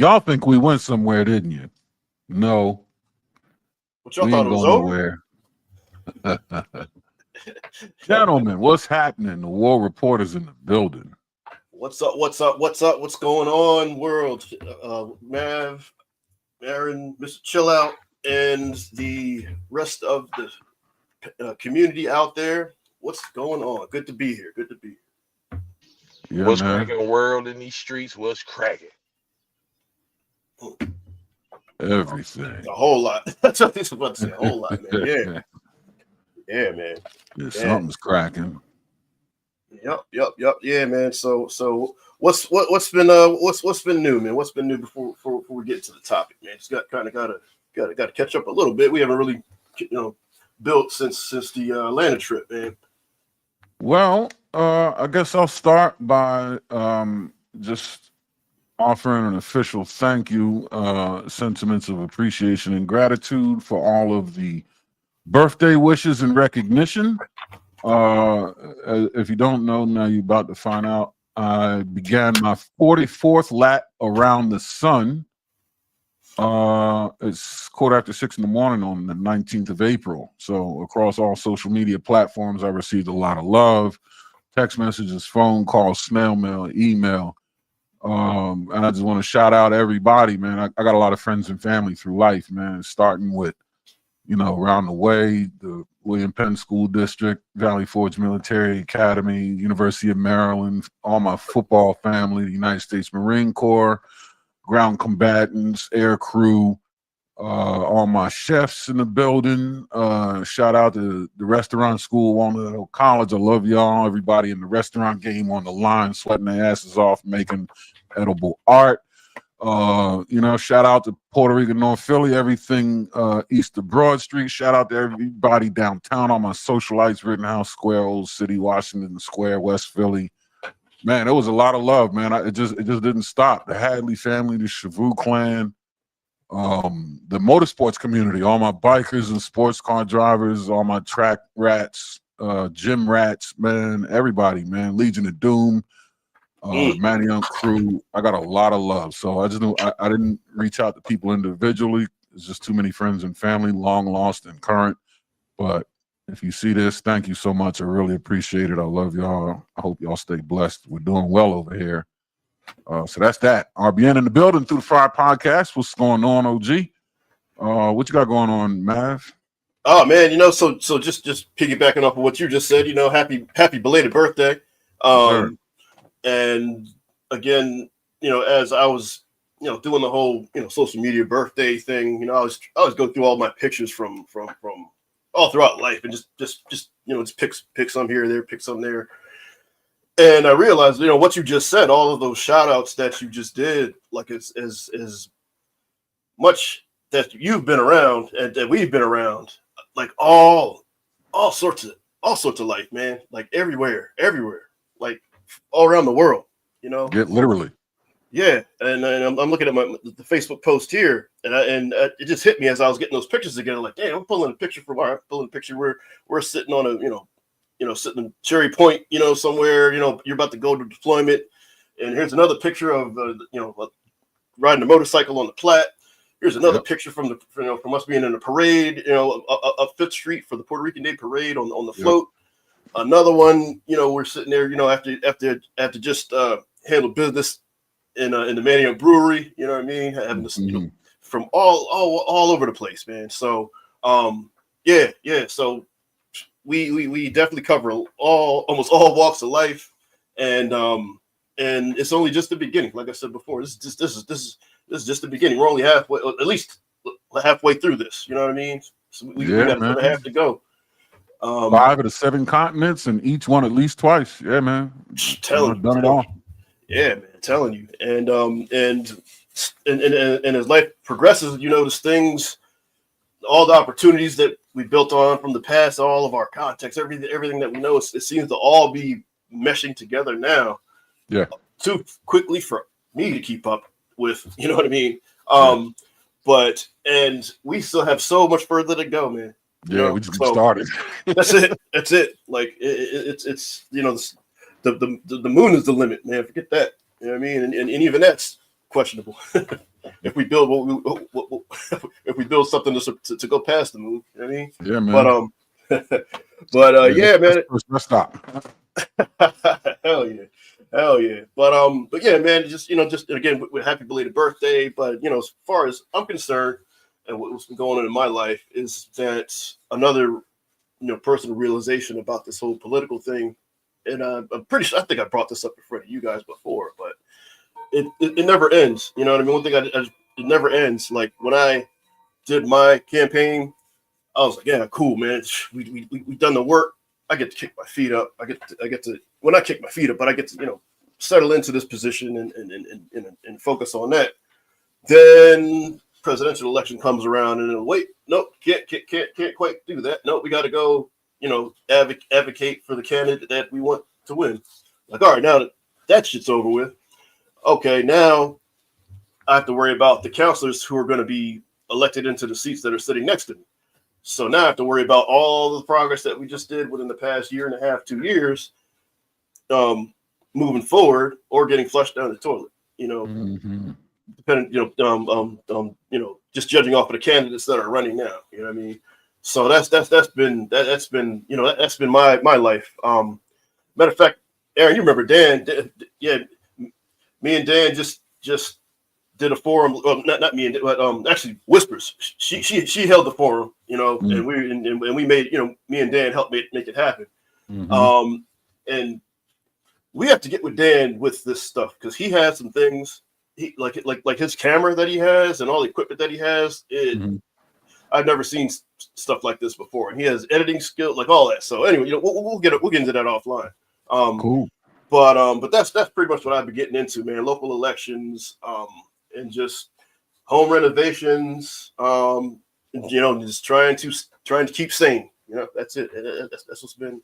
Y'all think we went somewhere, didn't you? No. What y'all We thought ain't it was going over? nowhere. Gentlemen, what's happening? The war reporter's in the building. What's up? What's up? What's up? What's going on, world? Mav, Aaron, Mr. Chill Out, and the rest of the community out there. What's going on? Good to be here. Good to be here. Yeah, What's man. cracking world in these streets? What's cracking? Everything. A whole lot. That's what I was about to say. A whole lot, man. Yeah. Yeah, man. Yeah, something's cracking. Yep. Yeah, man. So what's been new, man? What's been new before we get to the topic, man? Just gotta catch up a little bit. We haven't really built since the Atlanta trip, man. Well, I guess I'll start by just offering an official thank you, sentiments of appreciation and gratitude for all of the birthday wishes and recognition. If you don't know, now you're about to find out. I began my 44th lap around the sun. It's 6:15 in the morning on the 19th of April. So across all social media platforms, I received a lot of love, text messages, phone calls, snail mail, email. And I just want to shout out everybody, man. I got a lot of friends and family through life, man, starting with, around the way, the William Penn School District, Valley Forge Military Academy, University of Maryland, all my football family, the United States Marine Corps, ground combatants, air crew, all my chefs in the building. Shout out to the restaurant school, Walnut Hill College. I love y'all. Everybody in the restaurant game on the line, sweating their asses off, making edible art. Shout out to Puerto Rico, North Philly, everything east of Broad Street. Shout out to everybody downtown, all my socialites, Rittenhouse Square, Old City, Washington Square, West Philly. Man, there was a lot of love, man. It just didn't stop. The Hadley family, the Shavu clan, the motorsports community, all my bikers and sports car drivers, all my track rats, gym rats, man, everybody, man. Legion of Doom, Matty Young crew. I got a lot of love. So I just knew I didn't reach out to people individually. It's just too many friends and family, long lost and current. But if you see this, thank you so much. I really appreciate it. I love y'all. I hope y'all stay blessed. We're doing well over here. So that's that. RBN in the building through the Fire Podcast. What's going on, OG? What you got going on, Mav? Oh man, so just piggybacking off of what you just said, happy belated birthday. And again, as I was, doing the whole, social media birthday thing, I was going through all my pictures from all throughout life and just pick some here, there, pick some there. And I realized, what you just said, all of those shout outs that you just did, like as much that you've been around and that we've been around, like all sorts of life, man, like everywhere, like all around the world, Yeah, literally. Yeah. And I'm looking at the Facebook post here and it just hit me as I was getting those pictures together. Like, damn, I'm pulling a picture where we're sitting on a, sitting in Cherry Point, somewhere, you're about to go to deployment. And here's another picture of, riding a motorcycle on the Platte. Here's another picture from us being in a parade, up Fifth Street for the Puerto Rican Day Parade on the float. Another one, we're sitting there, after just handle business in the Manny Brewery, you know what I mean? Having this, from all over the place, man. So, yeah. So we definitely cover almost all walks of life, and it's only just the beginning. Like I said before, this is just the beginning. We're only halfway, at least halfway through this. You know what I mean? So we got another half to go. 5 of the 7 continents, and each one at least twice. Yeah, man. Done it all. Yeah, man. Telling you, and as life progresses, there's things, all the opportunities that we built on from the past, all of our context, everything that we know, it seems to all be meshing together now. Yeah. Too quickly for me to keep up with, you know what I mean? But we still have so much further to go, man. Yeah, we just started. That's it. Like it's the moon is the limit, man. Forget that. You know what I mean? And even that's questionable. if we build if we build something to go past the moon. You know what I mean? Yeah, man. Yeah, man. Let's stop. Hell yeah. Hell yeah. But yeah, man, just just again with happy belated birthday. But as far as I'm concerned, and what's been going on in my life is that another personal realization about this whole political thing. And I'm pretty sure I think I brought this up in front of you guys before, but it never ends. You know what I mean? One thing it never ends. Like when I did my campaign, I was like, yeah, cool, man. We done the work. I get to kick my feet up. I get to well, not kick my feet up, but I get to settle into this position and focus on that. Then presidential election comes around, and then, wait, nope, can't quite do that. No, we got to go, advocate for the candidate that we want to win. Like, all right, now that shit's over with. Okay, now I have to worry about the counselors who are going to be elected into the seats that are sitting next to me. So now I have to worry about all the progress that we just did within the past year and a half, 2 years, moving forward or getting flushed down the toilet. Mm-hmm. Depending, just judging off of the candidates that are running now. You know what I mean? So that's been my life. Matter of fact, Aaron, you remember Dan? Yeah, me and Dan just did a forum. Well, not me and but actually Whispers. She held the forum, Mm-hmm. and we made me and Dan helped make it happen. Mm-hmm. And we have to get with Dan with this stuff because he has some things. He like his camera that he has and all the equipment that he has. Mm-hmm. I've never seen stuff like this before, and he has editing skill, like all that. So anyway, we'll get into that offline. Cool. But that's pretty much what I've been getting into, man. Local elections, and just home renovations, just trying to keep sane. That's it. That's what's been.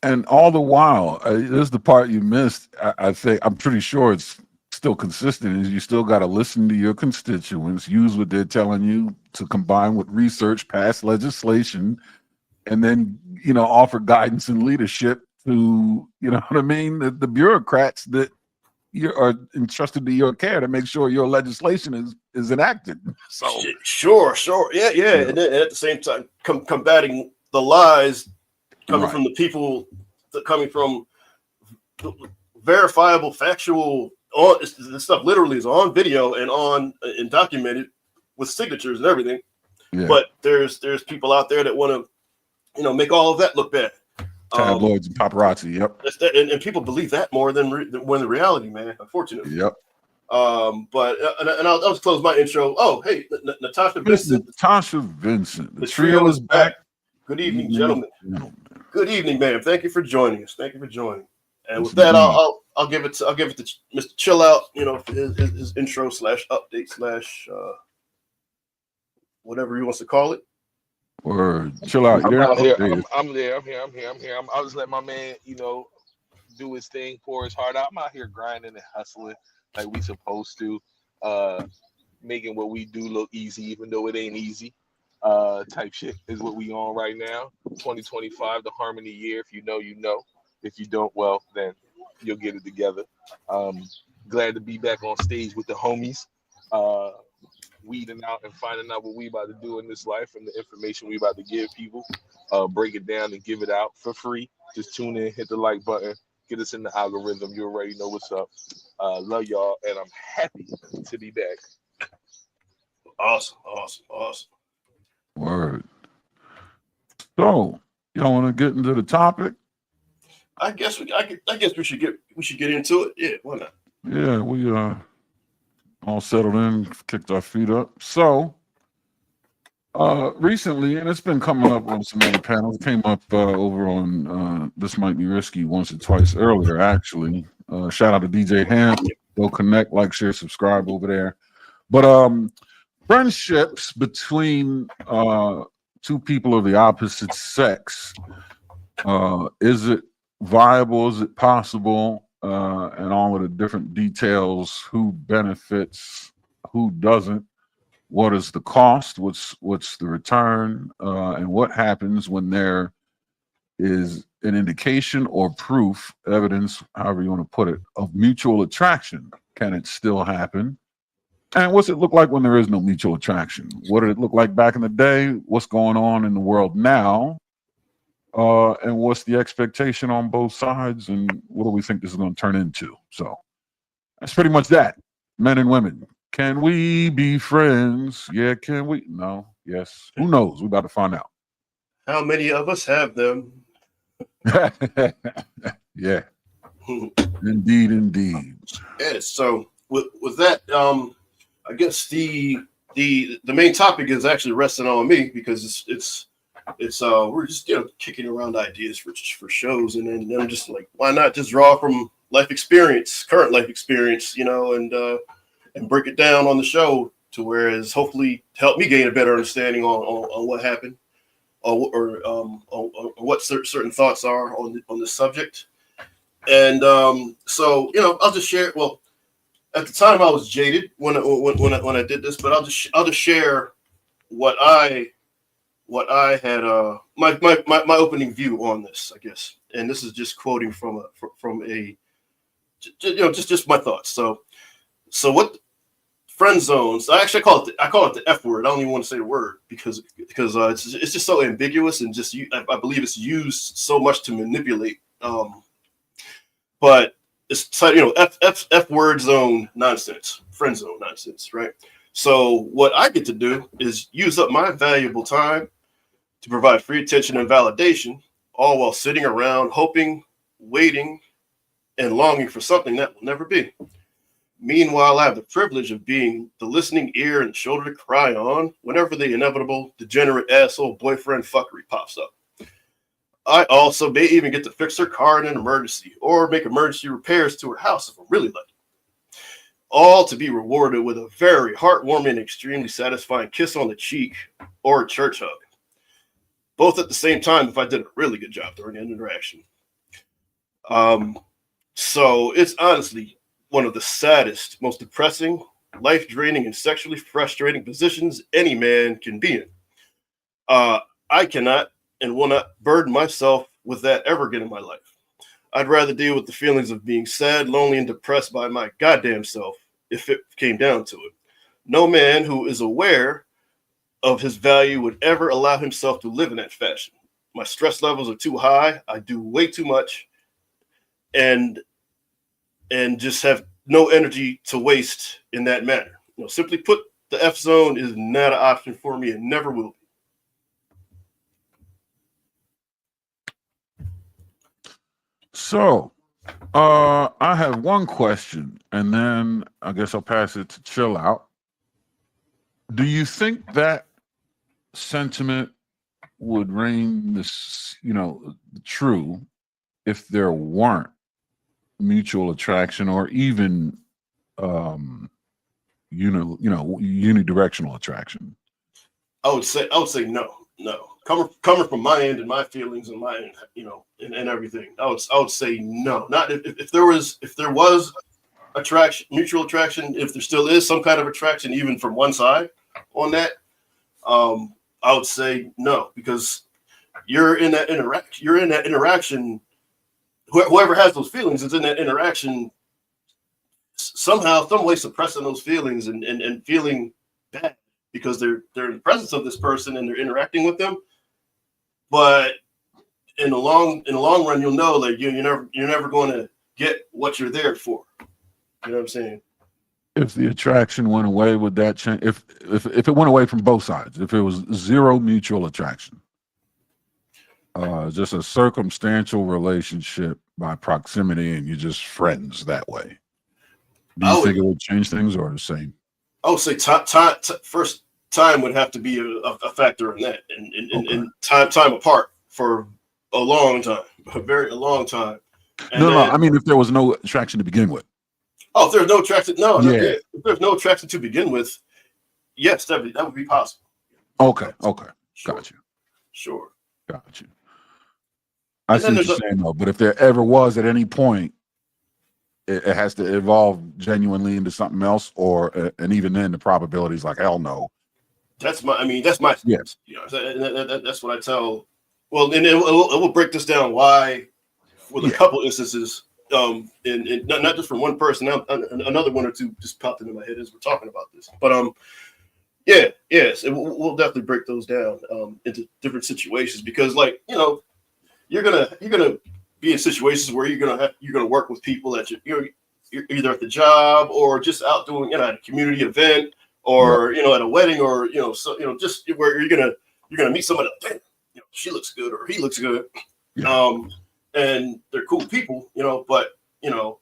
And all the while, this is the part you missed. I think I'm pretty sure it's still consistent. Is you still got to listen to your constituents, use what they're telling you to combine with research, pass legislation, and then offer guidance and leadership to what I mean, the bureaucrats that you are entrusted to your care to make sure your legislation is enacted. So Sure, yeah. And then at the same time, combating the lies coming from the people, coming from verifiable, factual. All this stuff literally is on video and documented with signatures and everything. Yeah. But there's people out there that want to make all of that look bad. Tabloids and paparazzi. Yep. And people believe that more than when the reality, man. Unfortunately. Yep. But I'll just close my intro. Oh, hey, Natasha Vincent. Natasha Vincent. The trio is back. Good evening, gentlemen. Good evening, ma'am. Thank you for joining us. And with Yes, that, indeed. I'll give it to Mr. Chill Out. His intro / update / whatever he wants to call it. Or chill out. I'm You out here. there? I'm there. I'm here. I'll just let my man, do his thing, pour his heart out. I'm out here grinding and hustling like we supposed to, making what we do look easy, even though it ain't easy. Type shit is what we on right now. 2025, the harmony year. If you know, you know. If you don't, well, then you'll get it together. Glad to be back on stage with the homies, weeding out and finding out what we about to do in this life and the information we about to give people. Break it down and give it out for free. Just tune in, hit the like button, get us in the algorithm. You already know what's up. Love y'all, and I'm happy to be back. Awesome. Word. So, y'all want to get into the topic? I guess we should get into it. Yeah, why not? Yeah, we all settled in, kicked our feet up. So, recently, and it's been coming up on some other panels. It came up over on This Might Be Risky once or twice earlier, actually. Shout out to DJ Ham. Go connect, like, share, subscribe over there. But friendships between two people of the opposite sex, is it viable? Is it possible? And all of the different details, who benefits, who doesn't, what is the cost, what's the return, and what happens when there is an indication or proof, evidence, however you want to put it, of mutual attraction. Can it still happen? And what's it look like when there is no mutual attraction? What did it look like back in the day? What's going on in the world now? And what's the expectation on both sides? And what do we think this is going to turn into? So that's pretty much that. Men and women. Can we be friends? Yeah, can we? No. Yes. Who knows? We're about to find out. How many of us have them? Yeah. Indeed. Yeah, so with that, I guess the main topic is actually resting on me because it's we're just kicking around ideas for shows, and then I'm just like, why not just draw from current life experience, and break it down on the show to whereas hopefully help me gain a better understanding on what happened or what certain thoughts are on this subject. And so I'll just share. Well, at the time I was jaded when I did this, but I'll just share what I had my opening view on this, I guess. And this is just quoting from a just my thoughts. So what friend zones? I call it the F word. I don't even want to say the word because it's just so ambiguous and just I believe it's used so much to manipulate. But it's F word zone nonsense, friend zone nonsense, right? So what I get to do is use up my valuable time to provide free attention and validation, all while sitting around hoping, waiting, and longing for something that will never be. Meanwhile, I have the privilege of being the listening ear and shoulder to cry on whenever the inevitable degenerate asshole boyfriend fuckery pops up. I also may even get to fix her car in an emergency or make emergency repairs to her house if I'm really lucky. All to be rewarded with a very heartwarming and extremely satisfying kiss on the cheek or a church hug. Both at the same time if I did a really good job during the interaction. So it's honestly one of the saddest, most depressing, life-draining, and sexually frustrating positions any man can be in. I cannot and will not burden myself with that ever again in my life. I'd rather deal with the feelings of being sad, lonely, and depressed by my goddamn self if it came down to it. No man who is aware of his value would ever allow himself to live in that fashion. My stress levels are too high. I do way too much and just have no energy to waste in that manner. Simply put, the F zone is not an option for me and never will be. So, I have one question, and then I guess I'll pass it to Chill Out. Do you think that sentiment would reign true if there weren't mutual attraction or even unidirectional attraction? I would say no. Coming from my end and my feelings and my end, and everything, I would say no. Not if there was attraction, mutual attraction, if there still is some kind of attraction, even from one side on that, I would say no, because you're in that interaction. Whoever has those feelings is in that interaction somehow, some way suppressing those feelings and feeling bad because they're in the presence of this person and they're interacting with them. But in the long run, you'll know that you're never going to get what you're there for. You know what I'm saying? If the attraction went away, would that change? If it went away from both sides, if it was zero mutual attraction, just a circumstantial relationship by proximity, and you're just friends that way, do you think it would change things or the same? I would say first time would have to be a factor in that, and time apart for a long time, a long time. And no, I mean if there was no attraction to begin with. Oh, if there's no attraction, no. Yeah. If there's no attraction to begin with, yes, that would be possible. Okay, Sure. Got you. Sure. Got you. I see what you're saying though, but if there ever was at any point, it has to evolve genuinely into something else, and even then the probability is like hell no. That's my yes. That's what I tell. Well, and it will break this down why with a couple instances And not just from one person. Now, another one or two just popped into my head as we're talking about this. But yes, we'll definitely break those down into different situations because, like, you know, you're gonna be in situations where you're gonna work with people that you're either at the job or just out doing, you know, at a community event or you know, at a wedding or you know, so you know, just where you're gonna meet somebody. You know, she looks good or he looks good. And they're cool people, you know, but, you know,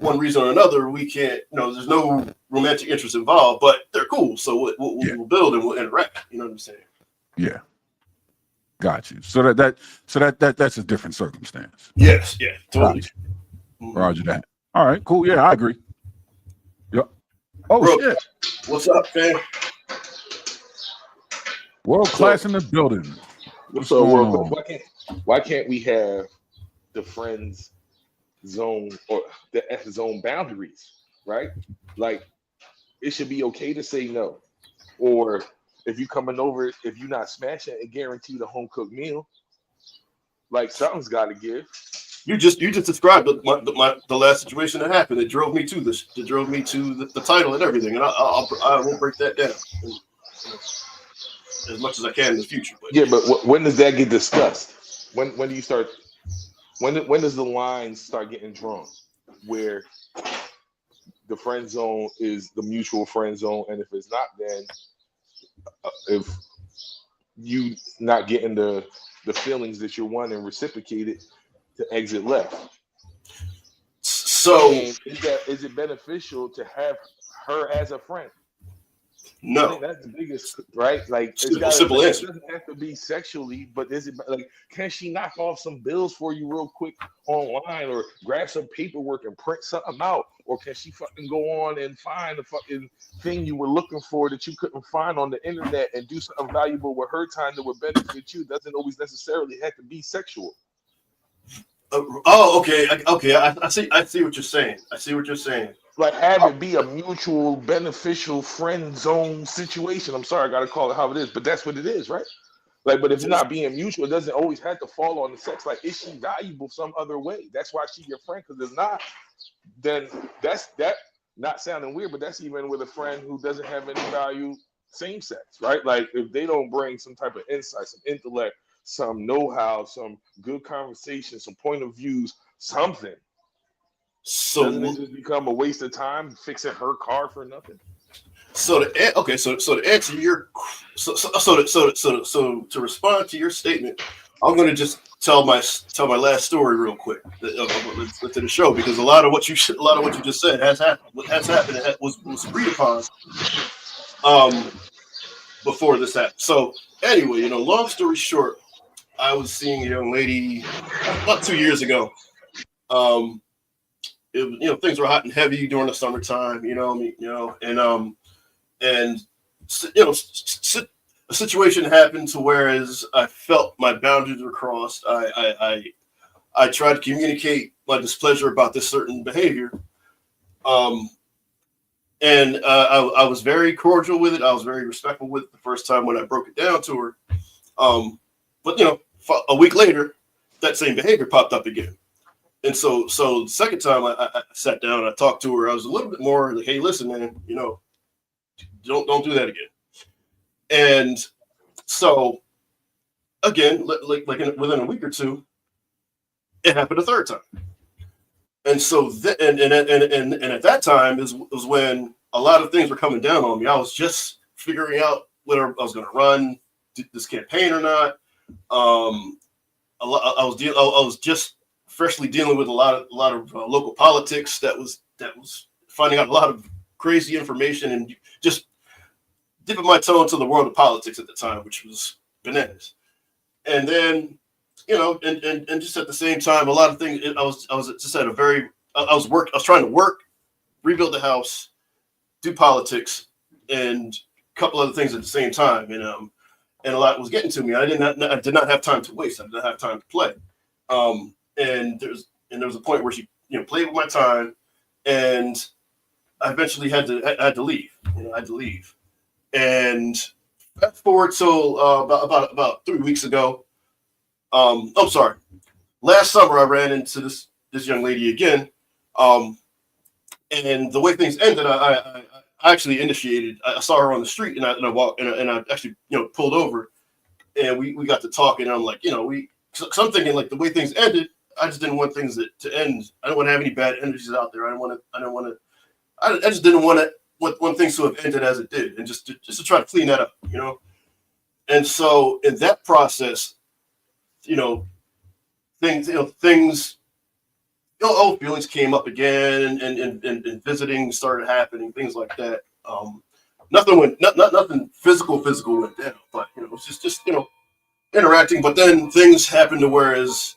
one reason or another, we can't, you know, there's no romantic interest involved, but they're cool. So we'll build and we'll interact. You know what I'm saying? Yeah. Got you. So that's a different circumstance. Yes. Yeah. Totally. Gotcha. Roger that. All right. Cool. Yeah, I agree. Yep. Oh, Bro, shit. what's up, man? World class in the building. What's So going real on? quick, why can't we have the friends zone or the F zone boundaries, right? Like it should be okay to say no. Or if you coming over, if you're not smashing a guaranteed a home cooked meal, like something's got to give. You just described the last situation that happened. It drove me to this. It drove me to the title and everything. And I won't break that down as much as I can in the future. But yeah, but when does that get discussed? When do you start? When does the line start getting drawn? Where the friend zone is the mutual friend zone, and if it's not, then if you not getting the feelings that you're wanting reciprocated, to exit left. So is it beneficial to have her as a friend? No. I think that's the biggest, right? Like simple answer. It doesn't have to be sexually, but is it like, can she knock off some bills for you real quick online or grab some paperwork and print something out? Or can she fucking go on and find the fucking thing you were looking for that you couldn't find on the internet and do something valuable with her time that would benefit you? It doesn't always necessarily have to be sexual. Okay. I see what you're saying. Like have it be a mutual beneficial friend zone situation. I'm sorry, I gotta call it how it is, but that's what it is, right? Like, but if it's not being mutual, it doesn't always have to fall on the sex. Like, is she valuable some other way? That's why she your friend. Because if not, then that's not sounding weird, but that's even with a friend who doesn't have any value, same sex, right? Like if they don't bring some type of insight, some intellect, some know-how, some good conversation, some point of views, something. So doesn't it just become a waste of time fixing her car for nothing? So to answer your to respond to your statement, I'm going to just tell my last story real quick to the show because a lot of what you just said has happened. What has happened was agreed upon before this happened. So anyway, you know, long story short, I was seeing a young lady about 2 years ago. Things were hot and heavy during the summertime. And a situation happened to whereas I felt my boundaries were crossed. I tried to communicate my displeasure about this certain behavior. And I was very cordial with it. I was very respectful with it the first time when I broke it down to her. But a week later, that same behavior popped up again. And so the second time I sat down and I talked to her, I was a little bit more like, hey, listen, man, don't do that again. And so again, within a week or two, it happened a third time. And so and at that time was when a lot of things were coming down on me. I was just figuring out whether I was going to run this campaign or not. I was just freshly dealing with a lot of local politics. That was finding out a lot of crazy information and just dipping my toe into the world of politics at the time, which was bananas. And then, and just at the same time, a lot of things. I was just at a very. I was trying to work, rebuild the house, do politics, and a couple other things at the same time. And a lot was getting to me. I did not have time to waste. I did not have time to play. And there was a point where she played with my time, and I eventually had to leave. I had to leave. And fast forward to about 3 weeks ago. Last summer I ran into this this young lady again. And the way things ended, I actually initiated. I saw her on the street, and I walked, and I actually, pulled over, and we got to talking. And I'm like, so I'm thinking like the way things ended, I just didn't want things to end. I didn't want to have any bad energies out there. I just didn't want things to have ended as it did, and just to try to clean that up, And so in that process, things. Old feelings came up again, and visiting started happening, things like that. Nothing physical went down, but it's just interacting. But then things happened to whereas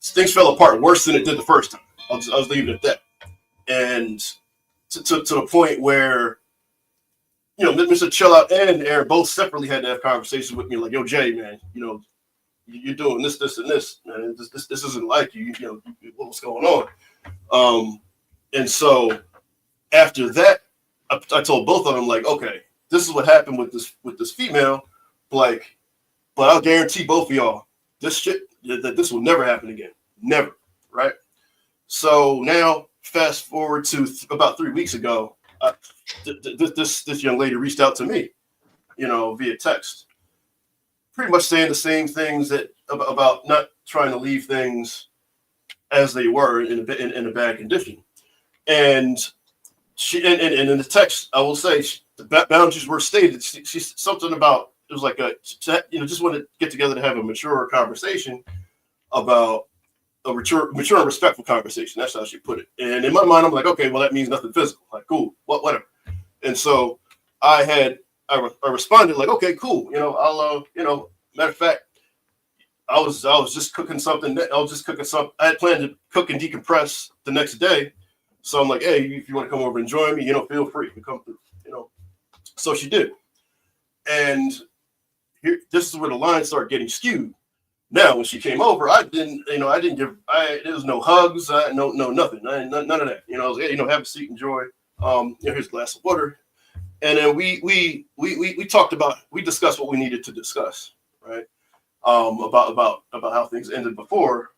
things fell apart worse than it did the first time. I was leaving it at that, and to the point where Mr. Chill Out and Aaron both separately had to have conversations with me, like, yo, Jay, man, you're doing this, and this, man. This isn't like you. What's going on? And so after that, I told both of them, like, okay, this is what happened with this female, like, but I'll guarantee both of y'all this will never happen again, never, right? So now, fast forward to about 3 weeks ago, this young lady reached out to me, via text. Pretty much saying the same things about not trying to leave things as they were in a bad condition, and she and in the text I will say the boundaries were stated. She's something about it was like just wanted to get together to have a mature conversation about a mature and respectful conversation. That's how she put it. And in my mind, I'm like, okay, well that means nothing physical. Like, cool, whatever. And so I responded like, okay, cool. I'll, matter of fact, I was just cooking something. I had planned to cook and decompress the next day. So I'm like, hey, if you want to come over and join me, feel free to come through, So she did. And this is where the lines start getting skewed. Now, when she came over, there was no hugs, no nothing, none of that. I was, hey, have a seat, enjoy. Here's a glass of water. And then we discussed what we needed to discuss, right? About how things ended before,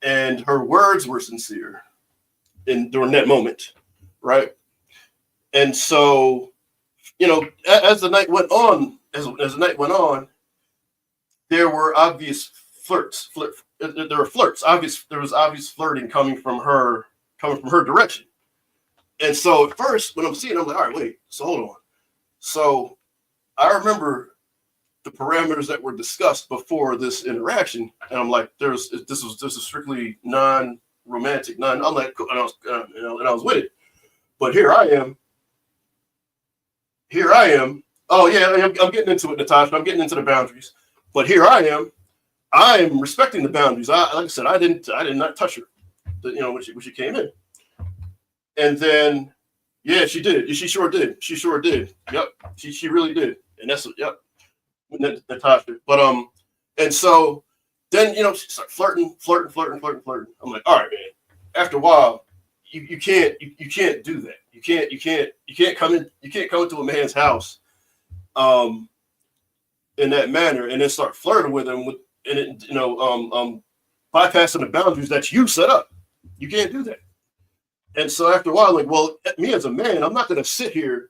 and her words were sincere during that moment, right? And so, as the night went on, there were obvious flirts. There were flirts. There was obvious flirting coming from her direction. And so at first, when I'm seeing it, I'm like, all right, wait, so hold on. So I remember the parameters that were discussed before this interaction, and I'm like, this is strictly non-romantic, I'm like, and I was with it. But here I am. Oh yeah, I'm getting into it, Natasha. I'm getting into the boundaries. But here I am respecting the boundaries. Like I said, I did not touch her, when she came in. And then, yeah, she did. She sure did. Yep, she really did. And that's yep, Natasha. But and so then she started flirting. I'm like, all right, man. After a while, you can't do that. You can't come into a man's house, in that manner, and then start flirting with him bypassing the boundaries that you set up. You can't do that. And so after a while, like, well, me as a man, I'm not going to sit here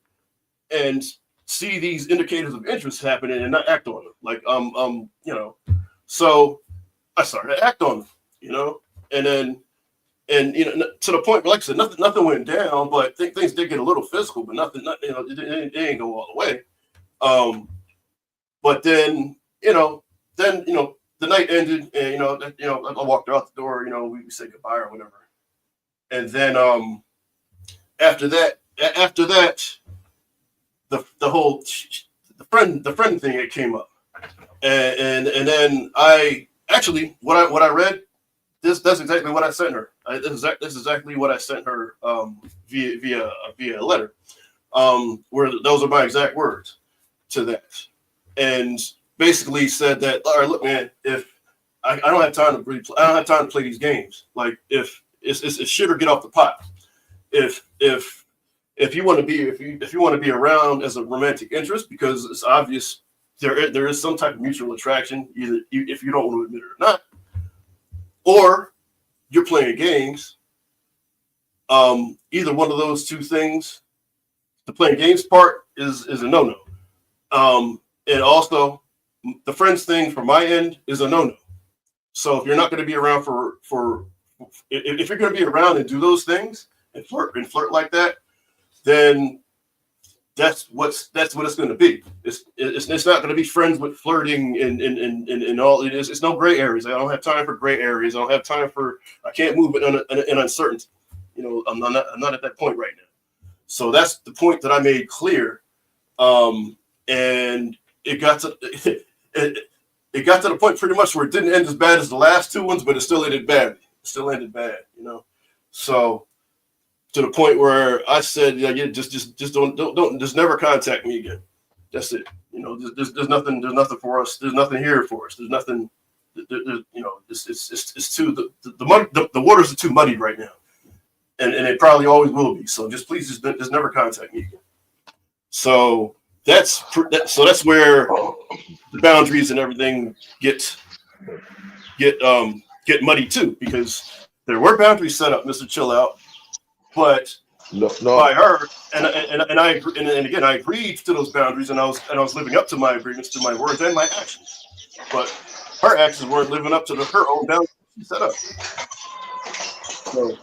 and see these indicators of interest happening and not act on them. Like, so I started to act on them, and then, to the point where, like I said, nothing went down, but things did get a little physical, but nothing, it didn't go all the way. But then, the night ended, and, I walked her out the door, we said goodbye or whatever. And then after that, the friend thing, it came up, and then I actually what I read, that's exactly what I sent her. This is exactly what I sent her via a letter, where those are my exact words to that, and basically said that, all right, look, man, if I don't have time to play these games, like if it's shit or get off the pot. If you want to be around as a romantic interest, because it's obvious there is some type of mutual attraction, either if you don't want to admit it or not, or you're playing games, either one of those two things, the playing games part is a no-no. And also the friends thing from my end is a no-no. So if you're not going to be around if you're going to be around and do those things and flirt like that, then that's what it's going to be. It's not going to be friends with flirting and all it is. It's no gray areas. I don't have time for gray areas. I don't have time for. I can't move in uncertainty. You know, I'm not at that point right now. So that's the point that I made clear. And it got to it got to the point pretty much where it didn't end as bad as the last two ones, but it still ended bad. You know. So to the point where I said, yeah, just don't just never contact me again. That's it. You know, there's nothing for us. There's nothing here for us. There's nothing. You know, it's too the waters are too muddy right now, and it probably always will be. So just please just never contact me again. So that's where the boundaries and everything get muddy too, because there were boundaries set up, Mr. Chill Out, but by her and I agree, and again I agreed to those boundaries, and I was living up to my agreements, to my words and my actions, but her actions weren't living up to her own boundaries she set up. So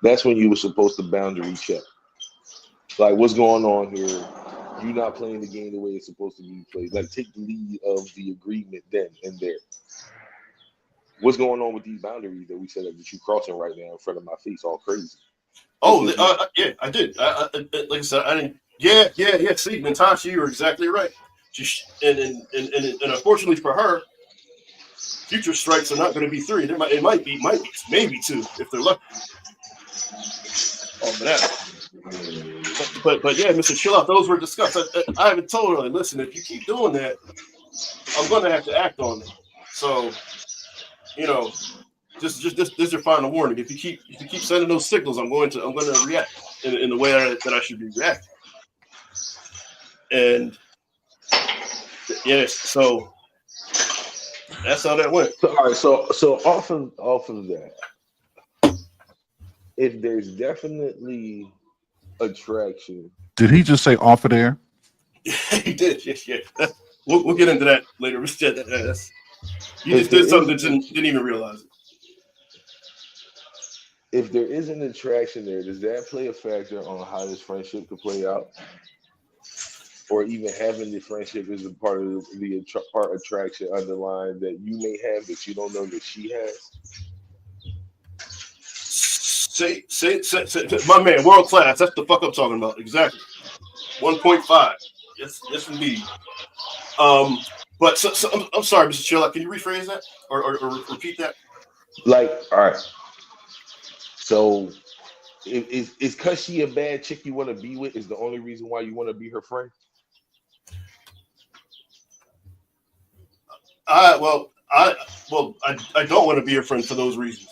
that's when you were supposed to boundary check. Like, what's going on here? You're not playing the game the way it's supposed to be played. Like, take the lead of the agreement then and there. What's going on with these boundaries that we set up that you crossing right now in front of my face, all crazy? Oh, yeah, I did. Like I said, I didn't. Yeah. See, Natasha, you were exactly right. And unfortunately for her, future strikes are not going to be 3. It might be maybe 2 if they're lucky. Oh, but yeah, Mr. Chill Out, those were discussed. I haven't told her, like, listen, if you keep doing that, I'm going to have to act on it. So, you know, just your final warning. If you keep sending those signals, I'm going to react in the way that I should be reacting. And yes, so that's how that went. So, all right, so off of that, if there's definitely attraction. Did he just say off of there? He did. Yes. We'll get into that later. You just did something that didn't even realize it. If there is an attraction there, does that play a factor on how this friendship could play out? Or even having the friendship is a part of the attraction underlying that you may have that you don't know that she has? Say, my man, world class. That's the fuck I'm talking about. Exactly. 1.5. Yes, indeed. But so I'm sorry, Mr. Chill Out. Can you rephrase that or repeat that? Like, all right. So, is because she a bad chick you want to be with is the only reason why you want to be her friend? I don't want to be her friend for those reasons.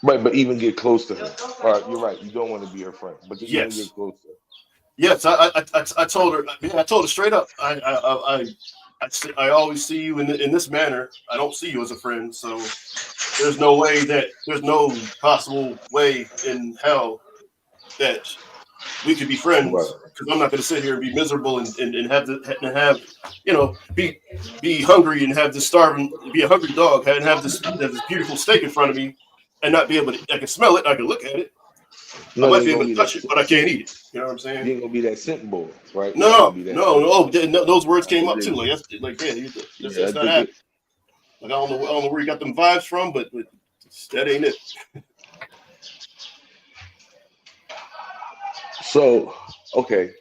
Right, but even get close to her. All right, you're right. You don't want to be her friend, but just even get close to her. Yes, I told her. I told her straight up. I always see you in this manner. I don't see you as a friend. So there's no possible way in hell that we could be friends. Because I'm not going to sit here and be miserable and have be hungry and have this be a hungry dog and have this beautiful steak in front of me and not be able to. I can smell it. I can look at it. I might be able to touch it, but I can't eat it. You know what I'm saying? You ain't gonna be that simp boy, right? No. Those words came up too. That's not happening. Like I don't know where you got them vibes from, but that ain't it. So, okay.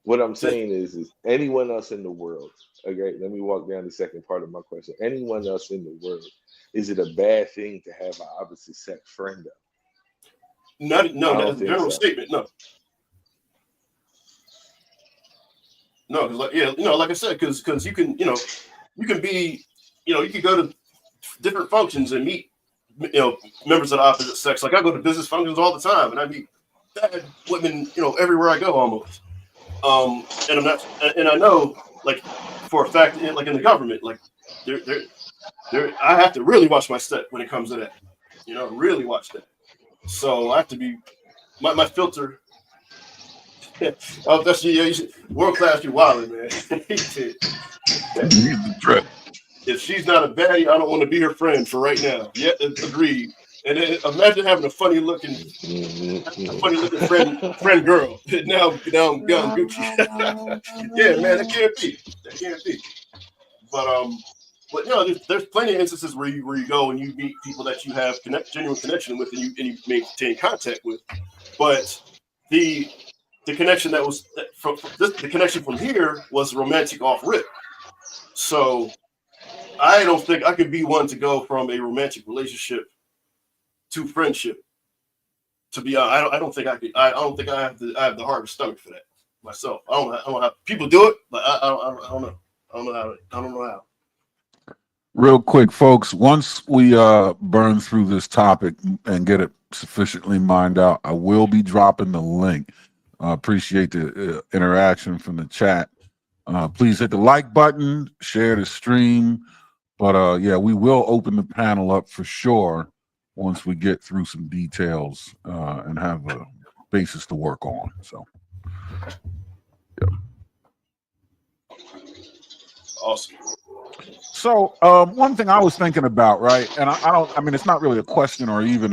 What I'm saying is anyone else in the world? Okay, let me walk down the second part of my question. Anyone else in the world? Is it a bad thing to have an opposite sex friend? No, that's a general statement. No, like I said, because you can be, you can go to different functions and meet, members of the opposite sex. Like I go to business functions all the time, and I meet bad women, everywhere I go almost. And I know, like for a fact, like in the government, like I have to really watch my step when it comes to that. Really watch that. So I have to be my filter. Oh, that's world class. You wilding, man. He's the threat. If she's not a baddie, I don't want to be her friend for right now. Yeah, agreed. And then imagine having a funny looking friend girl. Now I'm Gucci. Yeah, man, that can't be. But there's plenty of instances where you go and you meet people that you have genuine connection with, and you maintain contact with. But the connection the connection from here was romantic off rip. So I don't think I could be one to go from a romantic relationship to friendship. To be honest, I don't think I could. I don't think I have the heart or stomach for that myself. I don't know how people do it, but I don't know. I don't know how. Real quick, folks, once we burn through this topic and get it sufficiently mined out, I will be dropping the link. Appreciate the interaction from the chat. Please hit the like button, share the stream. But yeah, we will open the panel up for sure once we get through some details and have a basis to work on. So, yeah. Awesome. So one thing I was thinking about, right, and I mean, it's not really a question or even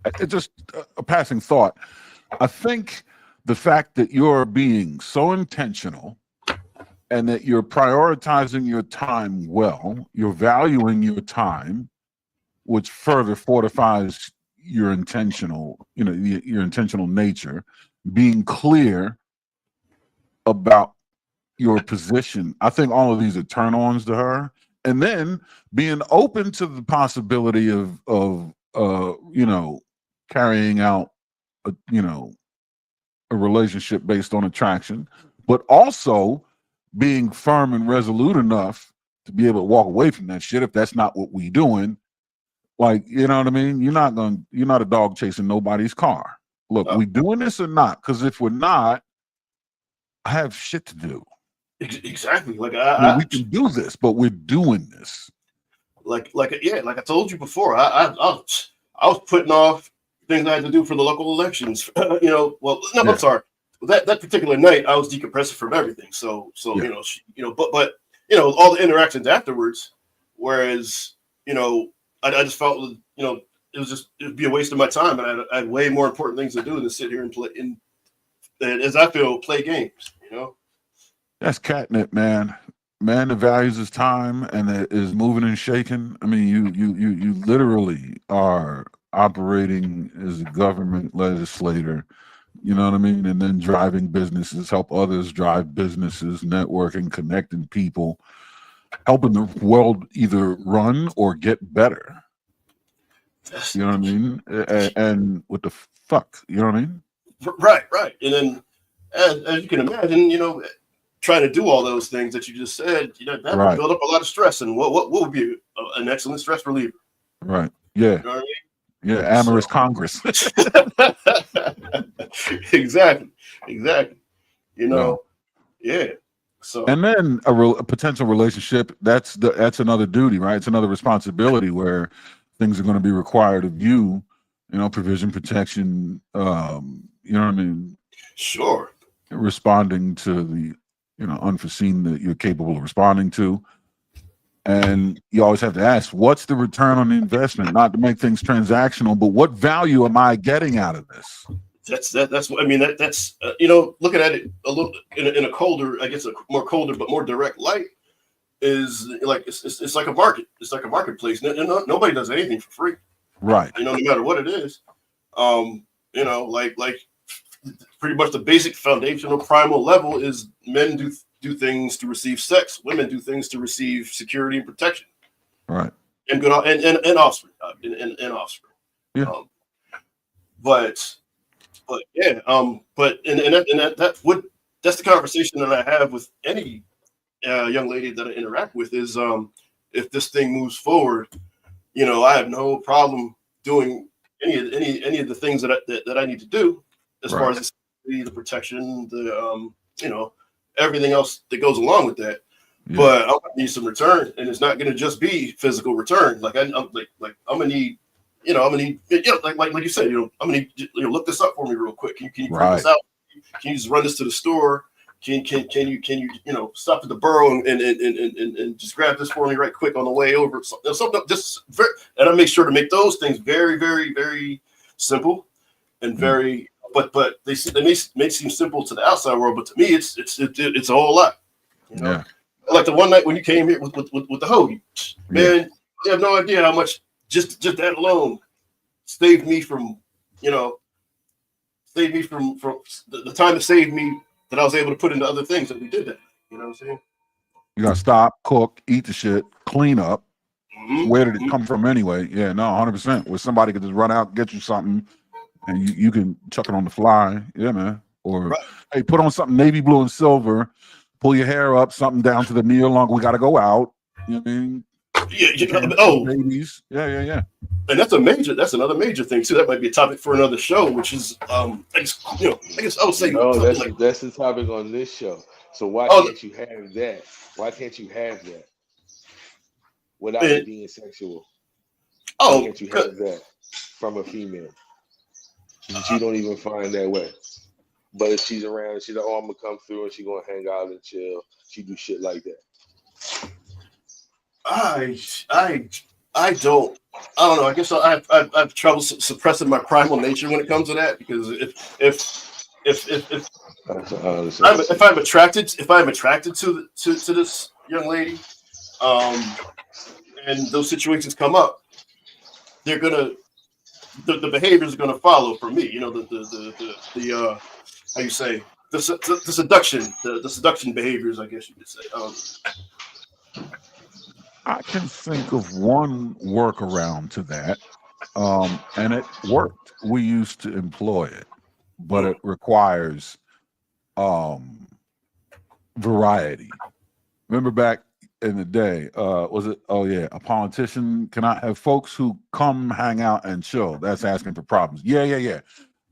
it's just a passing thought. I think the fact that you're being so intentional and that you're prioritizing your time well, you're valuing your time, which further fortifies your intentional nature, being clear about your position. I think all of these are turn-ons to her, and then being open to the possibility of carrying out a relationship based on attraction, but also being firm and resolute enough to be able to walk away from that shit if that's not what we doing. Like, you know what I mean? You're not a dog chasing nobody's car. Look, we doing this or not? Because if we're not, I have shit to do. Exactly. Like we can do this, but we're doing this. Like I told you before, I was putting off things I had to do for the local elections. I'm sorry. That particular night, I was decompressing from everything. So yeah. But all the interactions afterwards. Whereas I just felt it'd be a waste of my time, and I had way more important things to do than sit here and play. And as I feel, play games. That's catnip, man. Man that values his time and that is moving and shaking. I mean, you literally are operating as a government legislator, you know what I mean? And then driving businesses, help others drive businesses, networking, connecting people, helping the world either run or get better. You know what I mean? And what the fuck, you know what I mean? Right. And then, as you can imagine, trying to do all those things that you just said, that would build up a lot of stress. And what would be an excellent stress reliever? Right. Yeah. You know what I mean? Yeah. Amorous Congress. Exactly. Yeah. So. And then a potential relationship, that's another duty, right? It's another responsibility where things are going to be required of you, provision, protection, you know what I mean? Sure. Responding to the, unforeseen that you're capable of responding to. And you always have to ask, what's the return on the investment? Not to make things transactional, but what value am I getting out of this? That's what I mean. That's looking at it a little in a colder, I guess, a more colder but more direct light is like it's like a market. It's like a marketplace. Nobody does anything for free, right? No matter what it is. Like pretty much the basic foundational primal level is men do things to receive sex, women do things to receive security and protection, right? And good and offspring, and offspring. Yeah. But yeah, that's the conversation that I have with any young lady that I interact with is if this thing moves forward, I have no problem doing any of the things that I need to do as far as the protection, the everything else that goes along with that. Yeah. But I'm gonna need some return, and it's not gonna just be physical return. Like I'm gonna need, I'm gonna need, like you said, I'm gonna need, look this up for me real quick. Can you print this out? Can you just run this to the store? Can you stop at the borough and just grab this for me right quick on the way over? Something just very, and I make sure to make those things very, very, very simple and very, but they may seem simple to the outside world, but to me it's a whole lot. Yeah. Like the one night when you came here with the hoagie, man, you have no idea how much just that alone saved me from the time it saved me that I was able to put into other things that we did that. You know what I'm saying? You gotta stop, cook, eat the shit, clean up. Mm-hmm. Where did it come from anyway? Yeah, no, 100%. Where somebody could just run out, get you something, and you can chuck it on the fly. Yeah, man. Or hey, put on something navy blue and silver, pull your hair up, something down to the knee long. We gotta go out. You know what I mean? Babies. Yeah. And that's another major thing too. That might be a topic for another show, which is I guess I would say that's the topic on this show. So why can't you have that? Why can't you have that without it being sexual? Why can't you have that from a female that you don't even find that way? But if she's around, she's like, I'm gonna come through and she's gonna hang out and chill. She do shit like that. I don't know. I guess I have trouble suppressing my primal nature when it comes to that, because if I'm attracted to this young lady, and those situations come up, they're gonna the behaviors are gonna follow for me. The how you say the seduction behaviors, I guess you could say. I can think of one workaround to that, and it worked. We used to employ it, but it requires variety. Remember back in the day, was it? Oh yeah, a politician cannot have folks who come hang out and chill. That's asking for problems. Yeah.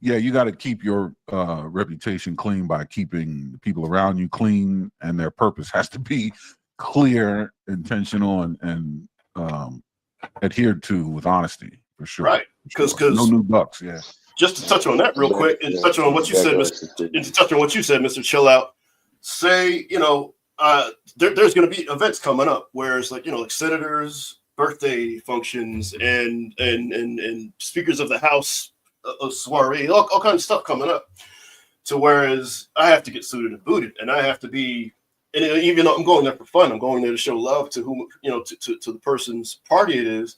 You got to keep your reputation clean by keeping the people around you clean, and their purpose has to be clear, intentional, and adhered to with honesty, for sure. Right, because no new bucks. Yeah. Just to touch on that real quick, and touch on what you said, Mr. Chill Out. Say, there's going to be events coming up where it's like senators' birthday functions and speakers of the House soiree, all kinds of stuff coming up. To whereas I have to get suited and booted, and I have to be. And even though I'm going there for fun, I'm going there to show love to whom, to the person's party it is.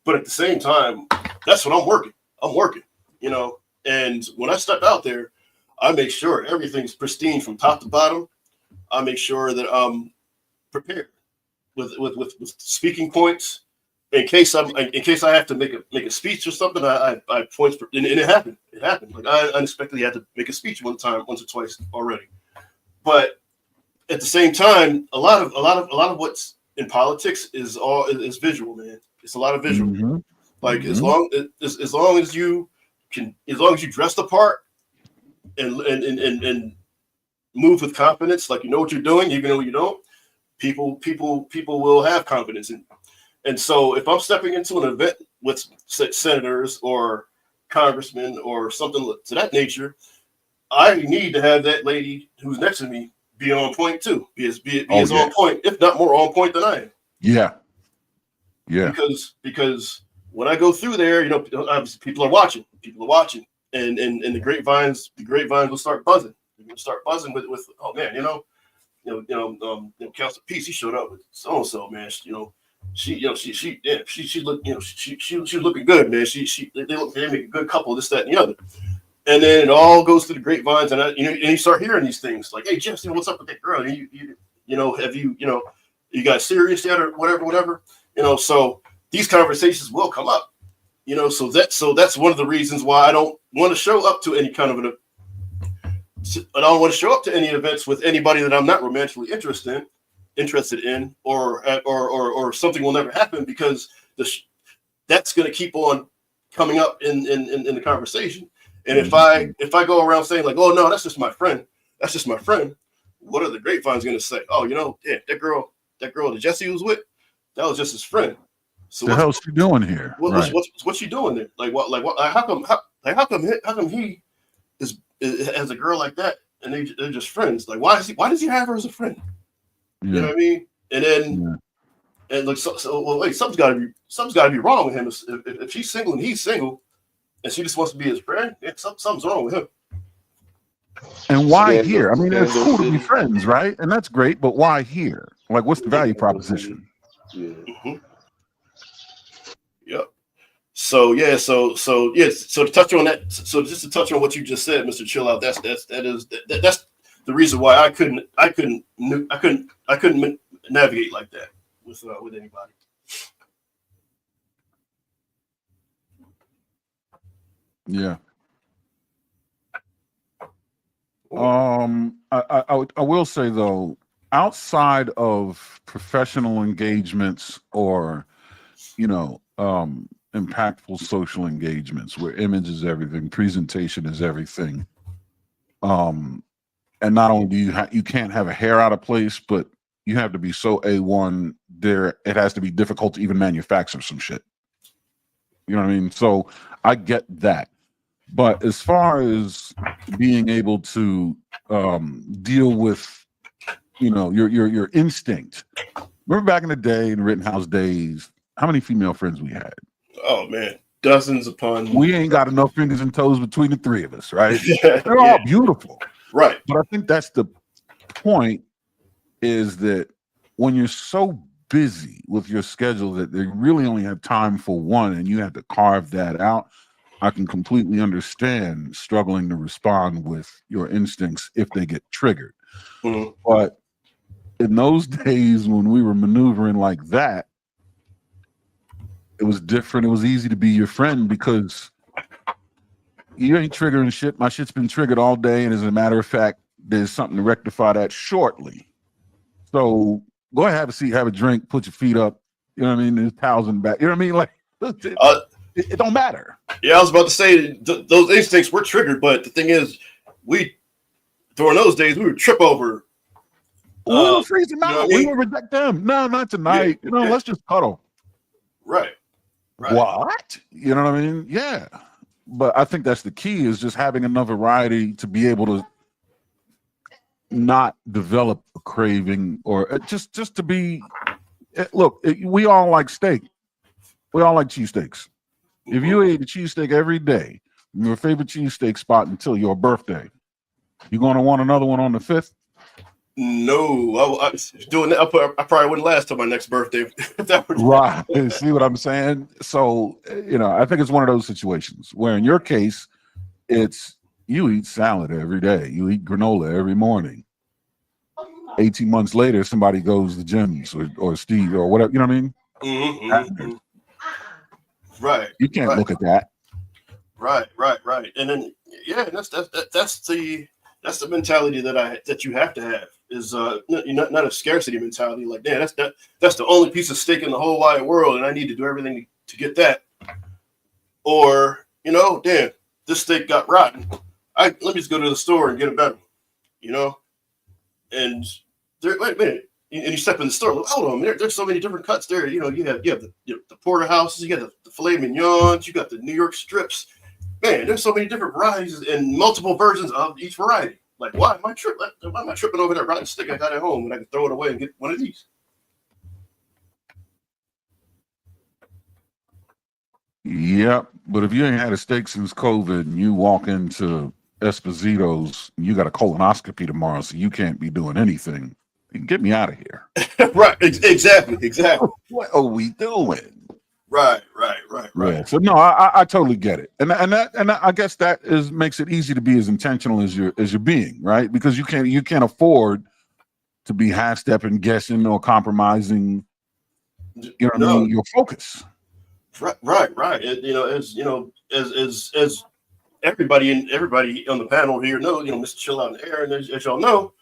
But at the same time, that's what I'm working. And when I step out there, I make sure everything's pristine from top to bottom. I make sure that I'm prepared with speaking points in case I have to make a speech or something. I points for, and it happened. Like I unexpectedly had to make a speech once or twice already, but at the same time, a lot of what's in politics is visual, man. It's a lot of visual. Mm-hmm. Like as long as you dress the part and move with confidence, like you know what you're doing, even though you don't, people will have confidence in you. And so if I'm stepping into an event with senators or congressmen or something to that nature, I need to have that lady who's next to me be on point too. Be as on point, if not more on point than I am. Yeah. Because when I go through there, obviously people are watching, and the grapevines will start buzzing. They're gonna start buzzing with oh man, Council Peace, he showed up with so and so, man. She was looking good, man. They make a good couple, this, that, and the other. And then it all goes through the grapevines, and you start hearing these things like, "Hey, Jeff, what's up with that girl? Have you got serious yet, or whatever?" So these conversations will come up. So that's one of the reasons why I don't want to show up to any kind of I don't want to show up to any events with anybody that I'm not romantically interested in, or something will never happen, because that's going to keep on coming up in the conversation. And if I go around saying like, oh no, that's just my friend, what are the grapevines going to say? Oh, that girl, girl that Jesse was with, that was just his friend. So the hell's she doing here? What's she doing there? Like what? How come he is has a girl like that and they're just friends? Like why does he have her as a friend? Yeah. You know what I mean? And then and like well, wait, something's got to be wrong with him. If she's single and he's single, and she just wants to be his friend, something's wrong with him. And why here? I mean, it's cool to be friends, right? And that's great, but why here? Like, what's the value proposition? Yeah. Mm-hmm. Yep. So to touch on that, so just to touch on what you just said, Mr. Chill Out, that's the reason why I couldn't navigate like that with anybody. Yeah. I will say though, outside of professional engagements or, impactful social engagements where image is everything, presentation is everything. And not only do you can't have a hair out of place, but you have to be so A1 there. It has to be difficult to even manufacture some shit. You know what I mean? So I get that. But as far as being able to deal with, your instinct. Remember back in the day, in Rittenhouse days, how many female friends we had? Oh man, dozens upon. We ain't got enough fingers and toes between the three of us, right? They're all beautiful, right? But I think that's the point: is that when you're so busy with your schedule that they really only have time for one, and you have to carve that out. I can completely understand struggling to respond with your instincts if they get triggered. Mm-hmm. But in those days when we were maneuvering like that, it was different. It was easy to be your friend because you ain't triggering shit. My shit's been triggered all day. And as a matter of fact, there's something to rectify that shortly. So go ahead, have a seat, have a drink, put your feet up. You know what I mean? There's towels in the back. You know what I mean? Like, it don't matter. Yeah, I was about to say those instincts were triggered, but the thing is, during those days we would trip over. We were freezing out. I mean? We would reject them. No, not tonight. Yeah, let's just cuddle. Right. What? You know what I mean? Yeah. But I think that's the key is just having enough variety to be able to not develop a craving or just to be. Look, we all like steak. We all like cheesesteaks. If you ate a cheesesteak every day, your favorite cheesesteak spot until your birthday, you going to want another one on the 5th? No, I was doing that. I probably wouldn't last till my next birthday. Right. See what I'm saying? So, I think it's one of those situations where in your case, it's you eat salad every day. You eat granola every morning. 18 months later, somebody goes to Jim's or Steve or whatever. You know what I mean? Mm-hmm. Right. You can't look at that. Right. And then, that's the mentality that you have to have is not a scarcity mentality. Like, damn, that's the only piece of steak in the whole wide world, and I need to do everything to get that. Or, damn, this steak got rotten. Let me just go to the store and get a better one. And wait a minute. And you step in the store. Hold on, there's so many different cuts there. You have the porterhouses, you got the filet mignons, you got the New York strips. Man, there's so many different varieties and multiple versions of each variety. Like, why am I tripping over that rotten stick I got at home when I can throw it away and get one of these? Yep, but if you ain't had a steak since COVID and you walk into Esposito's, you got a colonoscopy tomorrow, so you can't be doing anything. Get me out of here. Right, exactly. What are we doing? Right. Yeah. So no, I totally get it, and I guess that makes it easy to be as intentional as you're being, right? Because you can't afford to be half stepping, guessing, or compromising. You know what I mean? Your focus. Right. As everybody on the panel here knows, Mr. Chill Out in the Air, and as y'all know,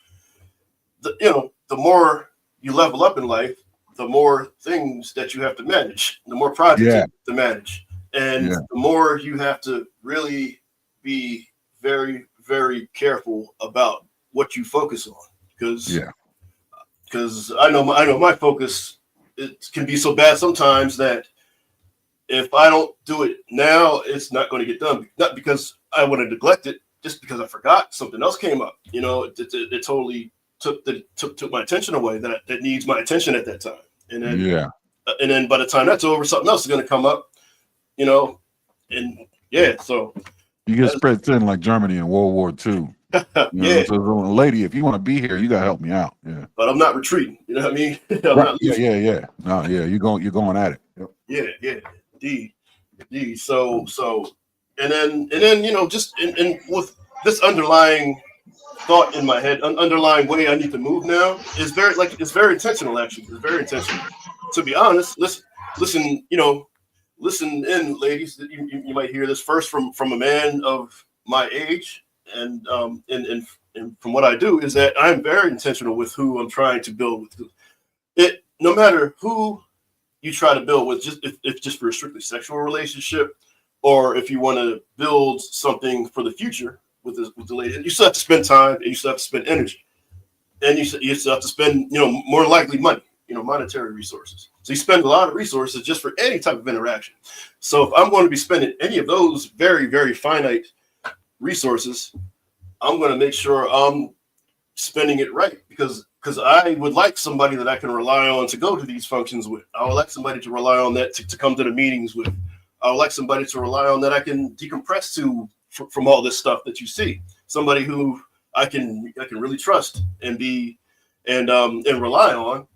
the more you level up in life, the more things that you have to manage, the more projects to manage, and the more you have to really be very, very careful about what you focus on, because because I know my focus, it can be so bad sometimes that if I don't do it now, it's not going to get done. Not because I want to neglect it, just because I forgot something else came up. You know, it totally took my attention away that needs my attention at that time. And then by the time that's over, something else is going to come up. You know, and yeah, so you get spread thin like Germany in World War II. Yeah. So, lady, if you want to be here, you gotta help me out. Yeah. But I'm not retreating. You know what I mean? Right. Yeah. No, yeah, you're going at it. Yep. Yeah. Indeed. So and then you know, just in with this underlying thought in my head, underlying way I need to move now is it's very intentional. Actually, it's very intentional. To be honest, listen in, ladies. You might hear this first from a man of my age, and from what I do is that I'm very intentional with who I'm trying to build with. It no matter who you try to build with, if just for a strictly sexual relationship, or if you want to build something for the future with the lady, you still have to spend time and you still have to spend energy, and you still have to spend more likely money, monetary resources. So you spend a lot of resources just for any type of interaction. So if I'm going to be spending any of those very, very finite resources, I'm going to make sure I'm spending it right, because I would like somebody that I can rely on to go to these functions with. I would like somebody to rely on that to come to the meetings with. I would like somebody to rely on that I can decompress to from all this stuff that you see. Somebody who I can really trust and rely on.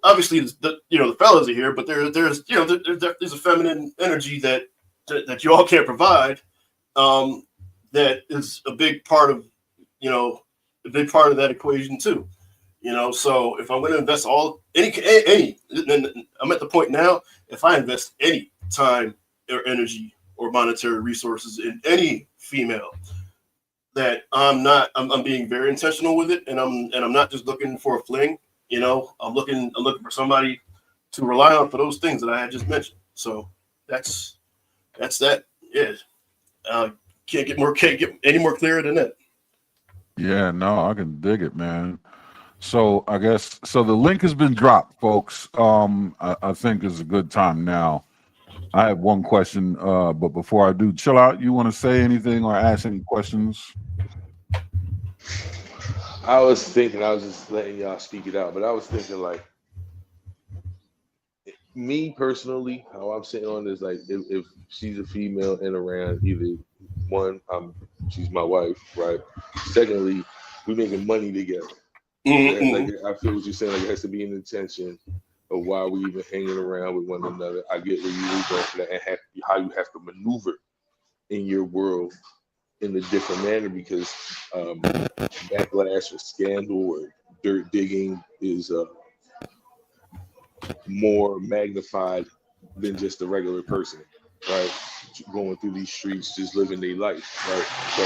Obviously the fellas are here, but there's a feminine energy that you all can't provide. That is a big part of that equation too. So if I'm going to invest any, I'm at the point now, if I invest any time or energy or monetary resources in any female, that I'm being very intentional with it, and I'm not just looking for a fling. I'm looking for somebody to rely on for those things that I had just mentioned. So that's that. Yeah. Can't get any more clearer than that. Yeah, no, I can dig it, man. So I guess the link has been dropped, folks. I think is a good time now. I have one question, but before I do, chill out. You want to say anything or ask any questions? I was just letting y'all speak it out, but I was thinking, like, me personally, how I'm sitting on this, like, if she's a female and around, either one, she's my wife, right? Secondly, we making money together. Mm-hmm. Like, I feel what you're saying. Like, it has to be an intention of why we even hanging around with one another. I get where you go for that, and how you have to maneuver in your world in a different manner, because backlash or scandal or dirt digging is more magnified than just a regular person, right? Going through these streets, just living their life, right? So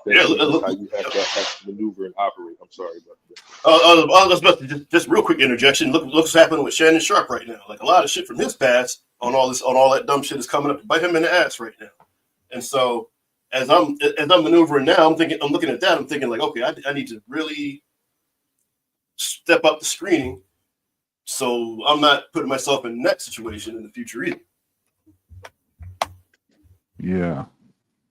that's how you have to maneuver and operate. I'm sorry about that. I was about to just real quick interjection. Look what's happening with Shannon Sharp right now. Like, a lot of shit from his past on all that dumb shit is coming up to bite him in the ass right now. And so as I'm maneuvering now, I'm looking at that. I'm thinking, like, okay, I need to really step up the screening, so I'm not putting myself in that situation in the future either. Yeah.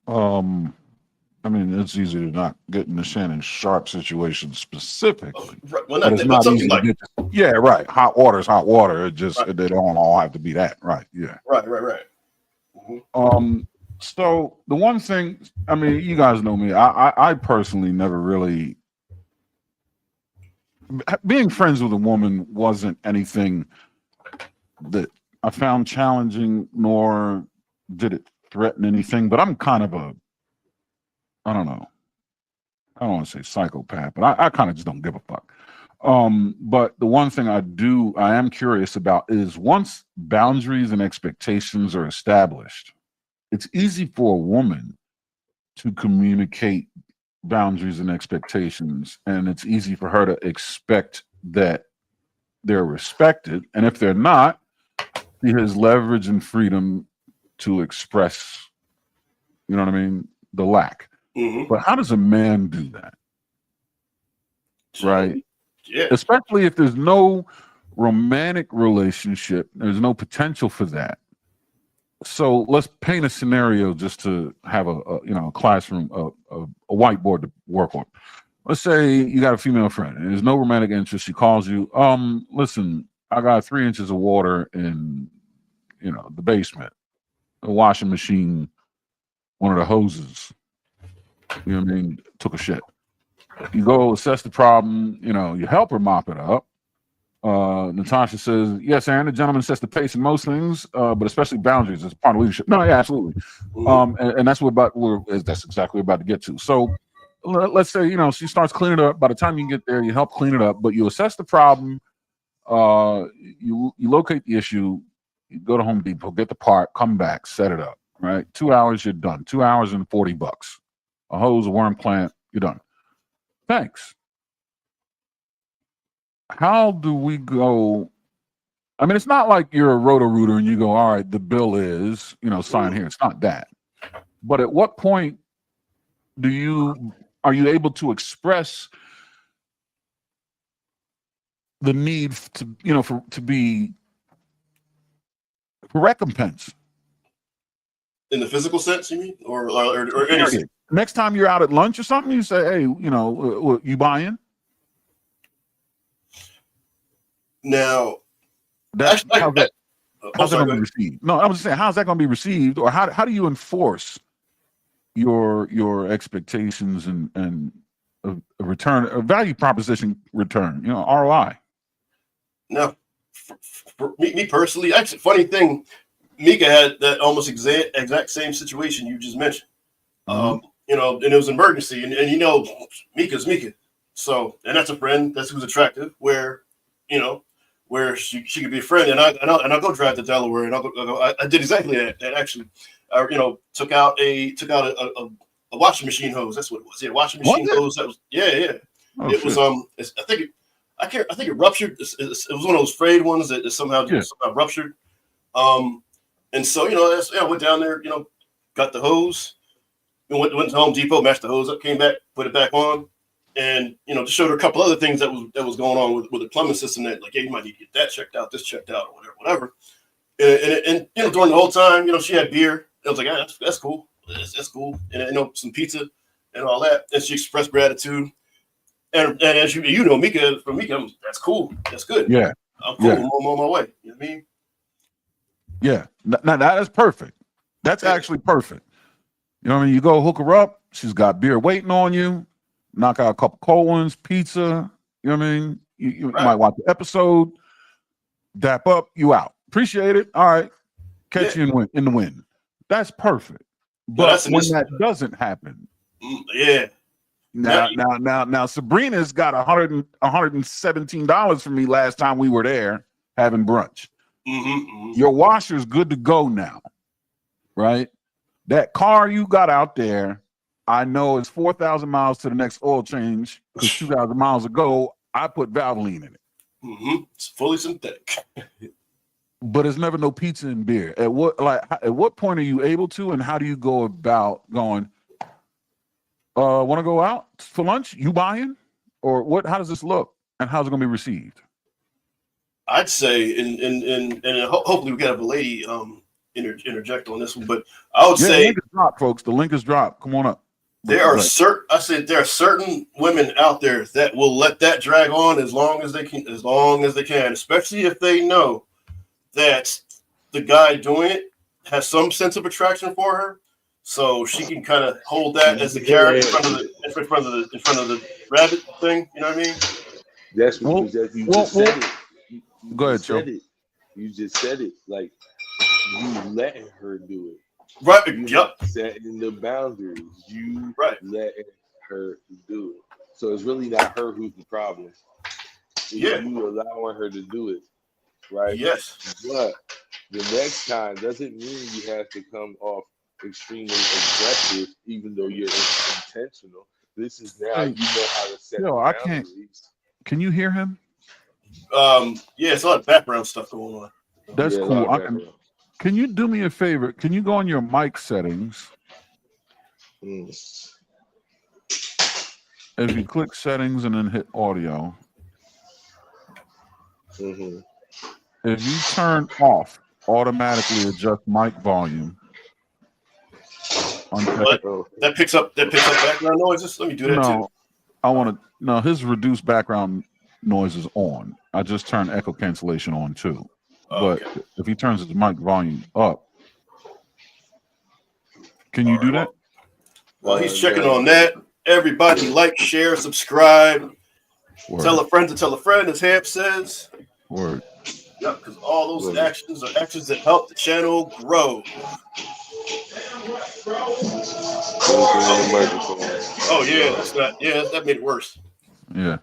I mean, it's easy to not get in the Shannon Sharp situation specifically. Right. Well, but it's not easy to get. Yeah, right. Hot water is hot water. It just They don't all have to be that. Right. Yeah. Right. Mm-hmm. So the one thing, I mean, you guys know me. I personally never really, being friends with a woman wasn't anything that I found challenging, nor did it threaten anything. But I'm kind of I don't know. I don't want to say psychopath, but I kind of just don't give a fuck. But the one thing I am curious about is, once boundaries and expectations are established, it's easy for a woman to communicate boundaries and expectations, and it's easy for her to expect that they're respected. And if they're not, she has leverage and freedom to express, you know what I mean, the lack. Mm-hmm. But how does a man do that? Right? Yeah. Especially if there's no romantic relationship, there's no potential for that. So let's paint a scenario just to have a classroom, a whiteboard to work on. Let's say you got a female friend and there's no romantic interest. She calls you, listen, I got 3 inches of water in, the basement, the washing machine, one of the hoses, took a shit. You go assess the problem, you help her mop it up. Natasha says, yes, Aaron, the gentleman sets the pace in most things, but especially boundaries as part of leadership. No, yeah, absolutely. And that's that's exactly what we're about to get to. So let's say, she starts cleaning it up. By the time you get there, you help clean it up, but you assess the problem. You locate the issue, you go to Home Depot, get the part, come back, set it up, right? 2 hours, you're done. 2 hours and $40. A hose, a worm plant, you're done. Thanks. How do we go? I mean, it's not like you're a Roto-Rooter and you go, all right, the bill is, sign here. It's not that. But at what point are you able to express the need to, for recompense? In the physical sense, you mean? Or any... Next time you're out at lunch or something, you say, hey, you buying? Now, how's that going to be received? No, I was just saying, how's that going to be received, or how do you enforce your expectations and a return, a value proposition return? ROI. Now, for me personally, actually, funny thing, Mika had that almost exact same situation you just mentioned. And it was an emergency, and Mika's Mika, so, and that's a friend who's attractive, where she could be a friend, and I'll go drive to Delaware, and I did exactly that. And actually, took out a washing machine hose. That's what it was. Yeah, washing machine hose. That was it was I think it ruptured. It was one of those frayed ones that somehow ruptured. And so I went down there, got the hose, and went to Home Depot, matched the hose up, came back, put it back on. And just showed her a couple other things that was going on with the plumbing system, that like, hey, you might need to get that checked out, this checked out, or whatever. And during the whole time, she had beer. I was like, that's cool, that's cool, and some pizza and all that. And she expressed gratitude. And as Mika, for Mika, that's cool, that's good. Yeah, I'm cool. I'm on my way. You know what I mean? Yeah. Now that is perfect. That's actually perfect. You know what I mean? You go hook her up. She's got beer waiting on you. Knock out a couple cold ones, pizza. You know what I mean? You might watch the episode, dap up, you out. Appreciate it. All right. Catch you in the wind. That's perfect. But when that doesn't happen, Now Sabrina's got $117 from me last time we were there having brunch. Your washer's good to go now, right? That car you got out there, I know it's 4,000 miles to the next oil change, because 2,000 miles ago, I put Valvoline in it. It's fully synthetic. But there's never no pizza and beer. At what point are you able to, and how do you go about going, want to go out for lunch? You buying? Or what? How does this look? And how's it going to be received? I'd say, and hopefully we can have a lady interject on this one, but I would say, the link is dropped, folks. The link is dropped. Come on up. There are certain women out there that will let that drag on as long as they can, especially if they know that the guy doing it has some sense of attraction for her, so she can kind of hold that as the carrot in front of the rabbit thing. You know what I mean? That's what you just said it. Go ahead, Joe. You just said it. Like, you letting her do it. Right. Setting the boundaries. You letting her do it. So it's really not her who's the problem. You allowing her to do it. Right? Yes. But the next time doesn't mean you have to come off extremely aggressive, even though you're intentional. This is now you know how to set boundaries. I can't. Can you hear him? It's a lot of background stuff going on. That's cool. Can you do me a favor? Can you go on your mic settings? If you click settings and then hit audio, Mm-hmm. If you turn off automatically adjust mic volume, What? That picks up background noises. Let me do that too. No, his reduced background noise is on. I just turned echo cancellation on too. But if he turns his mic volume up, can you do that? Well, he's checking on that. Everybody like, share, subscribe. Word. Tell a friend to tell a friend, as Hamp says. Word. Yep, because all those actions are actions that help the channel grow. Oh yeah, that's not. Yeah, that made it worse. Yeah.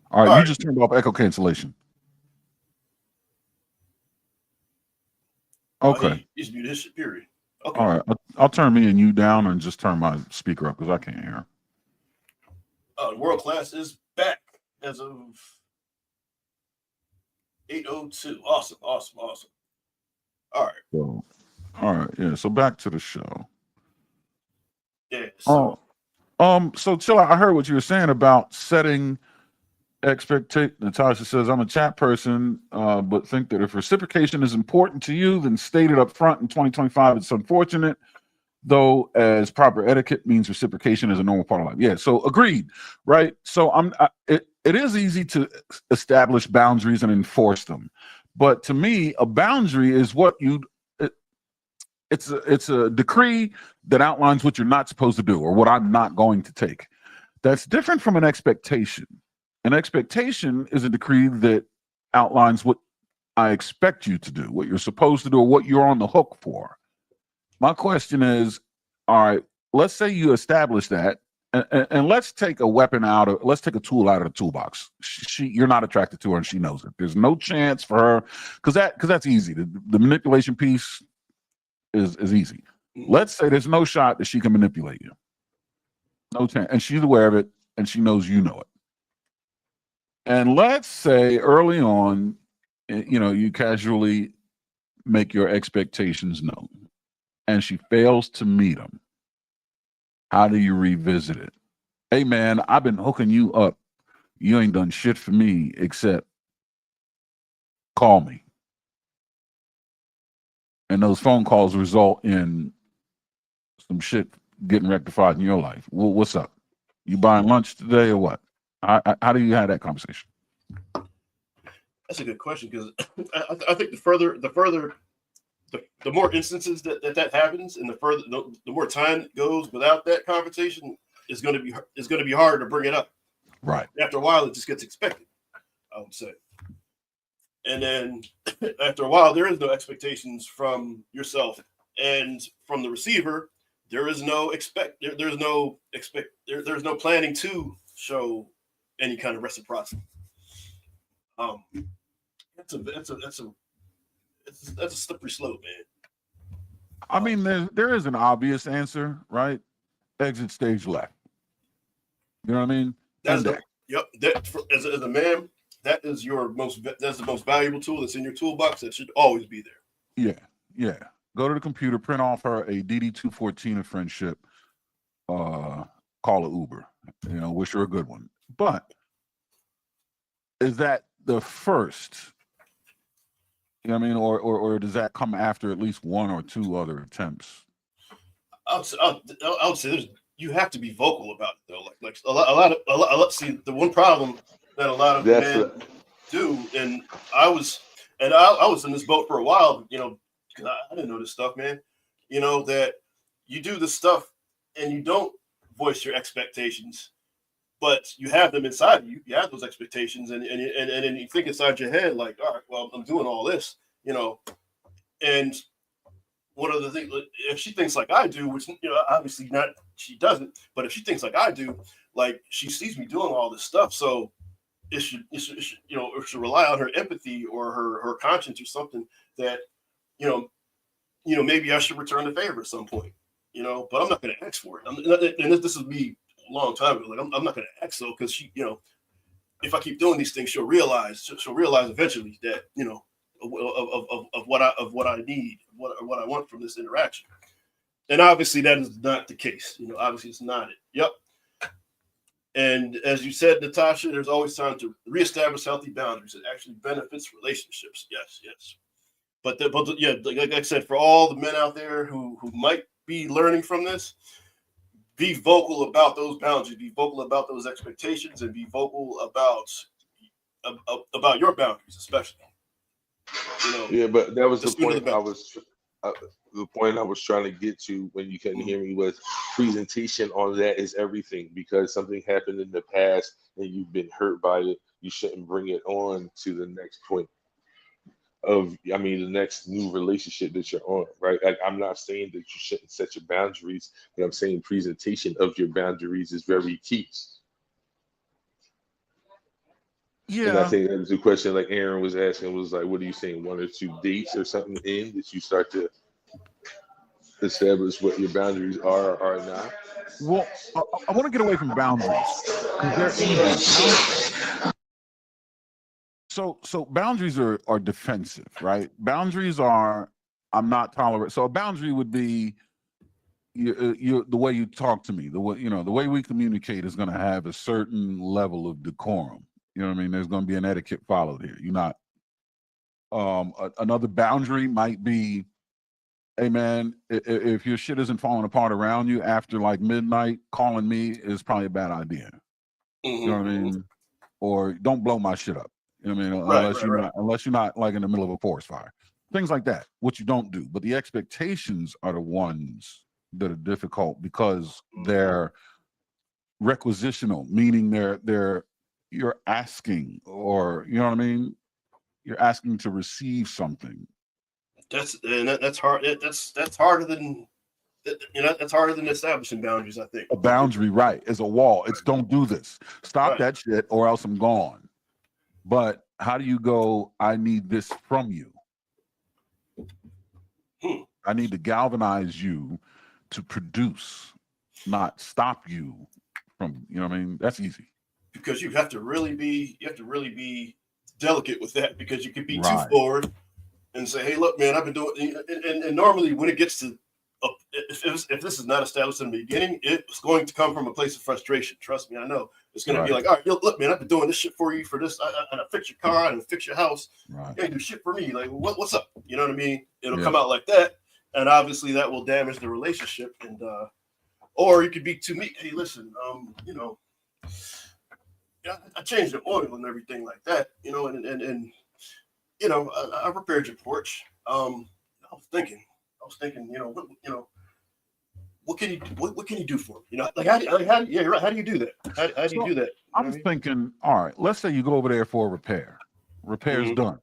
All right, you just turned off echo cancellation. Okay. He's muted his shit, period. Okay. All right, I'll turn me and you down and just turn my speaker up because I can't hear. World Class is back as of 8:02. Awesome. All right. So, all right, yeah. So back to the show. Yeah. So. So chill out. I heard what you were saying about setting expectation. Natasha says, I'm a chat person, but think that if reciprocation is important to you, then state it up front in 2025. It's unfortunate, though, as proper etiquette means reciprocation is a normal part of life. Yeah, so agreed, right? So it is easy to establish boundaries and enforce them. But to me, a boundary is what it's a decree that outlines what you're not supposed to do or what I'm not going to take. That's different from an expectation. An expectation is a decree that outlines what I expect you to do, what you're supposed to do, or what you're on the hook for. My question is, all right, let's say you establish that, and let's take a weapon let's take a tool out of the toolbox. You're not attracted to her, and she knows it. There's no chance for her, because that's easy. The manipulation piece is easy. Let's say there's no shot that she can manipulate you. No chance. And she's aware of it, and she knows you know it. And let's say early on, you casually make your expectations known, and she fails to meet them. How do you revisit it? Hey, man, I've been hooking you up. You ain't done shit for me except call me. And those phone calls result in some shit getting rectified in your life. Well, what's up? You buying lunch today or what? How do you have that conversation? That's a good question, because I think the more instances that happens, and the more time goes without that conversation, is going to be harder to bring it up. Right. After a while, it just gets expected, I would say. And then after a while, there is no expectations from yourself and from the receiver. There's no planning to show any kind of reciprocity. That's a slippery slope, man. I mean, there is an obvious answer, right? Exit stage left. You know what I mean? As a man, that's the most valuable tool that's in your toolbox. That should always be there. Yeah. Go to the computer, print off her a DD-214 of friendship, call it Uber. Wish her a good one. But is that the first? You know what I mean? Or does that come after at least one or two other attempts? I would say you have to be vocal about it, though. Like a lot. See, the one problem that a lot of men do, and I was in this boat for a while, because I didn't know this stuff, man. That you do this stuff and you don't voice your expectations, but you have them inside you. You have those expectations, and then you think inside your head, like, all right, well, I'm doing all this, and one of the things, if she thinks like I do, which obviously not, she doesn't, but if she thinks like I do, like she sees me doing all this stuff, so it should rely on her empathy or her conscience or something that maybe I should return the favor at some point, but I'm not going to ask for it. And this would be a long time ago. Like I'm not going to ask though, because she, if I keep doing these things, she'll realize eventually that of what I need, what I want from this interaction. And obviously that is not the case. Obviously it's not it. Yep. And as you said, Natasha, there's always time to reestablish healthy boundaries. It actually benefits relationships. Yes. But yeah, like I said, for all the men out there who might be learning from this, be vocal about those boundaries, be vocal about those expectations, and be vocal about your boundaries, especially. Yeah, but that was the point the point I was trying to get to when you couldn't hear me was presentation on that is everything, because something happened in the past and you've been hurt by it. You shouldn't bring it on to the next point of, the next new relationship that you're on, right? I'm not saying that you shouldn't set your boundaries, but I'm saying presentation of your boundaries is very key. Yeah. And I think that was a question like Aaron was asking, was like, what are you saying, 1 or 2 dates or something in that you start to establish what your boundaries are or are not? Well, I want to get away from boundaries because they're easy. So boundaries are defensive, right? Boundaries are, I'm not tolerant. So a boundary would be the way you talk to me, the way we communicate is going to have a certain level of decorum. You know what I mean? There's going to be an etiquette followed here. You're not. Another boundary might be, hey man, if your shit isn't falling apart around you after like midnight, calling me is probably a bad idea. You know what I mean? Or don't blow my shit up. You know what I mean? Unless you're not like in the middle of a forest fire. Things like that, which you don't do. But the expectations are the ones that are difficult because they're requisitional, meaning you're asking, or you know what I mean? You're asking to receive something. That's hard. That's harder than that's harder than establishing boundaries, I think. A boundary, right, is a wall. It's don't do this. Stop that shit or else I'm gone. But how do you go, I need this from you? I need to galvanize you to produce, not stop you from, you know what I mean? That's easy. Because you have to really be delicate with that, because you could be too forward and say, hey, look, man, I've been doing, and normally when it gets to, if this is not established in the beginning, it's going to come from a place of frustration. Trust me, I know. It's going to be like, all right, look, man, I've been doing this shit for you for this. I fix your car and fix your house. You ain't do shit for me. Like, what's up? You know what I mean? It'll come out like that. And obviously that will damage the relationship. And, or you could be too meek. Hey, listen, I changed the oil and everything like that, and I repaired your porch. I was thinking, what can you do for me? How do you do that? How do you do that? I'm thinking, all right, let's say you go over there for a repair. Repair's done.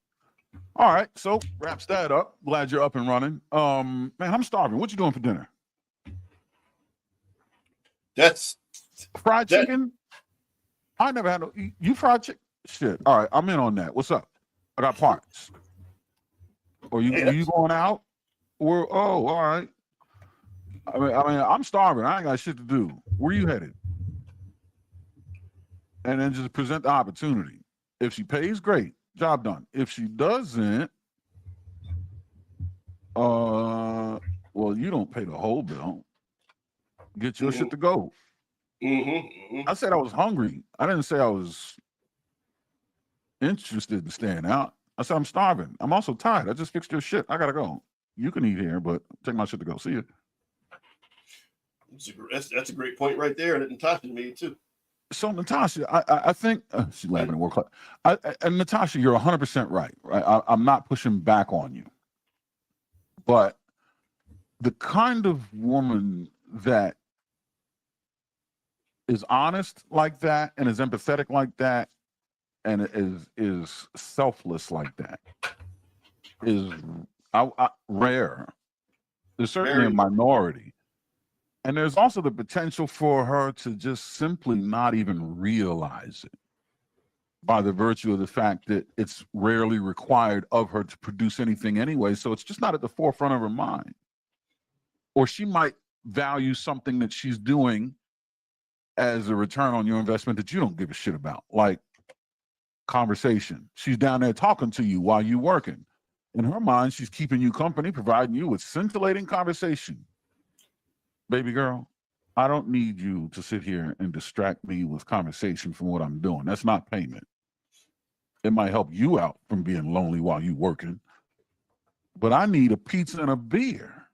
All right, so wraps that up. Glad you're up and running. Man, I'm starving. What you doing for dinner? That's fried chicken. I never had you fried chicken. Shit. All right, I'm in on that. What's up? I got parts. Or you going out? Or all right. I mean, I'm starving. I ain't got shit to do. Where you headed? And then just present the opportunity. If she pays, great. Job done. If she doesn't, well, you don't pay the whole bill. Get your shit to go. I said I was hungry. I didn't say I was interested in staying out. I said I'm starving. I'm also tired. I just fixed your shit. I gotta go. You can eat here, but take my shit to go. See you. That's a great point right there, and Natasha made too. So Natasha, I think she's laughing at work. And Natasha, you're 100% right. Right, I'm not pushing back on you, but the kind of woman that is honest like that and is empathetic like that and is selfless like that is rare. There's certainly a minority. And there's also the potential for her to just simply not even realize it by the virtue of the fact that it's rarely required of her to produce anything anyway. So it's just not at the forefront of her mind. Or she might value something that she's doing as a return on your investment that you don't give a shit about, like conversation. She's down there talking to you while you're working. In her mind, she's keeping you company, providing you with scintillating conversation. Baby girl, I don't need you to sit here and distract me with conversation from what I'm doing. That's not payment. It might help you out from being lonely while you're working, but I need a pizza and a beer.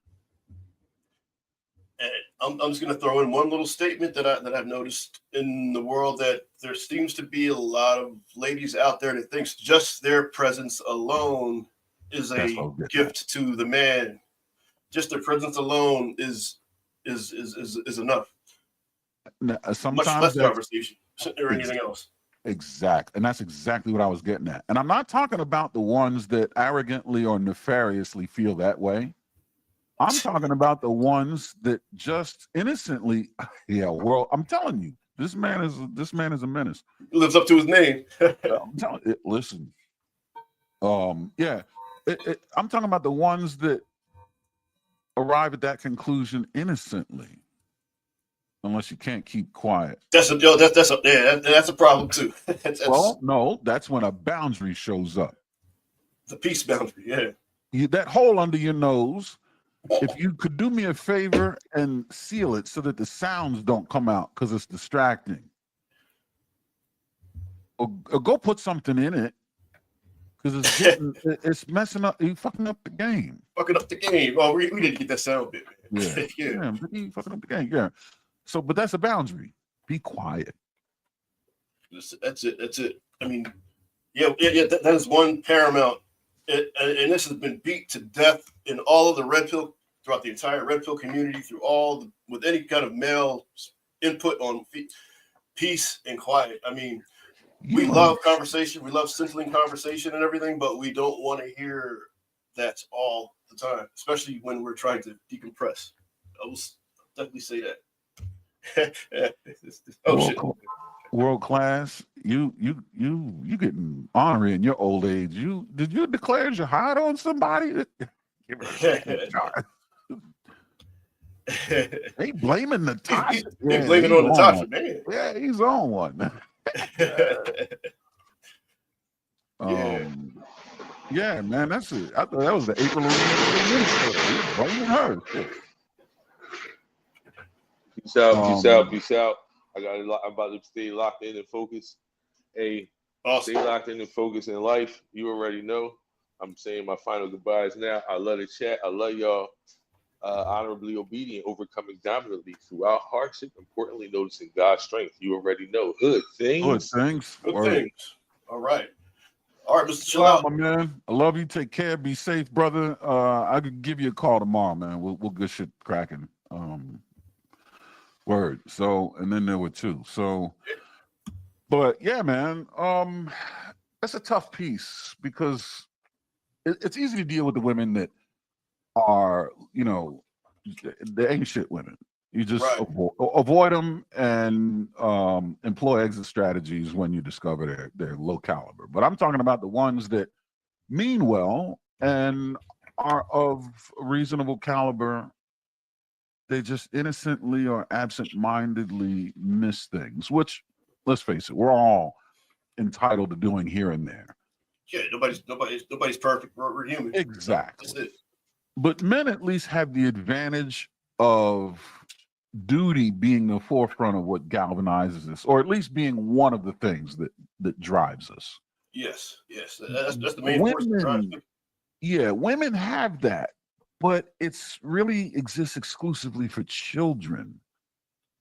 And I'm just going to throw in one little statement that I've noticed in the world, that there seems to be a lot of ladies out there that thinks just their presence alone is a gift to the man. Just their presence alone is enough. Sometimes much less conversation or anything else. Exact. And that's exactly what I was getting at. And I'm not talking about the ones that arrogantly or nefariously feel that way. I'm talking about the ones that just innocently, well, I'm telling you, this man is a menace. He lives up to his name. I'm telling you, listen. I'm talking about the ones that arrive at that conclusion innocently. Unless you can't keep quiet. That's a problem too. Well, no, that's when a boundary shows up. The peace boundary, That hole under your nose, if you could do me a favor and seal it so that the sounds don't come out because it's distracting. Or go put something in it because it's messing up. You fucking up the game. Fucking up the game. Oh, we need to get that sound bit, man. Yeah, you fucking up the game. Yeah. So, but that's a boundary. Be quiet. That's it. I mean, that is one paramount. And this has been beat to death in all of the red pill, throughout the entire red pill community, with any kind of male input on peace and quiet. I mean, we love conversation. We love scintillating conversation and everything, but we don't want to hear that all the time, especially when we're trying to decompress. I will definitely say that. World class, you getting ornery in your old age. Did you declare jihad on somebody? They blaming Natasha. They blaming on Natasha, man. Yeah, he's on one. Yeah, man, that's it. I thought that was the April O'Neil. Blaming her. Peace out. I'm about to stay locked in and focused. Hey, awesome. Stay locked in and focused in life. You already know. I'm saying my final goodbyes now. I love the chat. I love y'all. Honorably obedient, overcoming dominantly throughout hardship. Importantly, noticing God's strength. You already know. Good things. Good things. All right, Mr. Chill out, my man. I love you. Take care. Be safe, brother. I could give you a call tomorrow, man. We'll get shit cracking. Word. So, and then there were two. So, but yeah, man, that's a tough piece because it's easy to deal with the women that are, they ain't shit women. You just avoid them and employ exit strategies when you discover they're low caliber. But I'm talking about the ones that mean well and are of reasonable caliber. They just innocently or absent-mindedly miss things, which, let's face it, we're all entitled to doing here and there. Yeah, nobody's perfect. We're human. Exactly. That's it. But men at least have the advantage of duty being the forefront of what galvanizes us, or at least being one of the things that drives us. Yes. That's the main force that drives us. Yeah, women have that. But it's really exists exclusively for children,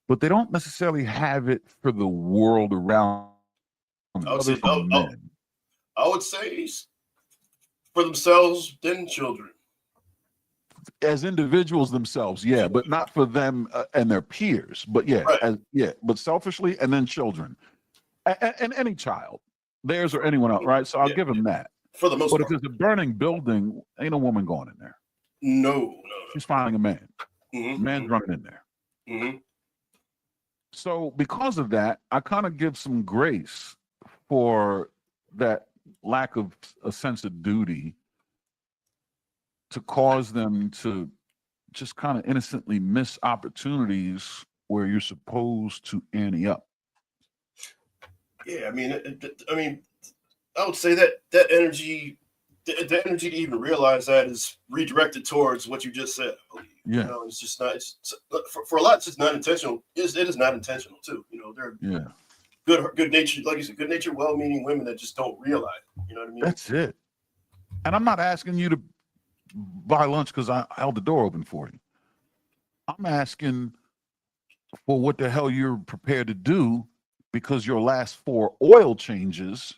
but they don't necessarily have it for the world around. I would say for themselves, then children. As individuals themselves, yeah, but not for them and their peers. But but selfishly, and then children, and any child, theirs or anyone else, right? So I'll give them that. For the most part. But if there's a burning building, ain't a woman going in there. No. She's finding a man. Mm-hmm. Man's running in there. Mm-hmm. So because of that, I kind of give some grace for that lack of a sense of duty to cause them to just kind of innocently miss opportunities where you're supposed to ante up. Yeah, I mean, I would say that energy. The energy to even realize that is redirected towards what you just said, I believe. Yeah. You know, it's just not. It's for a lot. It's just not intentional. It is not intentional too. You know, they're good natured, like you said, good natured, well-meaning women that just don't realize. You know what I mean? That's it. And I'm not asking you to buy lunch because I held the door open for you. I'm asking for what the hell you're prepared to do, because your last 4 oil changes,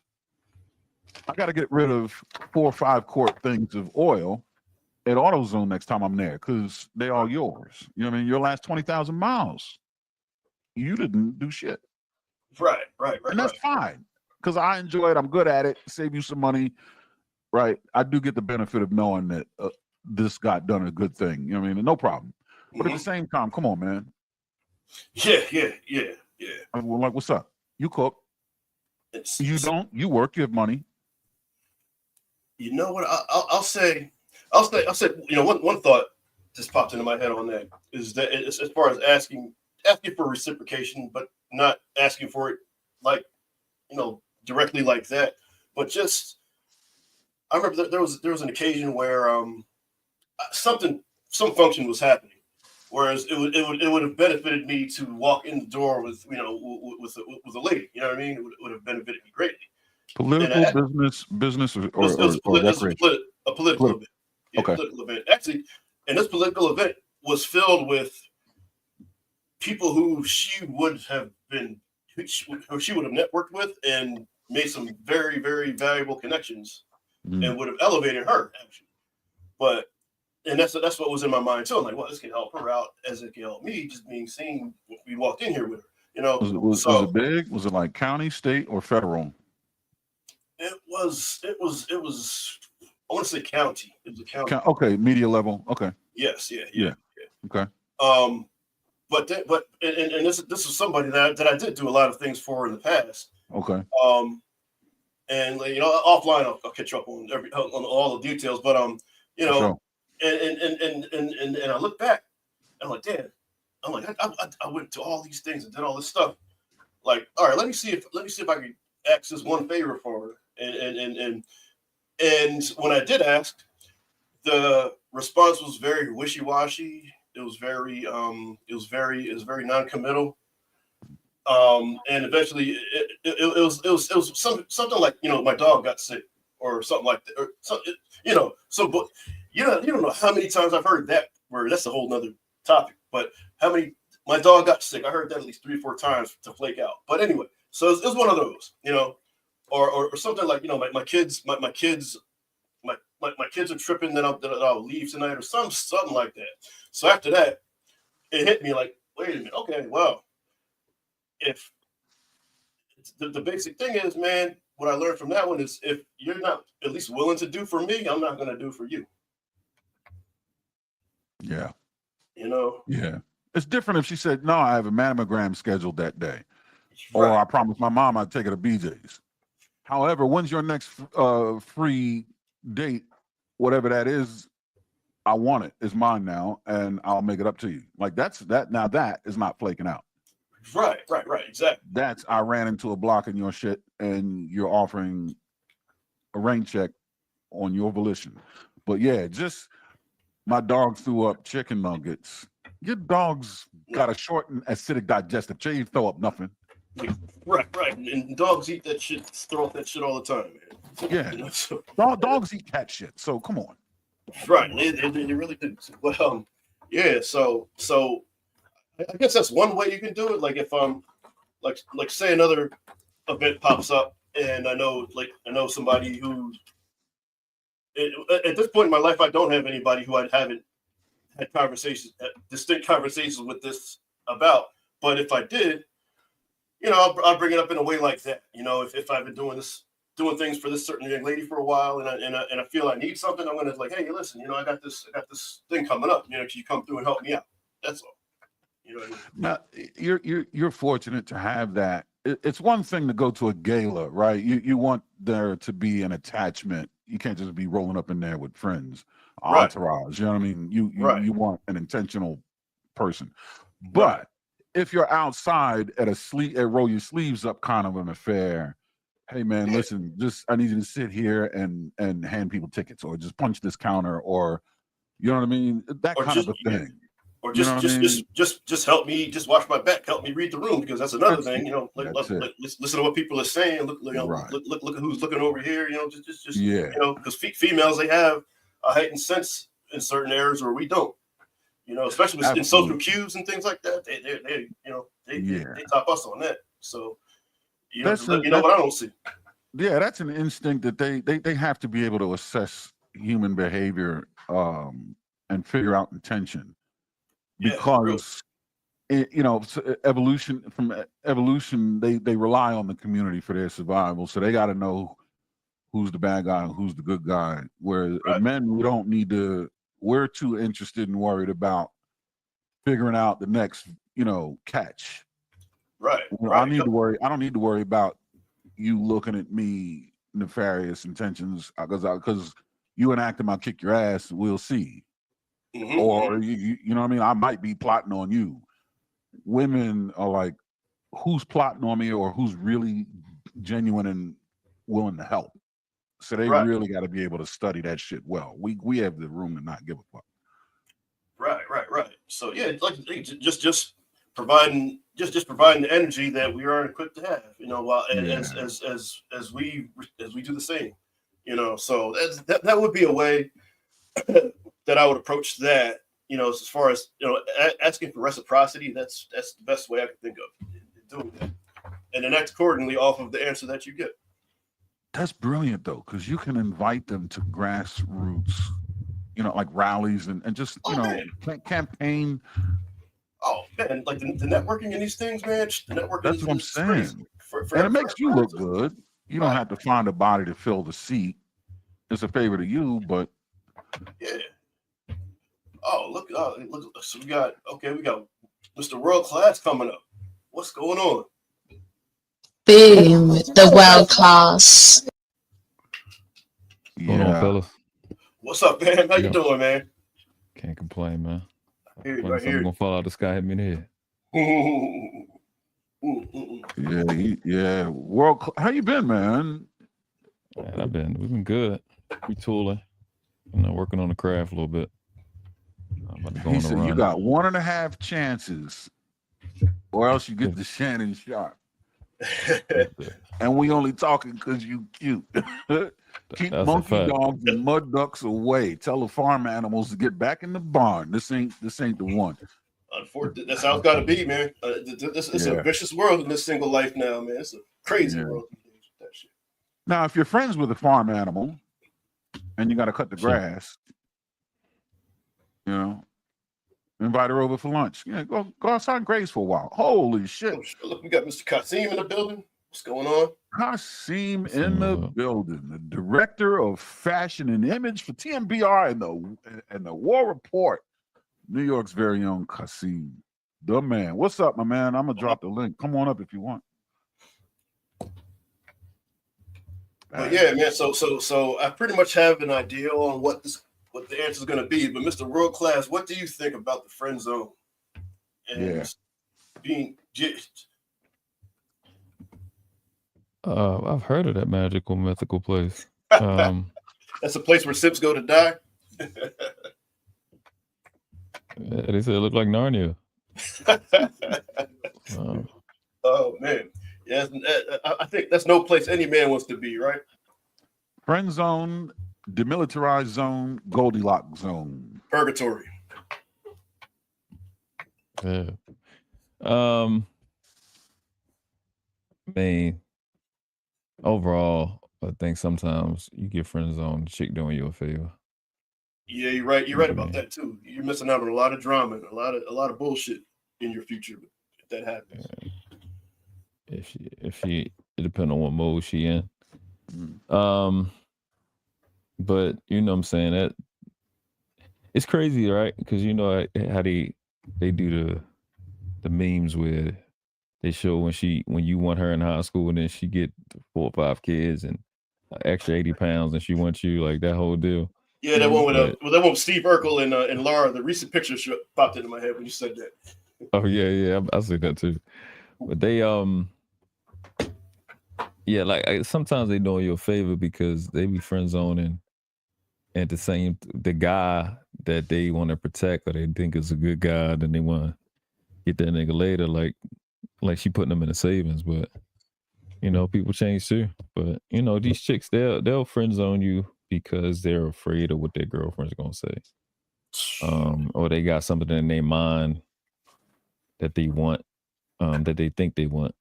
I got to get rid of 4 or 5 quart things of oil at AutoZone next time I'm there, because they are yours. You know what I mean? Your last 20,000 miles, you didn't do shit. Right. And that's fine, because I enjoy it. I'm good at it. Save you some money, right? I do get the benefit of knowing that this got done a good thing. You know what I mean? No problem. But at the same time, come on, man. Yeah. I'm like, what's up? You cook. You don't. You work. You have money. You know what? I'll say. You know, one thought just popped into my head on that is that as far as asking for reciprocation, but not asking for it like, you know, directly like that, but just I remember that there was an occasion where some function was happening, whereas it would have benefited me to walk in the door with, you know, with a lady. You know what I mean? It would have benefited me greatly. Political, business, or recreation? A political event. Yeah, okay. Political event. Actually, and this political event was filled with people who she would have networked with and made some very, very valuable connections and would have elevated her, actually. But that's what was in my mind too. I'm like, well, this can help her out as it can help me, just being seen when we walked in here with her. You know, was it big? Was it like county, state, or federal? It was. I want to say county. It was a county. Okay, media level. Okay. Yes. Yeah. Okay. But this is somebody that I did do a lot of things for in the past. Okay. And you know, offline I'll catch up on all the details. But you know, and I look back, and I'm like, damn. I'm like, I went to all these things and did all this stuff. Like, all right, let me see if I can ask this one favor for her. And when I did ask, the response was very wishy-washy. It was very non-committal. And eventually it was something like, you know, my dog got sick or something like that, or something, you know. So, but you don't know how many times I've heard that word. That's a whole nother topic. But my dog got sick. I heard that at least 3 or 4 times to flake out. But anyway, so it was one of those, you know. Or something like, you know, my kids are tripping that I'll leave tonight, or something like that. So after that, it hit me like, wait a minute, okay, well, if the basic thing is, man, what I learned from that one is, if you're not at least willing to do for me, I'm not going to do for you. Yeah. You know? Yeah. It's different if she said, no, I have a mammogram scheduled that day. Right. Or I promised my mom I'd take her to BJ's. However, when's your next free date? Whatever that is, I want it. It's mine now, and I'll make it up to you. Like, that. Now that is not flaking out. Right. Exactly. That's, I ran into a block in your shit, and you're offering a rain check on your volition. But yeah, just my dog threw up chicken nuggets. Your dog's got a short and acidic digestive. She ain't throw up nothing. Right. And dogs eat that shit, throw up that shit all the time, man. Yeah. You know, so, dogs eat cat shit. So come on. Right. They really do. Well, yeah. So I guess that's one way you can do it. Like, if like say another event pops up, and I know somebody who, at this point in my life, I don't have anybody who I haven't had distinct conversations with this about. But if I did, you know, I'll bring it up in a way like that. You know, if I've been doing things for this certain young lady for a while, and I feel I need something, I'm gonna like, hey, listen, you know, I got this thing coming up. You know, can you come through and help me out? That's all. You know what I mean? Now, you're fortunate to have that. It's one thing to go to a gala, right? You want there to be an attachment. You can't just be rolling up in there with friends, entourage. You know what I mean? You want an intentional person. But if you're outside at a roll your sleeves up kind of an affair, hey man, listen, I need you to sit here and hand people tickets, or just punch this counter, or You know what I mean? That Or kind of just a thing. or You know what I mean? just help me, just watch my back, help me read the room, because that's another That's thing. it. You know, That's it. listen to what people are saying. Look, Right. look at who's looking over here. You know, just Yeah. you know, because females, they have a heightened sense in certain areas where we don't. You know, especially in social Absolutely. cues and things like that. They you know, they Yeah. top us on that. So you know, That's let me know what I don't see. Yeah, that's an instinct that they have to be able to assess human behavior and figure out intention, Yeah, for real. because you know, evolution, they rely on the community for their survival, so they got to know who's the bad guy and who's the good guy. Whereas Right. men, we don't need to. We're too interested and worried about figuring out the next, you know, catch. Right. I don't need to worry about you looking at me nefarious intentions, because you enacting my kick your ass, we'll see. Mm-hmm, Or you know what I mean? I might be plotting on you. Women are like, who's plotting on me, or who's really genuine and willing to help. So they right. really got to be able to study that shit well. We have the room to not give a fuck. Right. So yeah, like just providing providing the energy that we aren't equipped to have. You know, while as we do the same. You know, so that would be a way that I would approach that. You know, as far as, you know, asking for reciprocity. That's the best way I can think of doing that, and then act accordingly off of the answer that you get. That's brilliant though, because you can invite them to grassroots, you know, like rallies and just, you know, campaign. Oh man, like the networking in these things, man. The networking That's is what I'm crazy. saying. And it makes you look good. You don't have to find a body to fill the seat. It's a favor to you, but yeah. Oh, look, so we got Mr. World Class coming up. What's going on? Boom, the world class. yeah. Going on, fellas? What's up, man? How you doing, man? Can't complain, man. Right Something gonna fall out of the sky, hit me in the head. Yeah. How you been, man? Man, we've been good. Retooling, you know, working on the craft a little bit. He said you got 1.5 chances, or else you get the Shannon shot. And we only talking because you cute. Keep monkey dogs and mud ducks away. Tell the farm animals to get back in the barn. This ain't the one. Unfortunately, that's how it's got to be, man. It's a vicious world in this single life now, man. It's a crazy world. That shit. Now, if you're friends with a farm animal and you got to cut the grass, you know, invite her over for lunch. Yeah, go outside and graze for a while. Holy shit! Oh, look, we got Mr. Kasim in the building. What's going on? Kasim in the building, the director of fashion and image for TMBR and the War Report. New York's very own Kasim, the man. What's up, my man? I'm gonna drop the link. Come on up if you want. But yeah, man. So I pretty much have an idea on what the answer is going to be. But Mr. World Class, what do you think about the friend zone and being judged? I've heard of that magical, mythical place. That's a place where simps go to die. They said it looked like Narnia. Oh man, yeah. I think that's no place any man wants to be, right? Friend zone, demilitarized zone, Goldilocks zone, purgatory. Yeah. I mean, overall, I think sometimes you get friend zone, the chick doing you a favor. Yeah, you're right. You're right about that too. You're missing out on a lot of drama, and a lot of bullshit in your future if that happens. Yeah. If she, it depends on what mode she in. But you know what I'm saying, that it's crazy, right? Because you know how they do the memes where they show when you want her in high school and then she get 4 or 5 kids and extra 80 pounds and she wants you, like that whole deal. Yeah, that one with that one with Steve Urkel and Laura. The recent picture popped into my head when you said that. Oh yeah, I see that too. But they yeah, like sometimes they doing you a favor because they be friend zoning, and the guy that they want to protect or they think is a good guy, then they want to get that nigga later, like she putting them in the savings. But you know, people change too. But you know, these chicks, they'll friend zone you because they're afraid of what their girlfriend's gonna say. Or they got something in their mind that they want, that they think they want,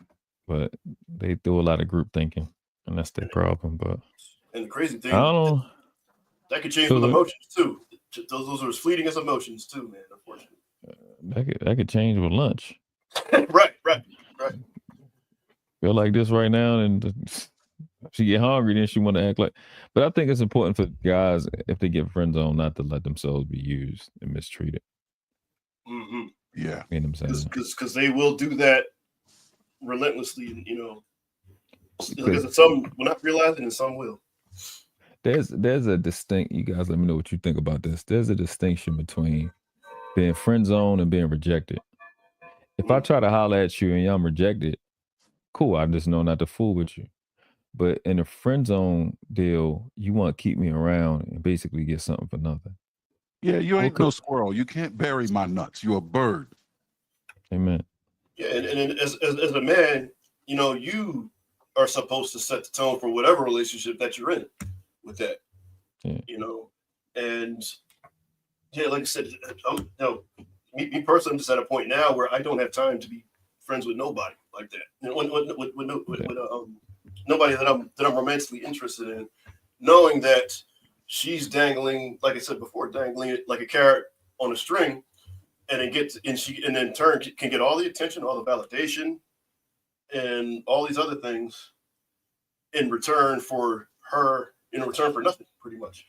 but they do a lot of group thinking, and that's their problem. But and the crazy thing, I don't know. That could change with emotions too. Those are as fleeting as emotions too, man. Unfortunately, that could change with lunch. right. Feel like this right now, and she get hungry, then she want to act like. But I think it's important for guys, if they get friend zone, not to let themselves be used and mistreated. Mm-hmm. Yeah, you know what I'm saying? Because they will do that relentlessly, you know. Because some will not realize it, and some will. There's a distinct. You guys, let me know what you think about this. There's a distinction between being friend zone and being rejected. If I try to holler at you and I'm rejected, cool. I just know not to fool with you. But in a friend zone deal, you want to keep me around and basically get something for nothing. Yeah, you ain't no squirrel. You can't bury my nuts. You're a bird. Amen. Yeah, and as a man, you know, you are supposed to set the tone for whatever relationship that you're in with that. Yeah. You know, and yeah, like I said, me personally, I'm just at a point now where I don't have time to be friends with nobody like that. You know, with nobody that I'm romantically interested in, knowing that she's dangling, like I said before, dangling it like a carrot on a string, and then in turn can get all the attention, all the validation, and all these other things in return for nothing, pretty much.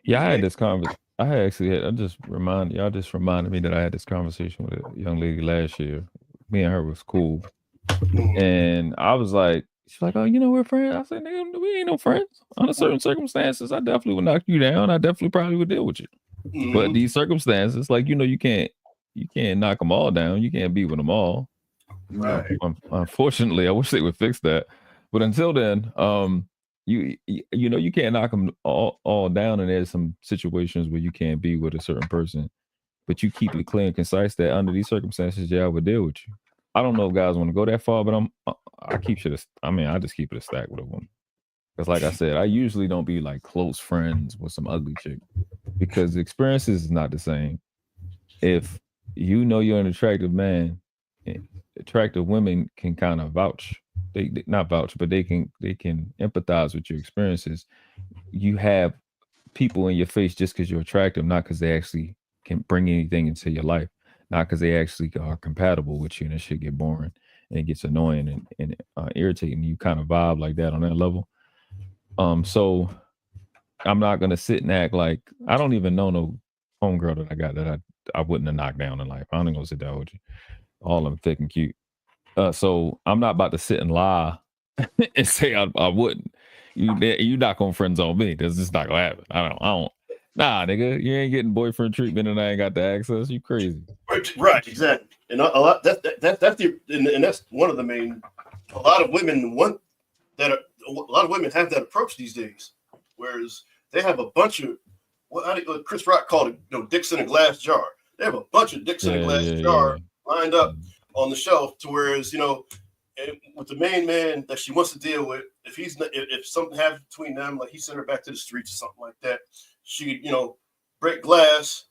Yeah, I had this conversation. Y'all just reminded me that I had this conversation with a young lady last year. Me and her was cool. And I was like, she's like, oh, you know, we're friends. I said, nigga, we ain't no friends. Under certain circumstances, I definitely would knock you down. I definitely probably would deal with you. Mm-hmm. But these circumstances, like, you know, you can't knock them all down. You can't be with them all. Right. Unfortunately, I wish they would fix that. But until then, you know, you can't knock them all down. And there's some situations where you can't be with a certain person, but you keep it clear and concise that under these circumstances, yeah, I would deal with you. I don't know if guys want to go that far, but I just keep it a stack with a woman. Because like I said, I usually don't be like close friends with some ugly chick because the experiences is not the same. If you know you're an attractive man, attractive women can kind of vouch. They not vouch, but they can empathize with your experiences. You have people in your face just because you're attractive, not because they actually can bring anything into your life. Not because they actually are compatible with you, and it should get boring and it gets annoying and irritating. You kind of vibe like that on that level. So I'm not gonna sit and act like I don't even know no homegirl that I got that I wouldn't have knocked down in life. I ain't gonna sit down with you. All of them thick and cute. So I'm not about to sit and lie and say I wouldn't. You not gonna friend zone me. That's just not gonna happen. I don't. Nah, nigga, you ain't getting boyfriend treatment and I ain't got the access. You crazy. Right, exactly. And a lot that's one of the main. A lot of women have that approach these days, whereas they have a bunch of what Chris Rock called it, you know, dicks in a glass jar. They have a bunch of dicks in a glass jar lined up on the shelf, to whereas, you know, with the main man that she wants to deal with, if something happens between them, like he sent her back to the streets or something like that, she, you know, break glass,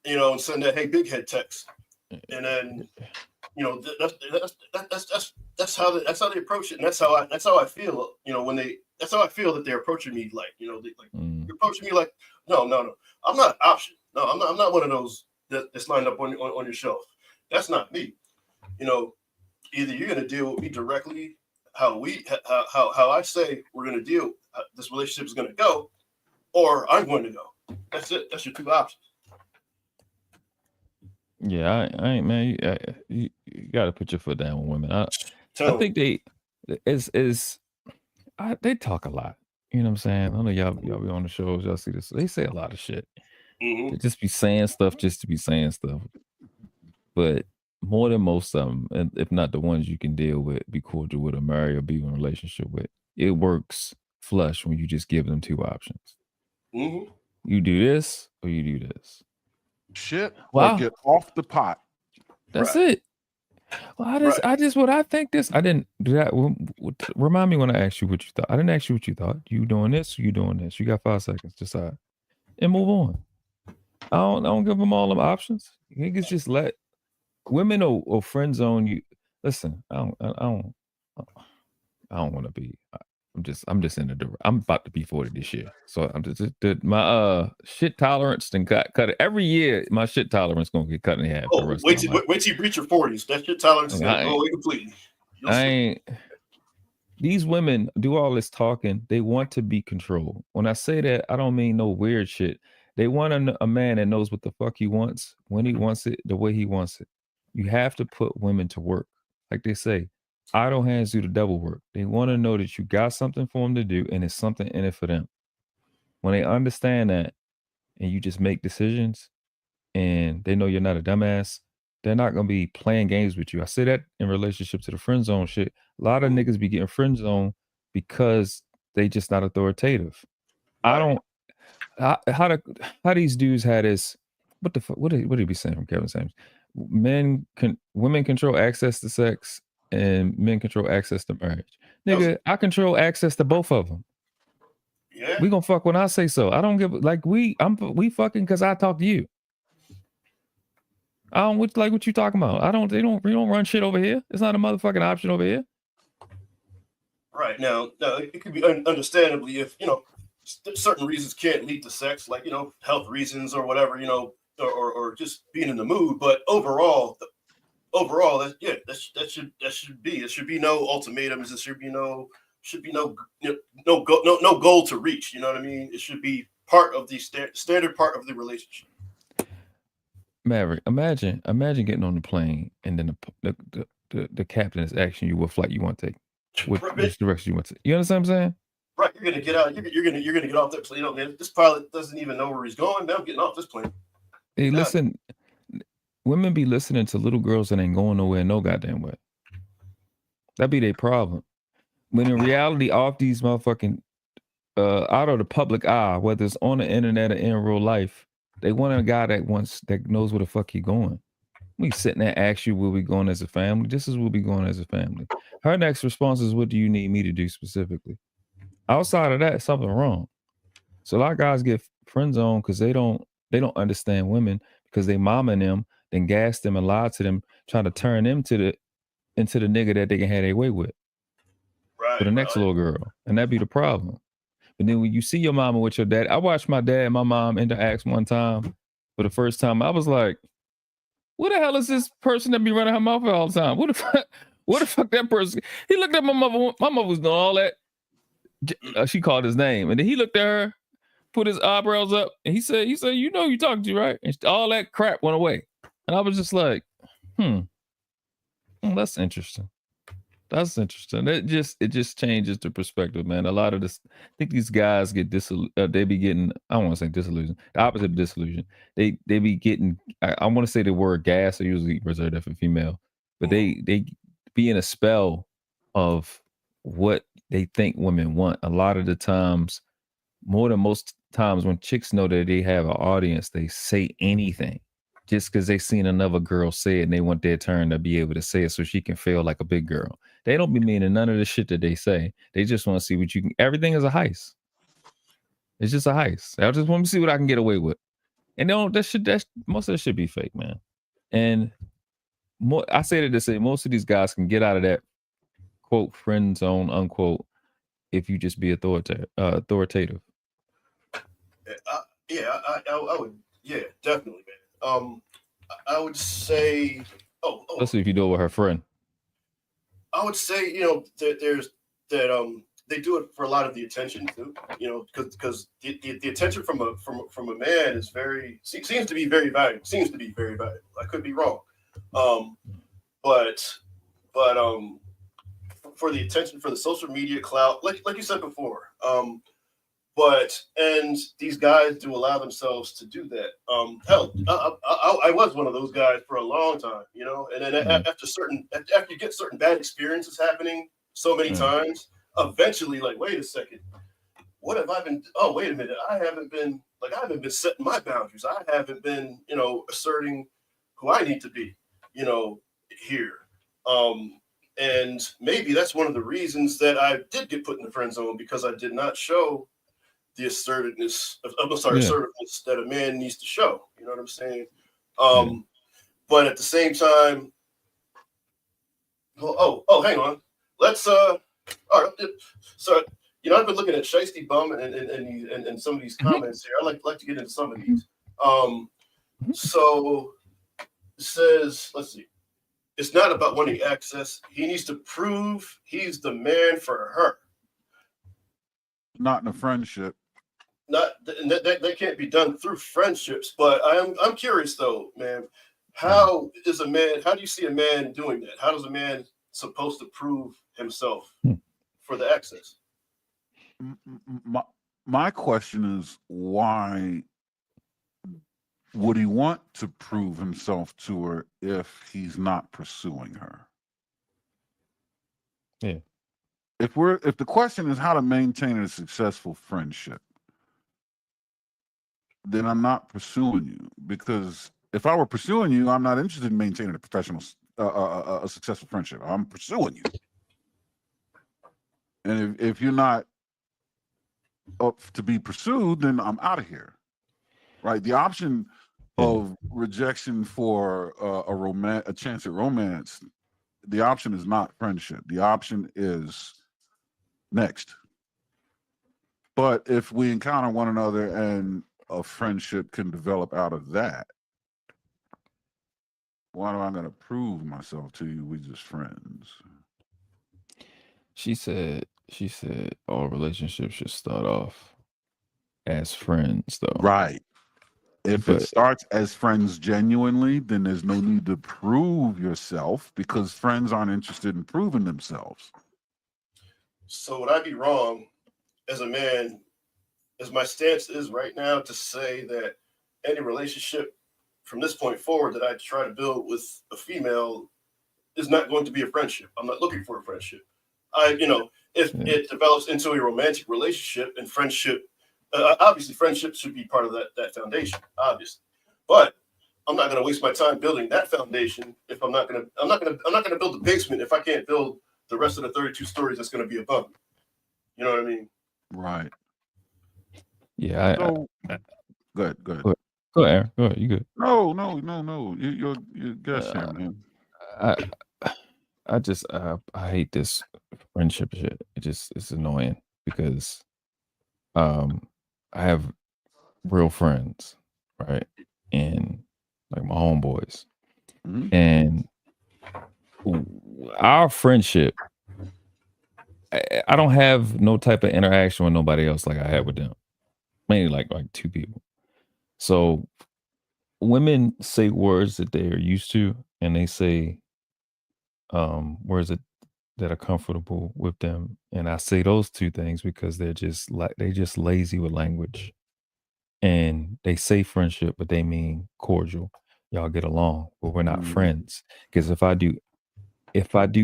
you know, and send that "Hey big head" text, and then, you know, that's how they approach it, and that's how I feel, you know, that's how I feel that they're approaching me, like, you know, they're approaching me like, no, I'm not an option. No, I'm not one of those that's lined up on your shelf. That's not me. You know, either you're going to deal with me directly, how I say we're going to deal, this relationship is going to go, or I'm going to go. That's it. That's your two options. Yeah, I ain't, man. You got to put your foot down with women. I think they talk a lot. You know what I'm saying? I know y'all be on the shows. Y'all see this. They say a lot of shit. Mm-hmm. They just be saying stuff just to be saying stuff. But more than most of them, and if not the ones you can deal with, be cordial with, or marry, or be in a relationship with, it works flush when you just give them two options. Mm-hmm. You do this or you do this. Shit, Wow. or get off the pot. That's it. Well, I think this. I didn't do that. Remind me when I asked you what you thought. I didn't ask you what you thought. You doing this? You doing this? You got 5 seconds. Decide and move on. I don't give them all them options. Niggas just let women or friend zone you. Listen, I don't want to be. I'm just in the. I'm about to be 40 this year, so I'm just my shit tolerance then cut it every year. My shit tolerance gonna get cut in half. Oh, wait till you reach your 40s. That shit tolerance is gonna go away completely. These women do all this talking. They want to be controlled. When I say that, I don't mean no weird shit. They want a man that knows what the fuck he wants, when he wants it, the way he wants it. You have to put women to work. Like they say, idle hands do the devil work. They want to know that you got something for them to do and it's something in it for them. When they understand that and you just make decisions and they know you're not a dumbass, they're not going to be playing games with you. I say that in relationship to the friend zone shit. A lot of niggas be getting friend zone because they just not authoritative. Right. I don't, how these dudes had this, what the fuck, what did he be saying from Kevin Samuels? Women control access to sex and men control access to marriage. Nigga, I control access to both of them. Yeah. We gonna fuck when I say so. I don't give like we fucking because I talk to you. I don't what you talking about. We don't run shit over here. It's not a motherfucking option over here. Right now, it could be understandably if certain reasons can't lead to sex, like health reasons or whatever, or just being in the mood. But overall, that should be. It should be no ultimatums. It should be no goal to reach. You know what I mean? It should be part of the standard part of the relationship. Maverick, imagine getting on the plane and then the captain is asking you what flight you want to take, which direction you want to take. You understand what I'm saying? Right, you're gonna get out. You're gonna get off that plane. Man, this pilot doesn't even know where he's going. Now I'm getting off this plane. Hey, listen, women be listening to little girls that ain't going nowhere no goddamn way. That be their problem. When in reality, off these motherfucking out of the public eye, whether it's on the internet or in real life, they want a guy that knows where the fuck he going. We sitting there ask you where we going as a family. This is where we going as a family. Her next response is, what do you need me to do specifically? Outside of that, something wrong. So a lot of guys get friend zoned because they don't understand women because they mama and them, then gas them and lie to them, trying to turn them into the nigga that they can have their way with. Right. For the next little girl. And that be the problem. But then when you see your mama with your dad, I watched my dad and my mom interact one time for the first time. I was like, what the hell is this person that be running her mouth all the time? What the fuck that person? He looked at my mother. My mother was doing all that. She called his name. And then he looked at her, put his eyebrows up, and he said, you know you talking to, right? And all that crap went away. And I was just like, that's interesting. That's interesting. It just changes the perspective, man. A lot of this, I think these guys get they be getting, I don't want to say disillusion, the opposite of disillusion. They be getting, I want to say the word gas, I usually reserve that for female, but they be in a spell of what they think women want. A lot of the times, more than most times when chicks know that they have an audience, they say anything. Just because they seen another girl say it and they want their turn to be able to say it so she can feel like a big girl. They don't be meaning none of the shit that they say. They just want to see what you can. Everything is a heist. It's just a heist. I just want to see what I can get away with. And most of that shit be fake, man. And I say that to say most of these guys can get out of that quote friend zone unquote if you just be authoritative. I would. Yeah, definitely, man. I would say, especially if you do it with her friend. I would say, that they do it for a lot of the attention too, because the attention from a man is seems to be very valuable. I could be wrong, but for the attention, for the social media clout, like you said before, and these guys do allow themselves to do that. Hell, I was one of those guys for a long time, and then after you get certain bad experiences happening so many times, eventually, like, wait a second, what have I been? Oh, wait a minute, I haven't been Like I haven't been setting my boundaries. I haven't been, asserting who I need to be, here. And maybe that's one of the reasons that I did get put in the friend zone, because I did not show the assertiveness assertiveness that a man needs to show. You know what I'm saying? But at the same time, hang on. Let's all right. So I've been looking at Shiesty Bum and some of these comments here. I'd like to get into some of these. So it says, let's see. It's not about wanting access. He needs to prove he's the man for her. Not in a friendship. That can't be done through friendships. But I'm curious though, man. How do you see a man doing that? How does a man supposed to prove himself for the access? My question is, why would he want to prove himself to her if he's not pursuing her? Yeah. If the question is how to maintain a successful friendship, then I'm not pursuing you, because if I were pursuing you, I'm not interested in maintaining a professional, a successful friendship. I'm pursuing you. And if you're not up to be pursued, then I'm out of here. Right? The option of rejection for a chance at romance, the option is not friendship. The option is next. But if we encounter one another and a friendship can develop out of that, why am I going to prove myself to you? We're just friends. She said all relationships should start off as friends, though. Right. If it starts as friends genuinely, then there's no need to prove yourself, because friends aren't interested in proving themselves. So would I be wrong as a man, as my stance is right now, to say that any relationship from this point forward that I try to build with a female is not going to be a friendship? I'm not looking for a friendship. If it develops into a romantic relationship, and friendship, obviously friendship should be part of that foundation, obviously. But I'm not going to waste my time building that foundation if I'm not going to build the basement if I can't build the rest of the 32 stories that's going to be above me. You know what I mean? Right. Yeah. Go ahead. Go ahead, Aaron. Go ahead. You good? No. You're guest here, man. I hate this friendship shit. It's annoying, because I have real friends, right? And like my homeboys. And our friendship, I don't have no type of interaction with nobody else like I had with them. Mainly like two people. So women say words that they are used to, and they say words that are comfortable with them. And I say those two things because they're just lazy with language. And they say friendship, but they mean cordial. Y'all get along, but we're not friends. Because if I do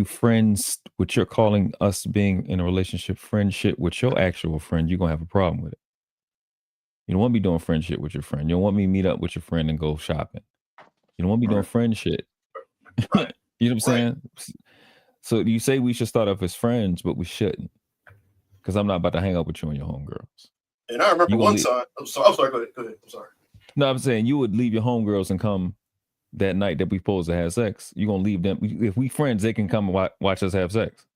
friends, what you're calling us being in a relationship, friendship with your actual friend, you're gonna have a problem with it. You don't want me doing friendship with your friend. You don't want me to meet up with your friend and go shopping. You don't want me doing friendship. Right. You know what I'm saying? So you say we should start off as friends, but we shouldn't. Because I'm not about to hang out with you and your homegirls. And I remember one time. I'm sorry. Go ahead. I'm sorry. No, I'm saying you would leave your homegirls and come that night that we supposed to have sex. You're gonna leave them. If we friends, they can come and watch us have sex.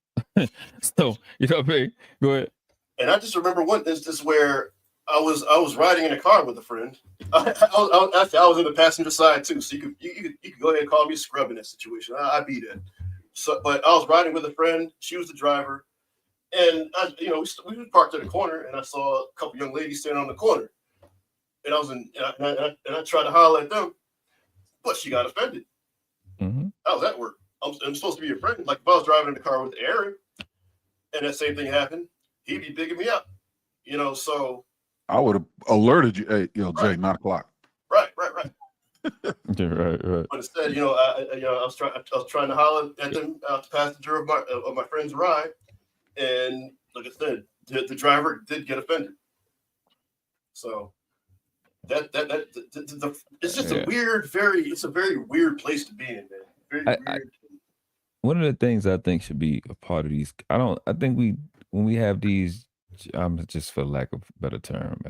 So you know what I mean? Go ahead. And I just remember one instance where I was riding in a car with a friend. I was in the passenger side too, so you could go ahead and call me scrub in that situation. I beat it. So, but I was riding with a friend. She was the driver, and we parked at a corner, and I saw a couple young ladies standing on the corner, and I tried to holler at them, but she got offended. How does that work? I'm supposed to be your friend. Like if I was driving in the car with Aaron, and that same thing happened, he'd be bigging me up. So I would have alerted you. Hey, Jay, 9 o'clock. Right. Yeah, right. But instead, I was trying to holler at them out the passenger of my friend's ride, and like I said, the driver did get offended. So it's just a very weird place to be in, man. Very weird. One of the things I think should be a part of these, I think when we have these, just for lack of a better term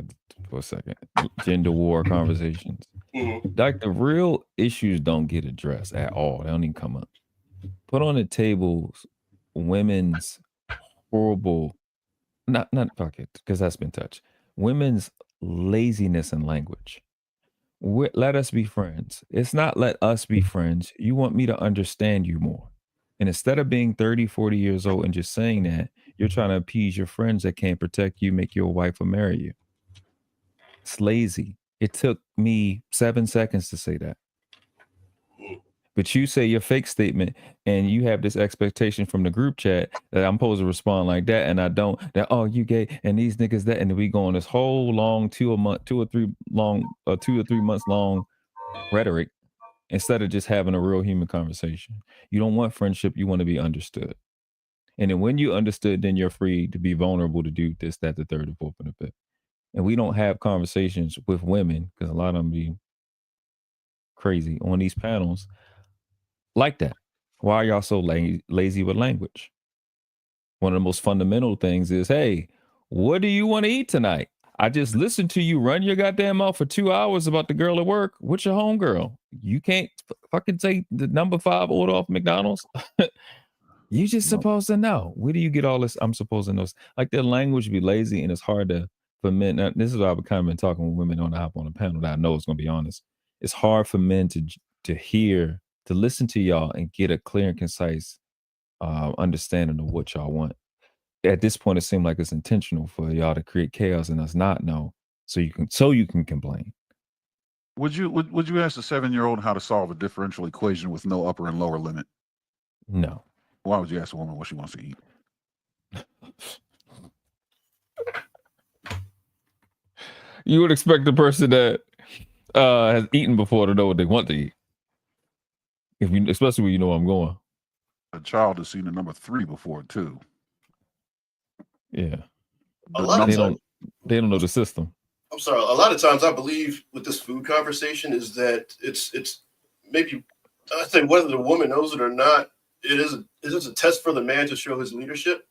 for a second, gender war conversations, like the real issues don't get addressed at all. They don't even come up. Put on the tables women's horrible, not fuck it, because that's been touched. Women's laziness in language. Let us be friends. It's not let us be friends. You want me to understand you more. And instead of being 30, 40 years old and just saying that, you're trying to appease your friends that can't protect you, make you a wife, or marry you. It's lazy. It took me 7 seconds to say that. But you say your fake statement and you have this expectation from the group chat that I'm supposed to respond like that, and I don't. That, oh, you gay and these niggas that, and then we go on this whole long 2 or 3 months long rhetoric instead of just having a real human conversation. You don't want friendship, you want to be understood. And then when you understood, then you're free to be vulnerable to do this, that, the third, and fourth, and the fifth. And we don't have conversations with women, because a lot of them be crazy on these panels like that. Why are y'all so lazy with language? One of the most fundamental things is, hey, what do you want to eat tonight? I just listened to you run your goddamn mouth for 2 hours about the girl at work. What's your homegirl? You can't fucking say the number 5 order off McDonald's. You just supposed to know. Where do you get all this? I'm supposed to know. Like, their language be lazy, and it's hard for men. Now, this is why I've kind of been talking with women on the hop on the panel that I know is going to be honest. It's hard for men to hear, to listen to y'all and get a clear and concise understanding of what y'all want. At this point, it seemed like it's intentional for y'all to create chaos and us not know, so you can complain. Would you ask a 7-year-old how to solve a differential equation with no upper and lower limit? No. Why would you ask a woman what she wants to eat? You would expect the person that has eaten before to know what they want to eat. Especially when you know where I'm going. A child has seen the number 3 before too. Yeah. They don't know the system. I'm sorry. A lot of times I believe with this food conversation is that it's maybe, I think whether the woman knows it or not, it is a test for the man to show his leadership.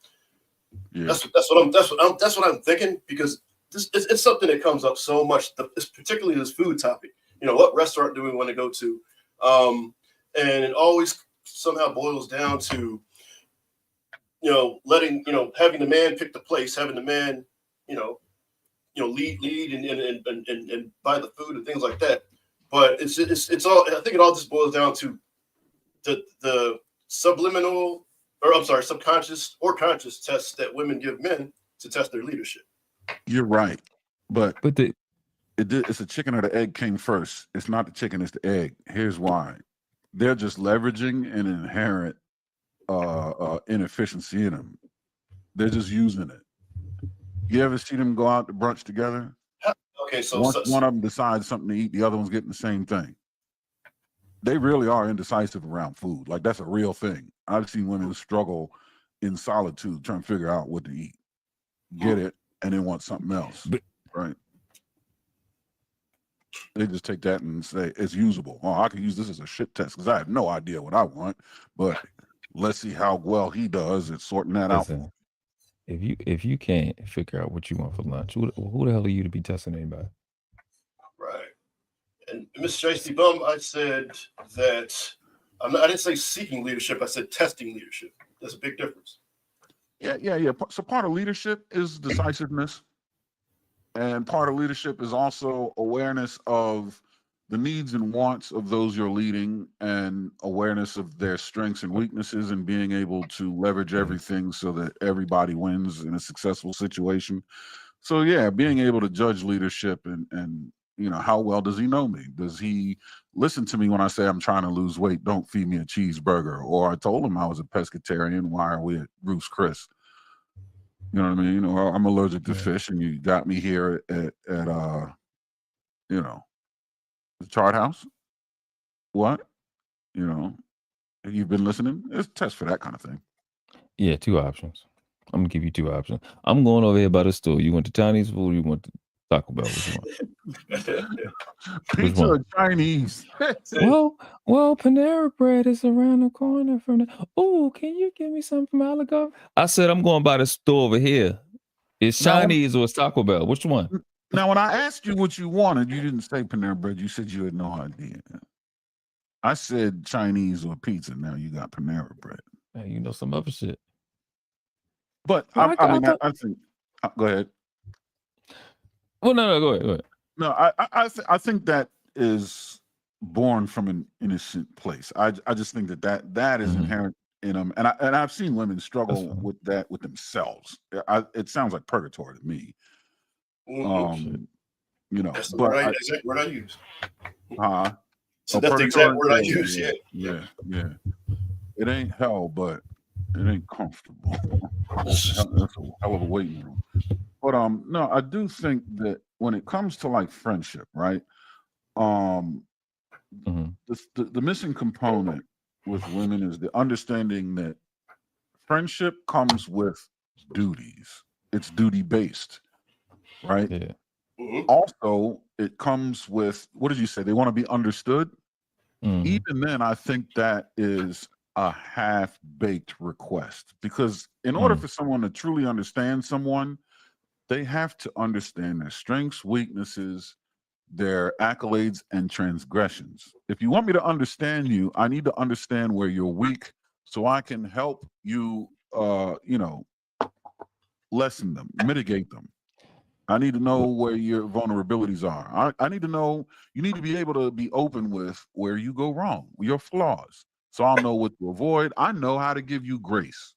Yeah. That's what I'm thinking, because it's something that comes up so much. It's particularly this food topic. You know, what restaurant do we want to go to? And it always somehow boils down to, having the man pick the place, having the man, lead and buy the food and things like that. But it's all. I think it all just boils down to the subconscious or conscious tests that women give men to test their leadership. You're right, but it's a chicken or the egg came first. It's not the chicken, it's the egg. Here's why. They're just leveraging an inherent inefficiency in them. They're just using it. You ever see them go out to brunch together? Okay, so one of them decides something to eat, the other one's getting the same thing. They really are indecisive around food. Like, that's a real thing. I've seen women struggle in solitude trying to figure out what to eat, get it, and then want something else. Right? They just take that and say it's usable. Oh, I can use this as a shit test because I have no idea what I want, but let's see how well he does at sorting that out. If you can't figure out what you want for lunch, who the hell are you to be testing anybody? Right. And Mr. Tracy Bum, I said that I didn't say seeking leadership. I said testing leadership. There's a big difference. Yeah. So part of leadership is decisiveness. And part of leadership is also awareness of the needs and wants of those you're leading, and awareness of their strengths and weaknesses, and being able to leverage everything so that everybody wins in a successful situation. So yeah, being able to judge leadership and how well does he know me? Does he listen to me when I say I'm trying to lose weight? Don't feed me a cheeseburger. Or I told him I was a pescatarian. Why are we at Ruth's Chris? You know what I mean? I'm allergic to fish, and you got me here at the Chart House. What? You've been listening? It's a test for that kind of thing. Yeah, 2 options. I'm gonna give you 2 options. I'm going over here by the store. You want the Chinese food, or you want Taco Bell. Which one? Pizza or Chinese? well, Panera Bread is around the corner from the. Oh, can you give me something from Olive Garden? I said I'm going by the store over here. It's Chinese or it's Taco Bell? Which one? Now, when I asked you what you wanted, you didn't say Panera Bread. You said you had no idea. I said Chinese or pizza. Now you got Panera Bread. Hey, you know some other shit. But Well, I think. Go ahead. Well, no, go ahead. No, I think that is born from an innocent place. I just think that is inherent in them, and I've seen women struggle with that with themselves. It sounds like purgatory to me. You know, that's the exact word I use. So that's the exact word I use. Yeah. It ain't hell, but it ain't comfortable. That's a hell of a waiting room. But no, I do think that when it comes to like friendship, right? The missing component with women is the understanding that friendship comes with duties. It's duty based, right? Yeah. Also, it comes with, what did you say? They want to be understood. Even then, I think that is a half-baked request, because in order for someone to truly understand someone, they have to understand their strengths, weaknesses, their accolades, and transgressions. If you want me to understand you, I need to understand where you're weak so I can help you, lessen them, mitigate them. I need to know where your vulnerabilities are. I need to know, you need to be able to be open with where you go wrong, your flaws. So I'll know what to avoid. I know how to give you grace.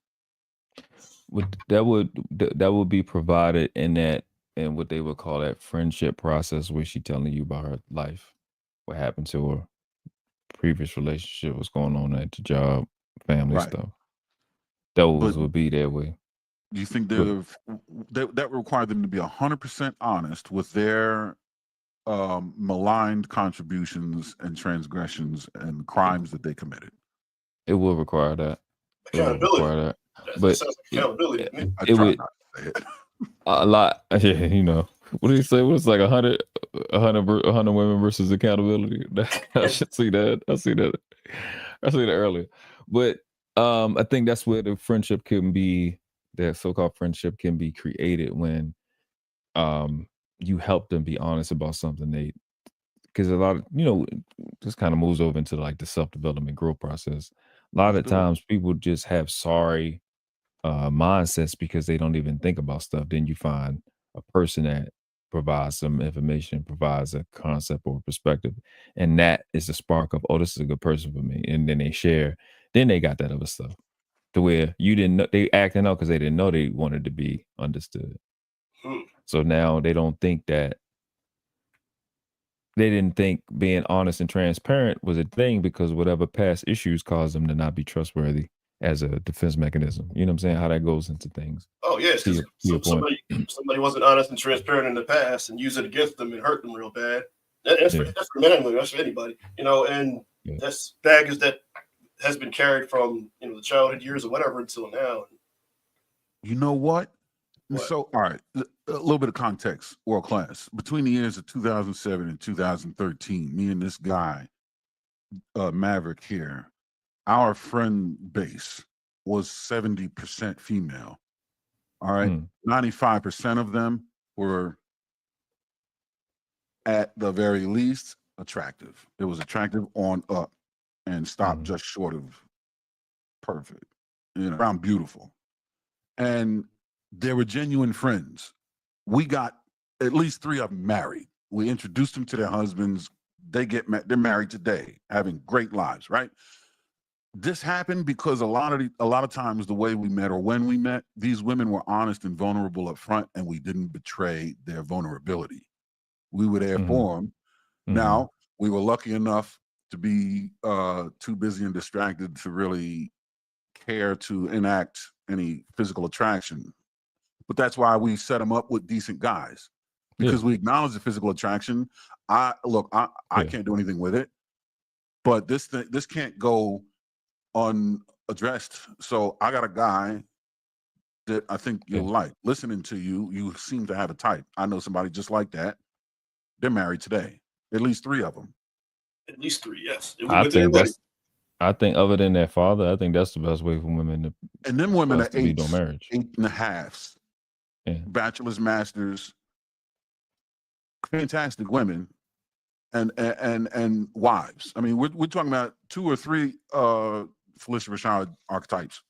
That would be provided in what they would call that friendship process, where she telling you about her life, what happened to her, previous relationship, what's going on at the job, family stuff. Those would be that way. Do you think that would require them to be 100% honest with their maligned contributions and transgressions and crimes that they committed? It will require that. Accountability. That sounds like accountability to me. I would not say it. A lot. Yeah, you know. What did he say? What's like 100 women versus accountability? I should see that. I see that earlier. But I think that's where the friendship can be. That so-called friendship can be created when you help them be honest about something because a lot of, this kind of moves over into like the self-development growth process. A lot of times people just have sorry mindsets because they don't even think about stuff. Then you find a person that provides some information, provides a concept or a perspective, and that is the spark of, oh, this is a good person for me. And then they share, then they got that other stuff to where you didn't know, they acting out because they didn't know they wanted to be understood. So now they don't think that, they didn't think being honest and transparent was a thing because whatever past issues caused them to not be trustworthy as a defense mechanism. You know what I'm saying? How that goes into things. Oh, yes. Somebody wasn't honest and transparent in the past and used it against them and hurt them real bad. That's for men, that's for anybody, and that's baggage that has been carried from, the childhood years or whatever until now. You know what? So, all right, a little bit of context, world class. Between the years of 2007 and 2013, me and this guy, Maverick here, our friend base was 70% female. All right, 95% of them were, at the very least, attractive. It was attractive on up and stopped just short of perfect, around beautiful. And they were genuine friends. We got at least 3 of them married. We introduced them to their husbands. They're married today, having great lives, right? This happened because a lot of times the way we met or when we met, these women were honest and vulnerable up front, and we didn't betray their vulnerability. We were there for them. Now, we were lucky enough to be too busy and distracted to really care to enact any physical attraction. But that's why we set them up with decent guys, because we acknowledge the physical attraction. I can't do anything with it, but this can't go unaddressed. So I got a guy that I think you'll like. Listening to you, you seem to have a type. I know somebody just like that. They're married today. At least 3 of them. At least 3, yes. I think other than their father, I think that's the best way for women to. And them women are be no marriage. 8.5. Yeah. Bachelor's, masters, fantastic women, and wives. I mean, we're talking about 2 or 3 Felicia Rashad archetypes,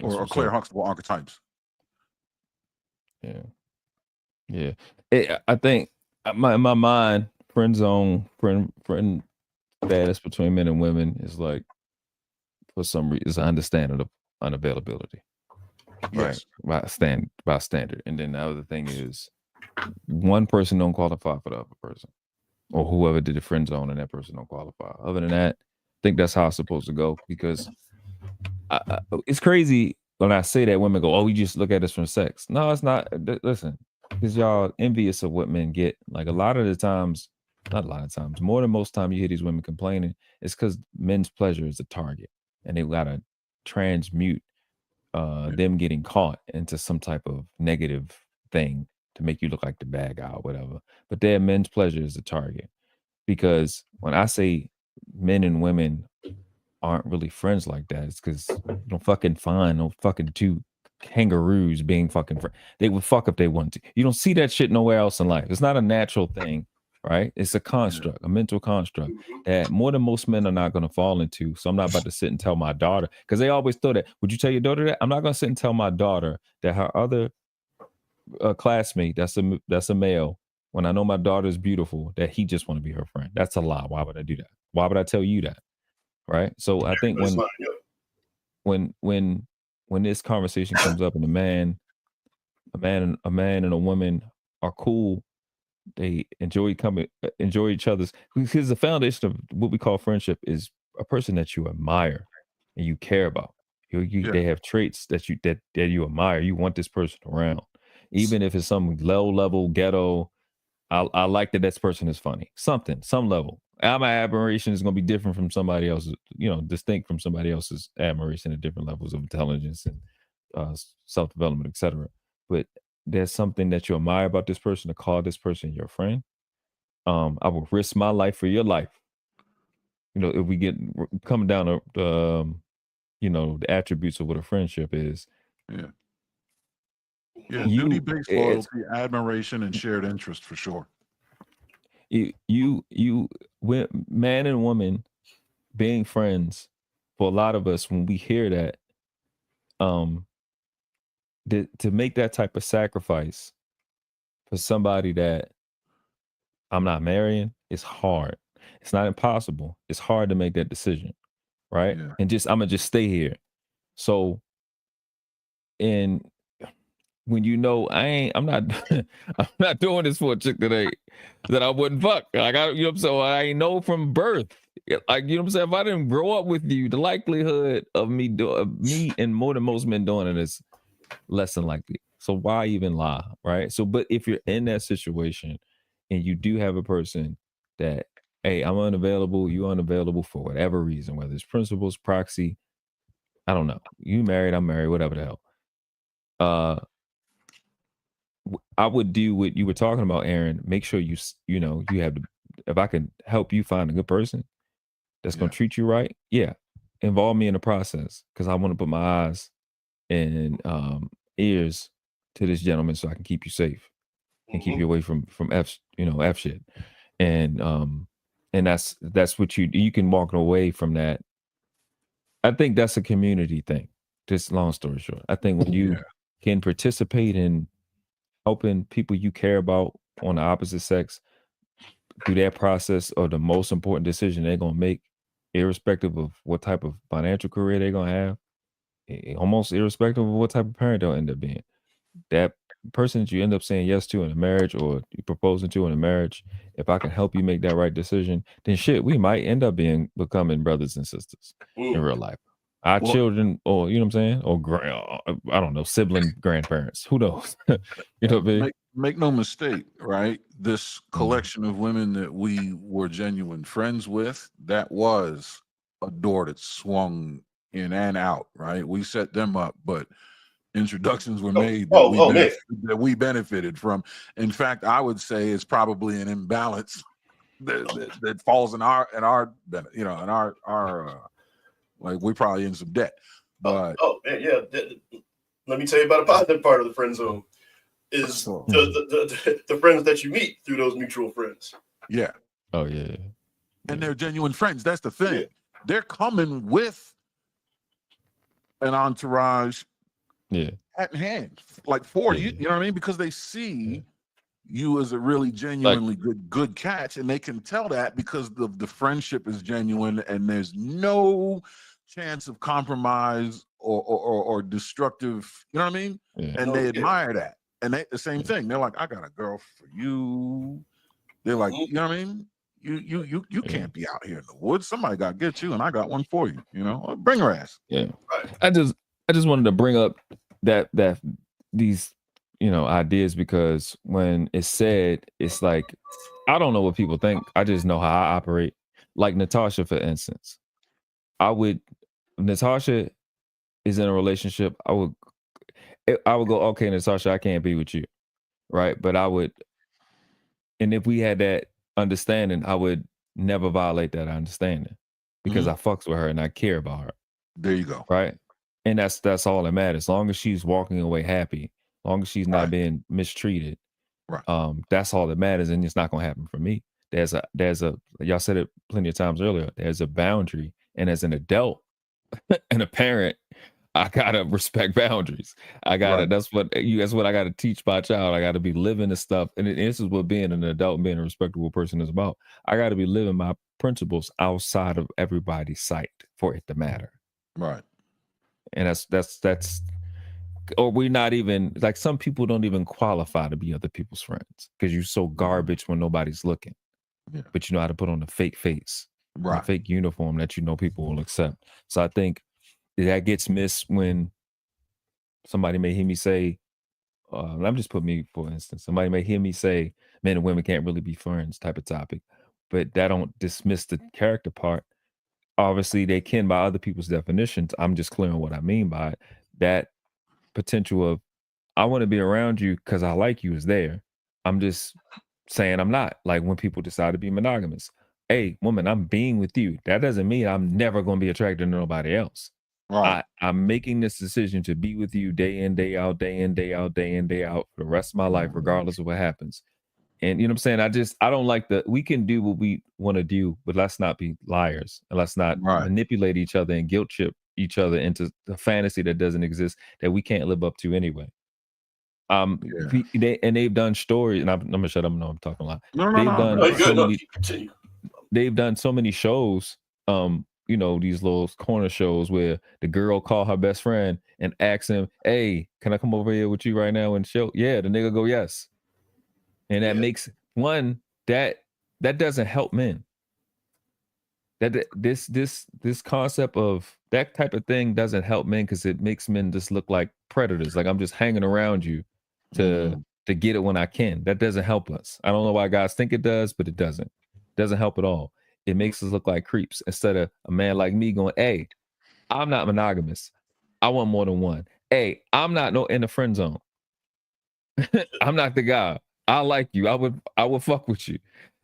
or Claire Huxtable archetypes. Yeah. I think in my mind, friend status between men and women is like, for some reason, is an understanding of unavailability. Yes. Right. By standard. And then the other thing is, one person don't qualify for the other person, or whoever did the friend zone, and that person don't qualify. Other than that, I think that's how it's supposed to go, because it's crazy when I say that women go, "Oh, we just look at this from sex." No, it's not. Listen, because y'all envious of what men get. Like a lot of the times, not a lot of times, more than most time you hear these women complaining, it's because men's pleasure is the target, and they gotta transmute them getting caught into some type of negative thing to make you look like the bad guy or whatever. But their men's pleasure is the target, because when I say men and women aren't really friends like that, it's because you don't fucking find no fucking 2 kangaroos being fucking friends. They would fuck if they wanted to. You don't see that shit nowhere else in life. It's not a natural thing, right? It's a construct, a mental construct that more than most men are not going to fall into. So I'm not about to sit and tell my daughter, because they always throw that. Would you tell your daughter that? I'm not going to sit and tell my daughter that her other classmate, that's a male, when I know my daughter's beautiful, that he just want to be her friend. That's a lie. Why would I do that? Why would I tell you that? Right. So I think when this conversation comes up and a man and a woman are cool, they enjoy each other's, because the foundation of what we call friendship is a person that you admire and you care about. They have traits that you admire. You want this person around, even if it's some low level ghetto. I like that this person is funny. Some level. My admiration is going to be different from somebody else's, distinct from somebody else's admiration at different levels of intelligence and self-development, etc. But there's something that you admire about this person, to call this person your friend. I will risk my life for your life. If we get coming down to, the attributes of what a friendship is. Yeah, duty-based loyalty, admiration, and shared interest, for sure. Man and woman being friends, for a lot of us, when we hear that, to make that type of sacrifice for somebody that I'm not marrying, it's hard. It's not impossible. It's hard to make that decision, right? Yeah. And I'm gonna stay here. So, and when I'm not doing this for a chick that I wouldn't fuck. Like I know from birth. Like, you know what I'm saying? If I didn't grow up with you, the likelihood of me and more than most men doing it is less than likely. So why even lie, right? So, but if you're in that situation and you do have a person that, hey, I'm unavailable, you unavailable for whatever reason, whether it's principles, proxy, I don't know. You married, I'm married, whatever the hell. I would do what you were talking about, Aaron. Make sure you have if I can help you find a good person that's going to treat you right. Yeah. Involve me in the process, because I want to put my eyes and ears to this gentleman so I can keep you safe and keep you away from F shit. And that's what you can walk away from that. I think that's a community thing. Just long story short, I think when you can participate in helping people you care about on the opposite sex through that process of the most important decision they're going to make, irrespective of what type of financial career they're going to have, almost irrespective of what type of parent they'll end up being, that person that you end up saying yes to in a marriage, or you proposing to in a marriage, if I can help you make that right decision, then shit, we might end up becoming brothers and sisters in real life. Our children, or you know what I'm saying, or I don't know, sibling grandparents. Who knows? You know what I mean? Make no mistake, right? This collection of women that we were genuine friends with, that was a door that swung in and out, right? We set them up, but introductions were made that man. we benefited from. In fact, I would say it's probably an imbalance that falls in our you know, in our like we're probably in some debt. But man, yeah. Let me tell you about a positive part of the friend zone is the friends that you meet through those mutual friends. Yeah. Oh yeah. And they're genuine friends. That's the thing. Yeah. They're coming with an entourage at hand, like for you. You know what I mean? Because they see you as a really genuinely good catch, and they can tell that because the friendship is genuine, and there's no chance of compromise or destructive. You know what I mean? Yeah. And they admire that. And they the same thing. They're like, I got a girl for you. They're like, you know what I mean? You can't be out here in the woods. Somebody got to get you, and I got one for you. You know, bring her ass. Yeah. I just wanted to bring up that these ideas, because when it's said, it's like I don't know what people think. I just know how I operate. Like Natasha, for instance, Natasha is in a relationship. I would go, okay, Natasha, I can't be with you, right? But and if we had that understanding, I would never violate that understanding because I fucks with her and I care about her. There you go. Right. And that's all that matters. As long as she's walking away happy, as long as she's not being mistreated. Right. That's all that matters. And it's not going to happen for me. There's a, y'all said it plenty of times earlier. There's a boundary. And as an adult and a parent, I gotta respect boundaries. I gotta. That's what I gotta teach my child. I gotta be living this stuff, and this is what being an adult and being a respectable person is about. I gotta be living my principles outside of everybody's sight for it to matter. Right. And that's. Or we're not even like, some people don't even qualify to be other people's friends because you're so garbage when nobody's looking. Yeah. But you know how to put on a fake face, a fake uniform that people will accept. So I think that gets missed when somebody may hear me say, I'm just put me for instance, somebody may hear me say men and women can't really be friends type of topic, but that don't dismiss the character part. Obviously they can by other people's definitions. I'm just clearing what I mean by it. That potential of I want to be around you because I like you is there. I'm just saying I'm not. Like when people decide to be monogamous, hey woman, I'm being with you. That doesn't mean I'm never going to be attracted to nobody else. Right. I'm making this decision to be with you day in, day out, day in, day out, day in, day out for the rest of my life, regardless of what happens. And you know what I'm saying? I don't like we can do what we want to do, but let's not be liars and let's not manipulate each other and guilt trip each other into the fantasy that doesn't exist, that we can't live up to anyway. They've done stories, and I'm gonna shut up. No, I'm talking a lot. They've done so many shows, these little corner shows where the girl call her best friend and ask him, hey, can I come over here with you right now and show? Yeah, the nigga go, yes. And that makes that doesn't help men. That this concept of that type of thing doesn't help men because it makes men just look like predators. Like I'm just hanging around you to get it when I can. That doesn't help us. I don't know why guys think it does, but it doesn't. It doesn't help at all. It makes us look like creeps instead of a man like me going, hey, I'm not monogamous. I want more than one. Hey, I'm not in the friend zone. I'm not the guy. I like you. I would fuck with you.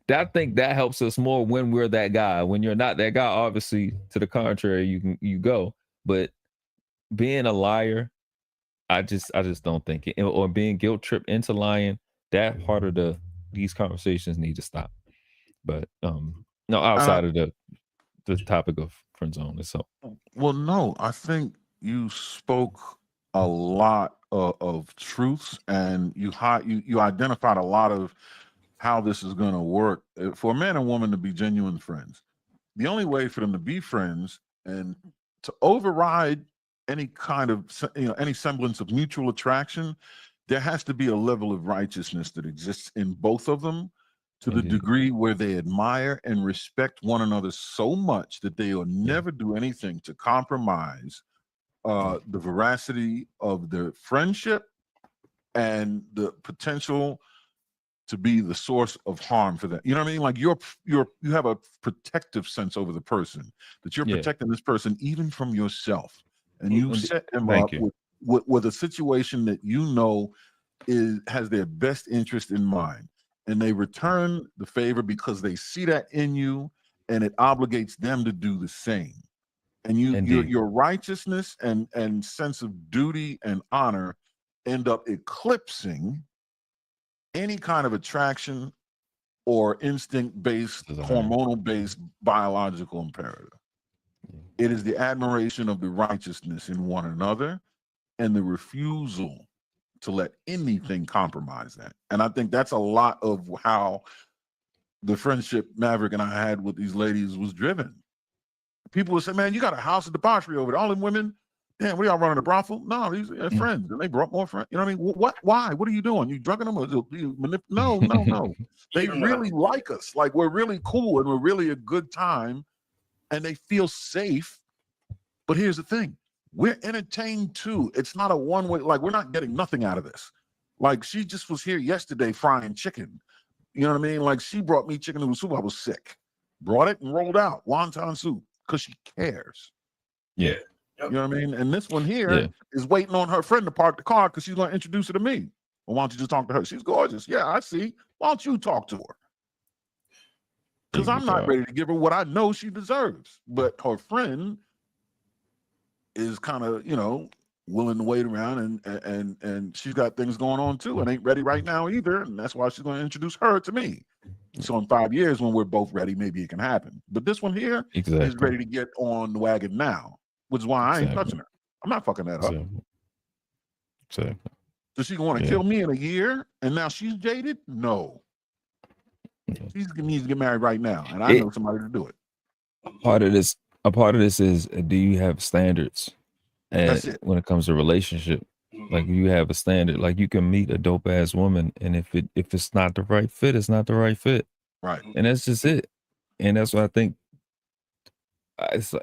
I think that helps us more when we're that guy. When you're not that guy, obviously, to the contrary, you go. But being a liar, I just don't think it. Or being guilt tripped into lying, that part of these conversations need to stop. But no, outside of the topic of friend zone itself. Well, no, I think you spoke a lot of truths, and you identified a lot of how this is going to work for a man and woman to be genuine friends. The only way for them to be friends and to override any kind of any semblance of mutual attraction, there has to be a level of righteousness that exists in both of them, to the degree where they admire and respect one another so much that they will never do anything to compromise the veracity of their friendship and the potential to be the source of harm for them. You know what I mean? Like you have a protective sense over the person, that you're protecting this person even from yourself, and you set them up with a situation that you know has their best interest in mind, and they return the favor because they see that in you, and it obligates them to do the same. And your righteousness and sense of duty and honor end up eclipsing any kind of attraction or instinct-based, hormonal-based biological imperative. It is the admiration of the righteousness in one another and the refusal to let anything compromise that. And I think that's a lot of how the friendship Maverick and I had with these ladies was driven. People would say, man, you got a house of debauchery over there. All them women, damn, what are y'all running a brothel? No, these are friends. And they brought more friends. You know what I mean? What? Why? What are you doing? You drugging them? Or you no. They really like us. Like, we're really cool and we're really a good time and they feel safe. But here's the thing. We're entertained too. It's not a one-way, like, we're not getting nothing out of this. Like, she just was here yesterday frying chicken. You know what I mean? Like, she brought me chicken noodle soup. I was sick. Brought it and rolled out wonton soup because she cares. Yeah. You know what I mean? And this one here is waiting on her friend to park the car because she's going to introduce her to me. Well, why don't you just talk to her? She's gorgeous. Yeah, I see. Why don't you talk to her? Because I'm not ready to give her what I know she deserves. But her friend is kind of, you know, willing to wait around, and she's got things going on too and ain't ready right now either. And that's why she's going to introduce her to me. So in 5 years, when we're both ready, maybe it can happen. But this one here is ready to get on the wagon now, which is why I ain't touching her. I'm not fucking that up. Exactly. So she want to kill me in a year, and now she's jaded? No. She needs to get married right now, and I know somebody to do it. A part of this is, do you have standards? And when it comes to relationship, like, you have a standard. Like, you can meet a dope ass woman, and if it's not the right fit, it's not the right fit. Right. And that's just it. And that's what I think.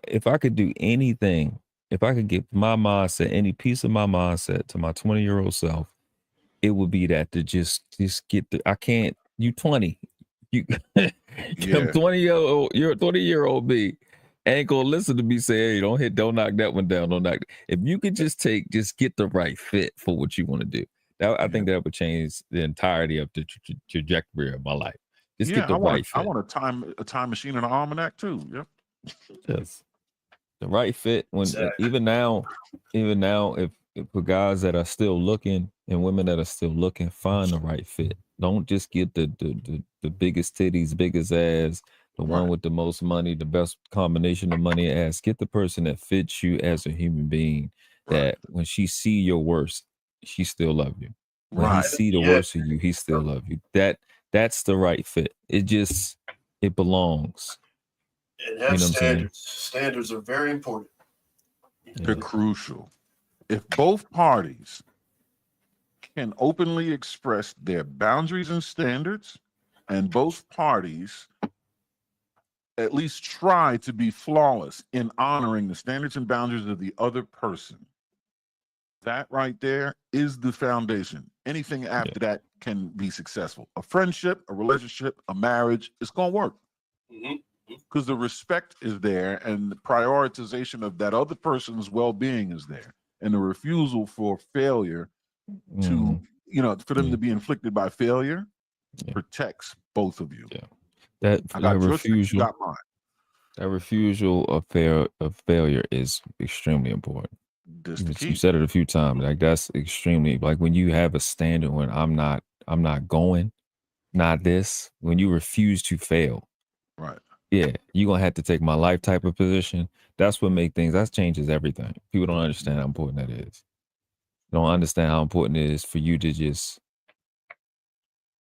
If I could do anything, if I could get my mindset, any piece of my mindset to my 20-year-old self, it would be that to just get I can't, you 20, you 20-year-old, you're a 20-year-old me. Ain't gonna listen to me say, hey, don't knock that one down. Don't knock. If you could just get the right fit for what you want to do. I think that would change the entirety of the trajectory of my life. Just get the right fit. I want a time machine and an almanac too. Yep. Yes. The right fit. Even now, if for guys that are still looking and women that are still looking, find the right fit. Don't just get the biggest titties, biggest ass, the one with the most money, the best combination of money and ass. Get the person that fits you as a human being. That when she see your worst, she still love you. When he see the worst of you, he still love you. That's the right fit. It belongs. And have standards. Standards are very important. They're crucial. If both parties can openly express their boundaries and standards, and both parties at least try to be flawless in honoring the standards and boundaries of the other person, that right there is the foundation. Anything after that can be successful. A friendship, a relationship, a marriage, it's going to work. Because the respect is there and the prioritization of that other person's well-being is there. And the refusal for failure to, for them to be inflicted by failure protects both of you. That refusal, you got mine. That refusal of failure is extremely important. You said it a few times. Like, that's extremely, like, when you have a standard when I'm not going, not this, when you refuse to fail. Right. Yeah, you're gonna have to take my life type of position. That's what that changes everything. People don't understand how important that is. They don't understand how important it is for you to just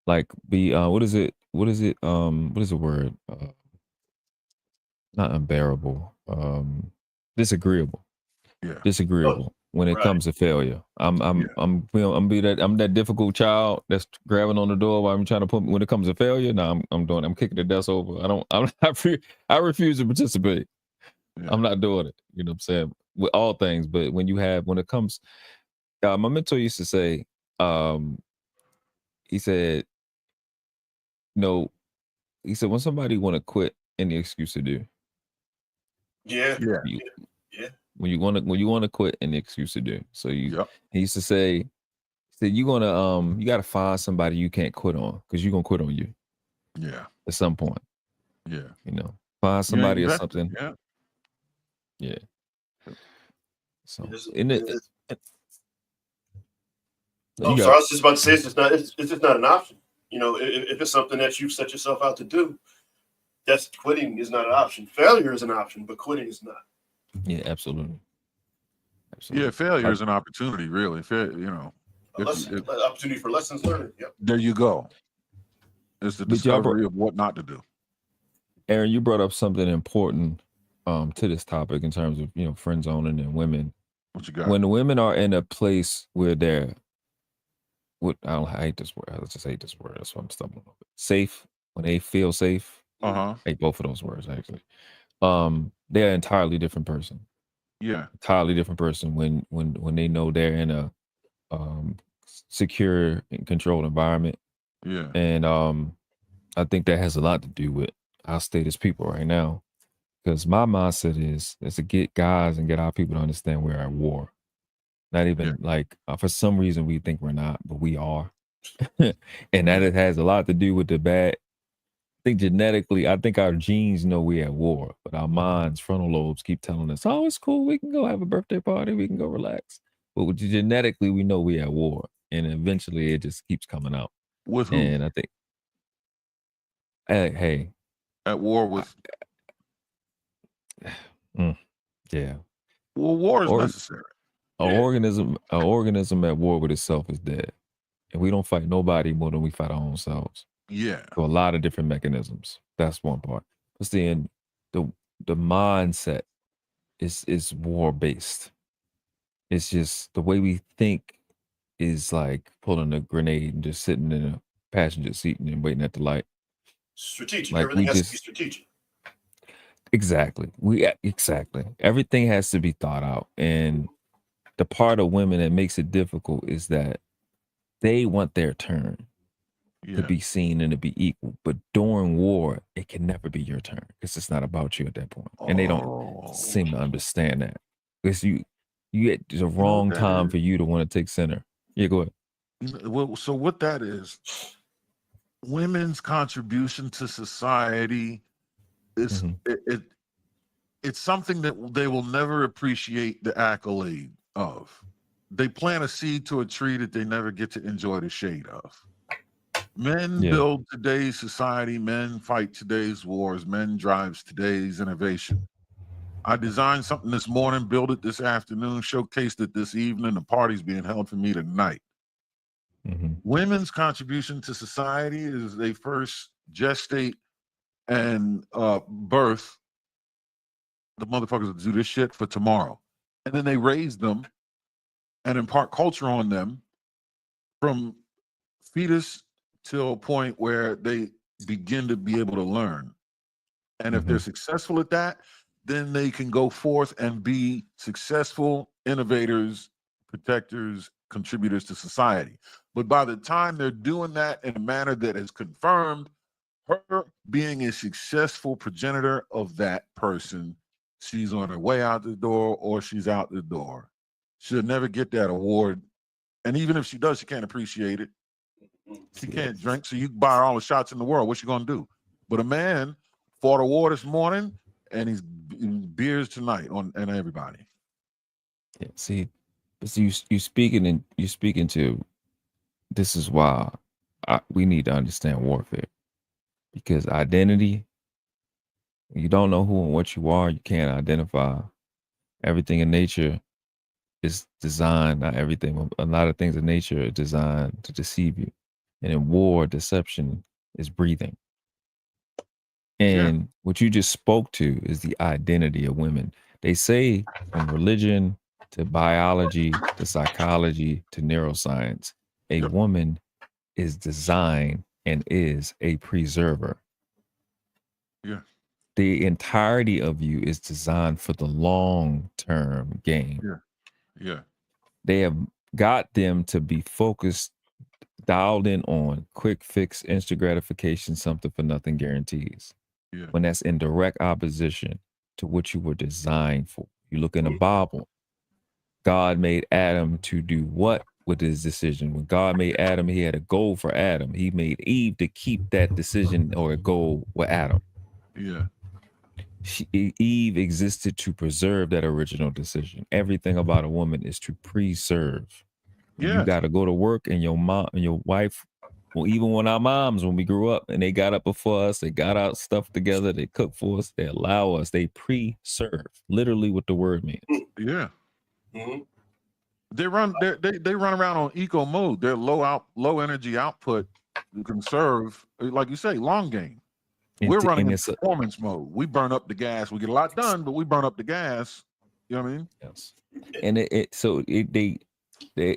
like be what is the word? Not unbearable. Disagreeable. Yeah. Disagreeable when it comes to failure. I'm that difficult child that's grabbing on the door while I'm trying to put me when it comes to failure. No, I'm kicking the desk over. I refuse to participate. Yeah. I'm not doing it. You know what I'm saying? With all things, but when it comes, my mentor used to say, he said, when somebody want to quit, any excuse to do. Yeah. when you want to quit, an excuse to do. So Yep. he used to say you gotta find somebody you can't quit on because you're gonna quit on you Yeah. at some point. Yeah. Find You ain't somebody or invested. something. Yeah. Yeah. So It is- in it, it is- you so I got was just about to say it's just not an option. If it's something that you set yourself out to do, that's quitting is not an option. Failure is an option, but quitting is not. yeah, absolutely. Yeah, failure is an opportunity, really. Opportunity for lessons learned. Yep. There you go. It's the But y'all discovery of what not to do. Aaron, you brought up something important to this topic in terms of friend zoning and women. What you got? When the women are in a place where they're I hate this word. I just hate this word. That's why I'm stumbling over it. Safe, when they feel safe. I hate both of those words actually. They're an entirely different person. Yeah. Entirely different person when they know they're in a secure and controlled environment. Yeah. And I think that has a lot to do with our state as people right now. Because my mindset is to get guys and get our people to understand we're at war. Not even for some reason we think we're not, but we are. And that it has a lot to do with the bad. I think genetically, I think our genes know we're at war, but our minds, frontal lobes keep telling us, oh, it's cool. We can go have a birthday party. We can go relax. But genetically, we know we're at war. And eventually it just keeps coming out. With who? And I think, hey. At war with? Yeah. Well, war is necessary. An organism at war with itself is dead. And we don't fight nobody more than we fight our own selves. Yeah. So a lot of different mechanisms. That's one part. But then the mindset is war based. It's just the way we think is like pulling a grenade and just sitting in a passenger seat and waiting at the light. Strategic. Like Everything has to be strategic. Exactly. Exactly. Everything has to be thought out. And the part of women that makes it difficult is that they want their turn to be seen and to be equal. But during war, it can never be your turn because it's not about you at that point. And they don't seem to understand that. Because you get the wrong time for you to want to take center. Yeah, go ahead. Well, so what that is, women's contribution to society is it's something that they will never appreciate the accolade of. They plant a seed to a tree that they never get to enjoy the shade of. Men build today's society. Men fight today's wars. Men drives today's innovation. I designed something this morning, build it this afternoon, showcased it this evening. The party's being held for me tonight. Women's contribution to society is they first gestate and birth the motherfuckers that do this shit for tomorrow. And then they raise them and impart culture on them from fetus till a point where they begin to be able to learn. And if they're successful at that, then they can go forth and be successful innovators, protectors, contributors to society. But by the time they're doing that in a manner that is confirmed, her being a successful progenitor of that person, she's on her way out the door or she's out the door. She'll never get that award. And even if she does, she can't appreciate it. She can't drink, so you buy her all the shots in the world. What's she gonna do? But a man fought a war this morning, and he's beers tonight on everybody. Yeah, see, you speaking to. This is why we need to understand warfare, because identity. You don't know who and what you are. You can't identify. Everything in nature is designed. Not everything. A lot of things in nature are designed to deceive you. And in war, deception is breathing. And what you just spoke to is the identity of women. They say from religion to biology to psychology to neuroscience, a woman is designed and is a preserver. Yeah. The entirety of you is designed for the long-term game. Yeah. They have got them to be focused, dialed in on quick fix, instant gratification, something for nothing guarantees. When that's in direct opposition to what you were designed for. You look in the Bible. God made Adam to do what with his decision? When God made Adam, he had a goal for Adam. He made Eve to keep that decision or a goal with Adam. Yeah. Eve existed to preserve that original decision. Everything about a woman is to preserve. Yeah. You got to go to work, and your mom and your wife, well, even when our moms, when we grew up and they got up before us, they got out stuff together, they cook for us, they allow us, they preserve, literally what the word means. Yeah. Mm-hmm. They run around on eco mode. They're low energy output to conserve, like you say, long game. We're running in performance mode. We burn up the gas. We get a lot done, but we burn up the gas. You know what I mean? Yes. And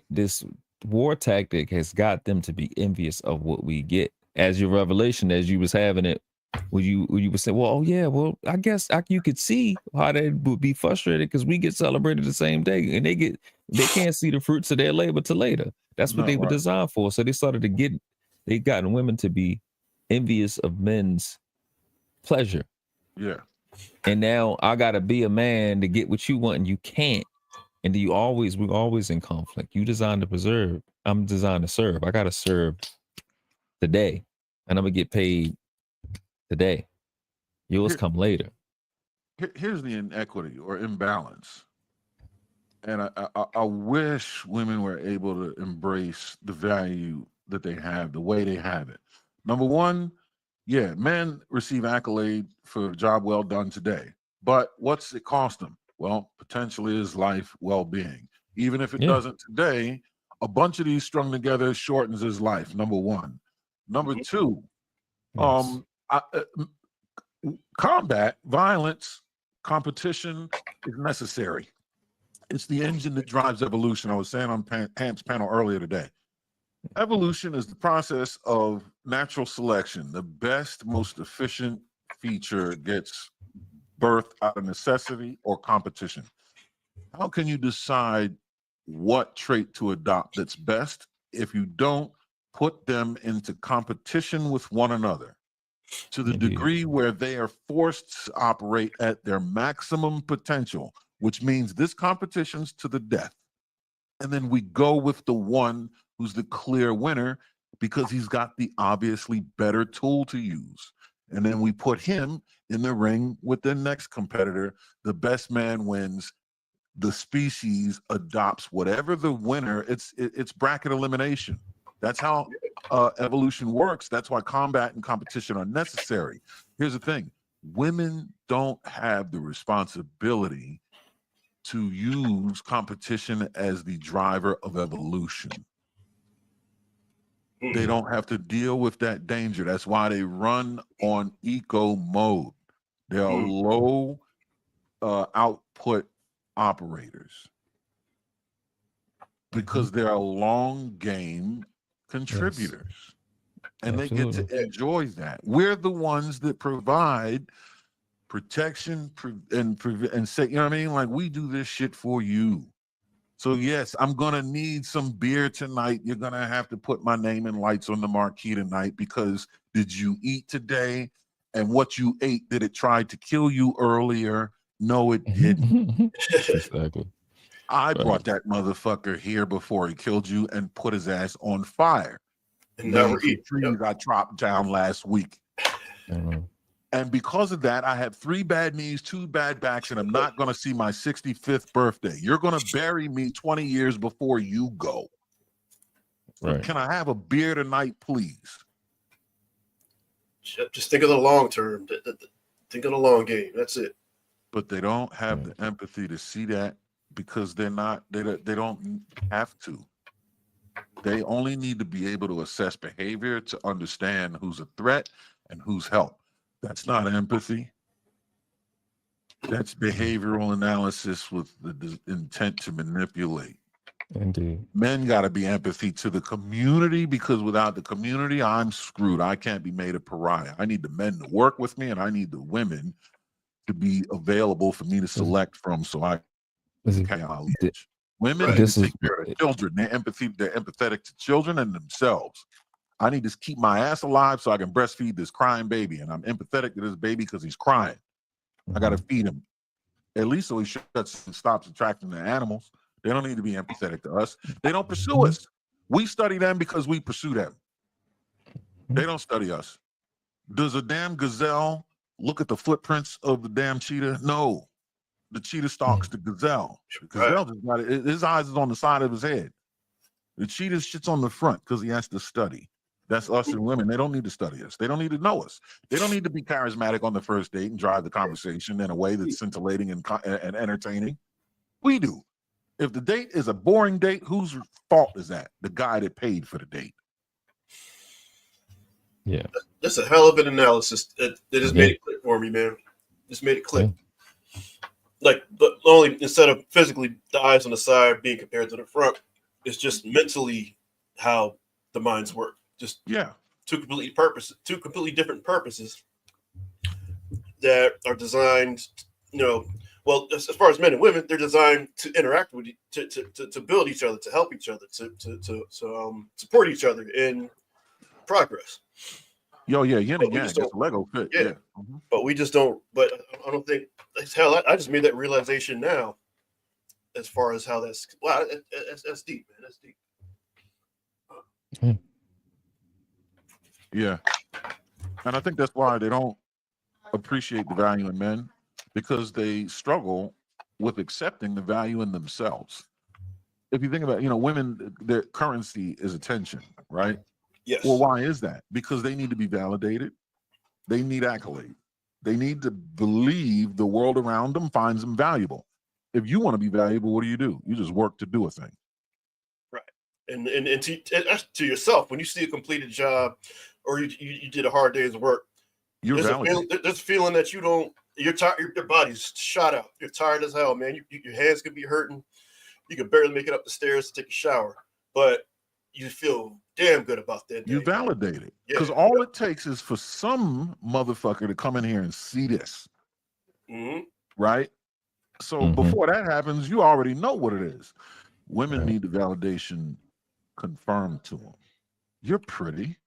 this war tactic has got them to be envious of what we get. As your revelation, as you was having it, would you would say, well, oh yeah, well, I guess you could see how they would be frustrated because we get celebrated the same day, and they can't see the fruits of their labor till later. That's what they were designed for. So they started to they gotten women to be envious of men's pleasure. Yeah. And now I gotta be a man to get what you want, and you can't. And we're always in conflict. You designed to preserve. I'm designed to serve. I gotta serve today, and I'm gonna get paid today. Yours come later. Here's the inequity or imbalance. And I wish women were able to embrace the value that they have, the way they have it. Number one, yeah, men receive accolade for a job well done today. But what's it cost them? Well, potentially his life, well-being. Even if it doesn't today, a bunch of these strung together shortens his life, number one. Number two, combat, violence, competition is necessary. It's the engine that drives evolution. I was saying on Hamp's panel earlier today. Evolution is the process of natural selection. The best, most efficient feature gets birthed out of necessity or competition. How can you decide what trait to adopt that's best if you don't put them into competition with one another to the degree where they are forced to operate at their maximum potential, which means this competition's to the death. And then we go with the one who's the clear winner because he's got the obviously better tool to use. And then we put him in the ring with the next competitor. The best man wins. The species adopts whatever the winner. It's bracket elimination. That's how evolution works. That's why combat and competition are necessary. Here's the thing. Women don't have the responsibility to use competition as the driver of evolution. They don't have to deal with that danger. That's why they run on eco mode. They are low output operators because they are long game contributors. And they get to enjoy that. We're the ones that provide protection and say, you know what I mean? Like, we do this shit for you. So yes, I'm gonna need some beer tonight. You're gonna have to put my name in lights on the marquee tonight because did you eat today? And what you ate, did it try to kill you earlier? No, it didn't. Exactly. I brought that motherfucker here before he killed you and put his ass on fire. And now we're eating trees I chopped down last week. And because of that, I have 3 bad knees, 2 bad backs, and I'm not going to see my 65th birthday. You're going to bury me 20 years before you go. So can I have a beer tonight, please? Just think of the long term. Think of the long game. That's it. But they don't have the empathy to see that because they don't have to. They only need to be able to assess behavior to understand who's a threat and who's help. That's not empathy. That's behavioral analysis with the intent to manipulate. Indeed. Men got to be empathy to the community because without the community, I'm screwed. I can't be made a pariah. I need the men to work with me and I need the women to be available for me to select from so I can Women need to take care of their children. They're empathetic to children and themselves. I need to keep my ass alive so I can breastfeed this crying baby. And I'm empathetic to this baby because he's crying. I got to feed him. at least so he shuts and stops attracting the animals. They don't need to be empathetic to us. They don't pursue us. We study them because we pursue them. They don't study us. Does a damn gazelle look at the footprints of the damn cheetah? No. The cheetah stalks the gazelle. The gazelle just got it. His eyes is on the side of his head. The cheetah shits on the front because he has to study. That's us and women. They don't need to study us. They don't need to know us. They don't need to be charismatic on the first date and drive the conversation in a way that's scintillating and entertaining. We do. If the date is a boring date, whose fault is that? The guy that paid for the date. Yeah. That's a hell of an analysis. It just made it click for me, man. Just made it click. Yeah. Like, but only instead of physically the eyes on the side being compared to the front, it's just mentally how the minds work. Just two completely different purposes that are designed, well, as far as men and women, they're designed to interact with, to build each other, to help each other, to support each other in progress. Yin and yang. It's a Lego fit. Yeah. But we just don't. But I don't think. Hell, I just made that realization now, as far as how that's. Wow, that's deep, man. That's deep. Yeah, and I think that's why they don't appreciate the value in men, because they struggle with accepting the value in themselves. If you think about, women, their currency is attention, right? Yes. Well, why is that? Because they need to be validated. They need accolade. They need to believe the world around them finds them valuable. If you want to be valuable, what do? You just work to do a thing. Right. And to yourself, when you see a completed job or you did a hard day's work, there's a feeling that you're tired, your body's shot out. You're tired as hell, man. Your hands could be hurting. You can barely make it up the stairs to take a shower, but you feel damn good about that day. You validate it. Because all it takes is for some motherfucker to come in here and see this. Right? So before that happens, you already know what it is. Women need the validation confirmed to them. You're pretty.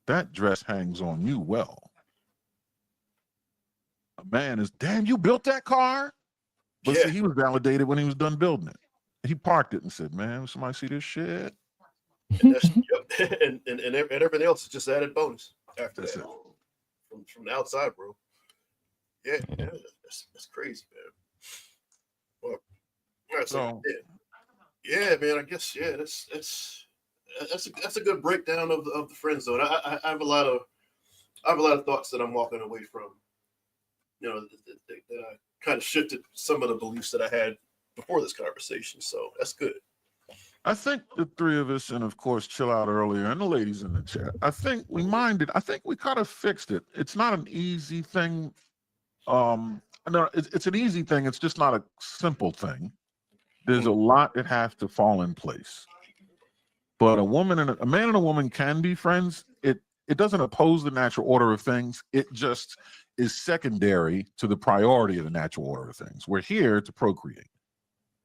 That dress hangs on you well. A man is, damn, you built that car? But see, he was validated when he was done building it. He parked it and said, man, somebody see this shit? And, and everything else is just added bonus after that. From the outside, bro. Yeah, that's crazy, man. Well, all right, so man, I guess that's a good breakdown of the friend zone. I have a lot of thoughts that I'm walking away from. That I kind of shifted some of the beliefs that I had before this conversation. So that's good. I think the three of us, and of course, Chill Out earlier, and the ladies in the chat, I think we minded. I think we kind of fixed it. It's not an easy thing. No, it's an easy thing. It's just not a simple thing. There's a lot that has to fall in place. But a man and a woman can be friends. It doesn't oppose the natural order of things. It just is secondary to the priority of the natural order of things. We're here to procreate.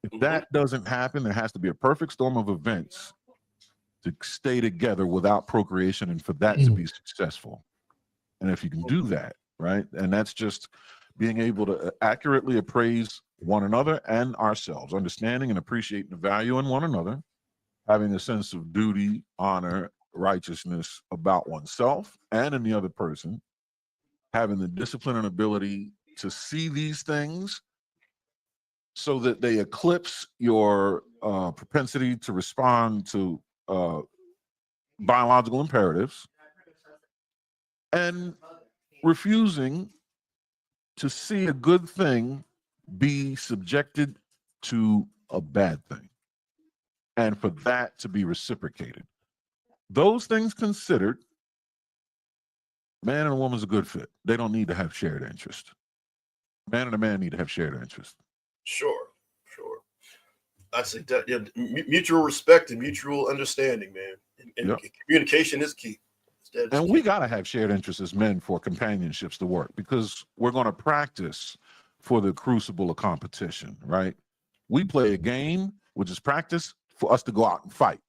If that doesn't happen, there has to be a perfect storm of events to stay together without procreation and for that to be successful. And if you can do that, right? And that's just being able to accurately appraise one another and ourselves, understanding and appreciating the value in one another, having a sense of duty, honor, righteousness about oneself and in the other person, having the discipline and ability to see these things so that they eclipse your propensity to respond to biological imperatives, and refusing to see a good thing be subjected to a bad thing, and for that to be reciprocated. Those things considered, man and a woman's a good fit. They don't need to have shared interest. Man and a man need to have shared interest. Sure. I say that mutual respect and mutual understanding, man. And communication is key. And we got to have shared interests as men for companionships to work, because we're going to practice for the crucible of competition, right? We play a game, which is practice for us to go out and fight.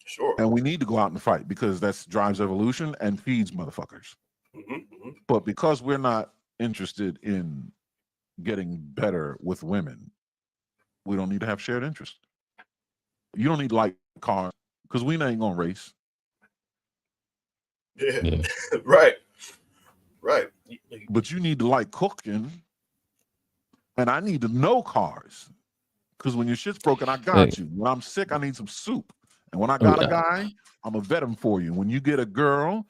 Sure. And we need to go out and fight because that drives evolution and feeds motherfuckers. But because we're not interested in getting better with women, we don't need to have shared interests. You don't need to like cars because we ain't gonna race. Yeah. Right. But you need to like cooking, and I need to know cars because when your shit's broken, I got you. When I'm sick, I need some soup, and when I got a guy, I'm gonna vet him for you. When you get a girl,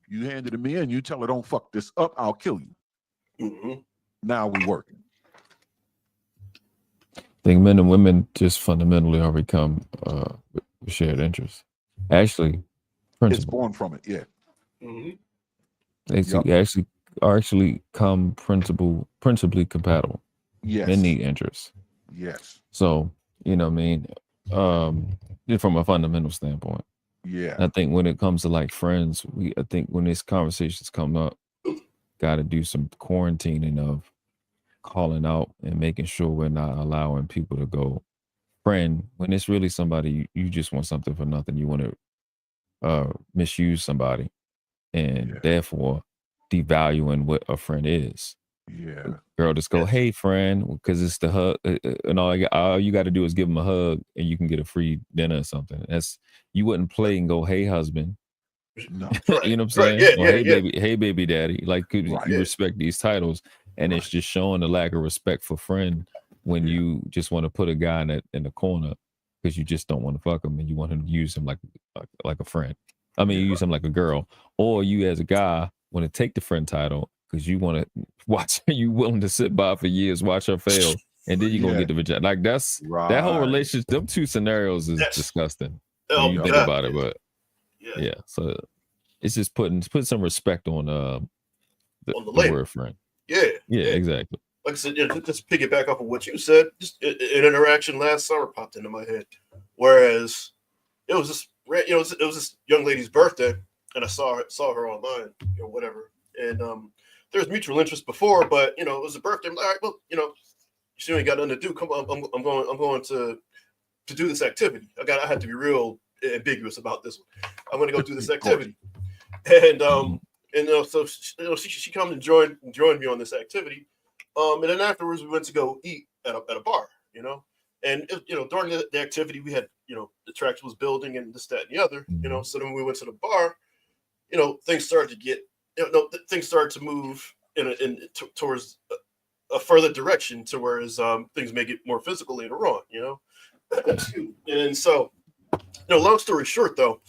you hand it to me and you tell her, "Don't fuck this up, I'll kill you." Mm-hmm. Now we working. I think men and women just fundamentally are become shared interests. Actually, It's born from it, yeah. Mm-hmm. They actually come principally compatible. Yes. Men need interests. Yes. So, you know what I mean? From a fundamental standpoint. Yeah. I think when it comes to like friends, I think when these conversations come up, got to do some quarantining of calling out and making sure we're not allowing people to go friend when it's really somebody you just want something for nothing. You want to misuse somebody and therefore devaluing what a friend is. Yeah. Girl, just go, hey friend, because it's the hug, and all you got to do is give them a hug, and you can get a free dinner or something. That's you wouldn't play and go, hey husband, no, you know what I'm saying? Right. Or hey baby daddy. Like you respect these titles, and it's just showing the lack of respect for friend when you just want to put a guy in the corner because you just don't want to fuck him and you want him to use him like a friend. I mean, you use him like a girl, or you as a guy want to take the friend title because you want to watch. You willing to sit by for years, watch her fail, and then you're gonna get the vagina. Like that's that whole relationship. Them two scenarios is disgusting when you think about it. But yeah, so it's just putting some respect on the word friend. Yeah, exactly. Like I said, just piggyback off of what you said. Just an interaction last summer popped into my head. Whereas it was this, it was this young lady's birthday, and I saw her online or whatever, and there was mutual interest before, but it was a birthday. I'm like, all right, well, she ain't got nothing to do. Come on, I'm going to do this activity. I had to be real ambiguous about this one. I'm going to go do this activity, and so she come and joined me on this activity, and then afterwards we went to go eat at a bar, and during the activity we had the traction was building and this, that, and the other, so then when we went to the bar, things started to get things started to move towards a further direction to whereas things may get more physical later on, and so long story short though,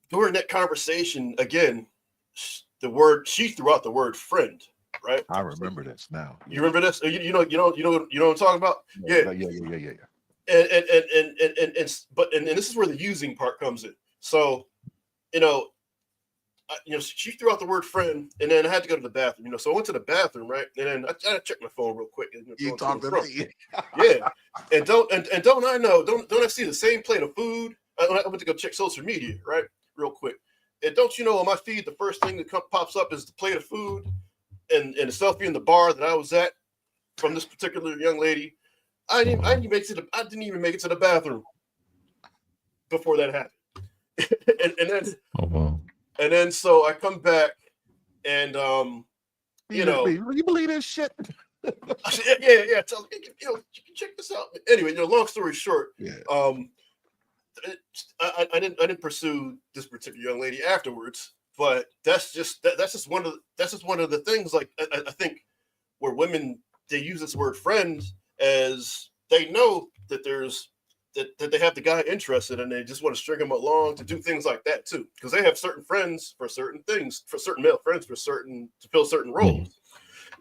during that conversation again, she threw out the word friend. Right. I remember this now. You remember this? You know what I'm talking about? Yeah. And this is where the using part comes in. So, she threw out the word friend, and then I had to go to the bathroom. So I went to the bathroom, right? And then I checked my phone real quick. You talked to me. Yeah. And don't I know? Don't I see the same plate of food? I went to go check social media, right? Real quick. And don't you know on my feed, the first thing that pops up is the plate of food and the selfie in the bar that I was at from this particular young lady. I didn't even make it to the bathroom before that happened. And then so I come back and you believe this shit? Yeah. Tell me, you can check this out. Anyway, long story short, I didn't pursue this particular young lady afterwards, but that's just one of the things. Like I think where women, they use this word friend as they know that that they have the guy interested and they just want to string him along to do things like that too, because they have certain friends for certain things, for certain male friends to fill certain roles.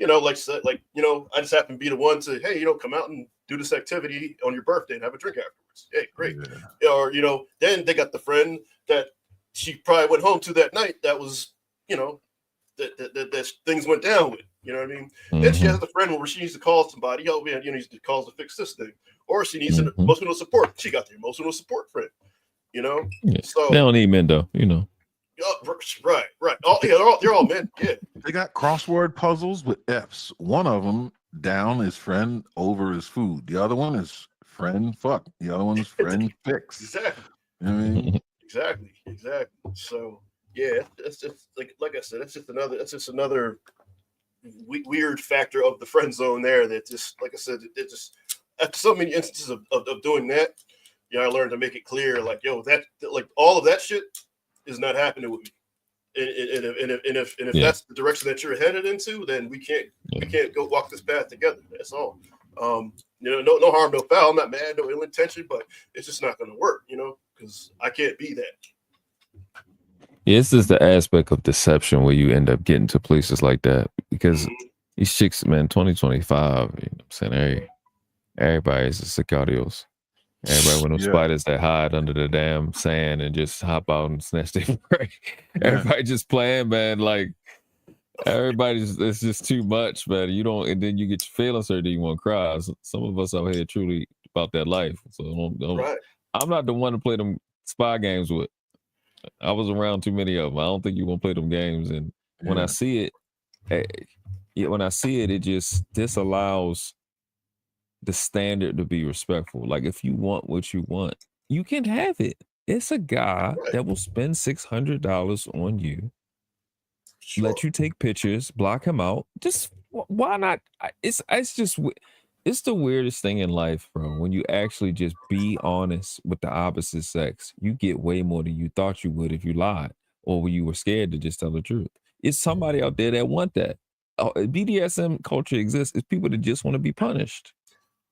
I just happen to be the one to, hey, come out and do this activity on your birthday and have a drink afterwards. Hey, great. Yeah. Or then they got the friend that she probably went home to that night that was that things went down with. You know what I mean? Mm-hmm. Then she has the friend where she needs to call somebody. Oh man, needs to call to fix this thing, or she needs an emotional support. She got the emotional support friend. So they don't need men though. Right. They're all men. Yeah. They got crossword puzzles with F's. One of them down is friend over is food. The other one is friend fuck. The other one is friend fix. Exactly. You know what I mean? Exactly. So yeah, it's just like I said, it's just another weird factor of the friend zone there that just, like I said, it just after so many instances of doing that, I learned to make it clear, like, yo, that like all of that shit is not happening with me. And if that's the direction that you're headed into, then we can't go walk this path together. That's all. No harm, no foul. I'm not mad, no ill intention, but it's just not going to work, because I can't be that. It's just the aspect of deception where you end up getting to places like that, because these chicks, man, 2025, I'm saying, hey, everybody's a sicarios. Everybody with them spiders that hide under the damn sand and just hop out and snatch their prey. Everybody just playing, man. Like, it's just too much, man. And then you get your feelings hurt, then you want to cry. Some of us out here truly about that life. So I'm not the one to play them spy games with. I was around too many of them. I don't think you want to play them games. And when I see it, it just disallows the standard to be respectful. Like, if you want what you want, you can have it. It's a guy that will spend $600 on you, let you take pictures, block him out. Just why not? It's the weirdest thing in life, bro. When you actually just be honest with the opposite sex, you get way more than you thought you would if you lied or when you were scared to just tell the truth. It's somebody out there that want that. BDSM culture exists. It's people that just want to be punished.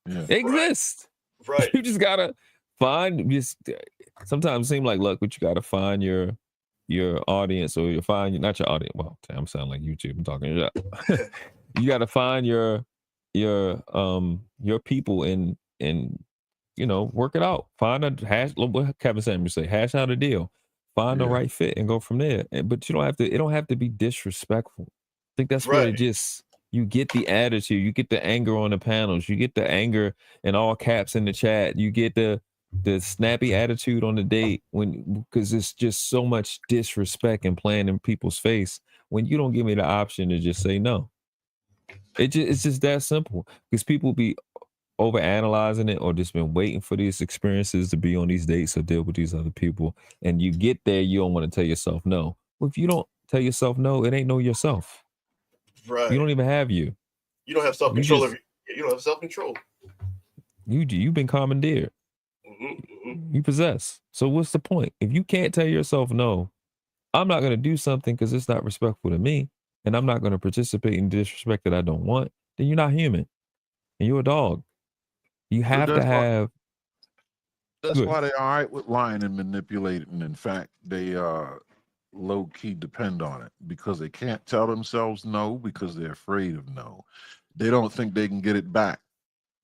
They exist. Right. You just gotta sometimes it seems like luck, but you gotta find your audience, or not your audience. Well, I'm sounding like YouTube. I'm talking shit. You gotta find your people and work it out. Find a hash. What Kevin Samuels say? Hash out a deal. Find the right fit and go from there. But you don't have to. It don't have to be disrespectful. I think that's where you get the attitude, you get the anger on the panels, you get the anger in all caps in the chat, you get the snappy attitude on the date because it's just so much disrespect and playing in people's face when you don't give me the option to just say no. It's just that simple, because people be over analyzing it or just been waiting for these experiences to be on these dates or deal with these other people, and you get there, you don't want to tell yourself no. Well, if you don't tell yourself no, it ain't no yourself. Right. You don't even have you. You don't have self-control. You don't have self-control. You've been commandeered. You possess. So what's the point? If you can't tell yourself no, I'm not going to do something because it's not respectful to me, and I'm not going to participate in disrespect that I don't want, then you're not human. And you're a dog. You have to have... That's why they're all right with lying and manipulating. In fact, they low-key depend on it because they can't tell themselves no because they're afraid of no. They don't think they can get it back.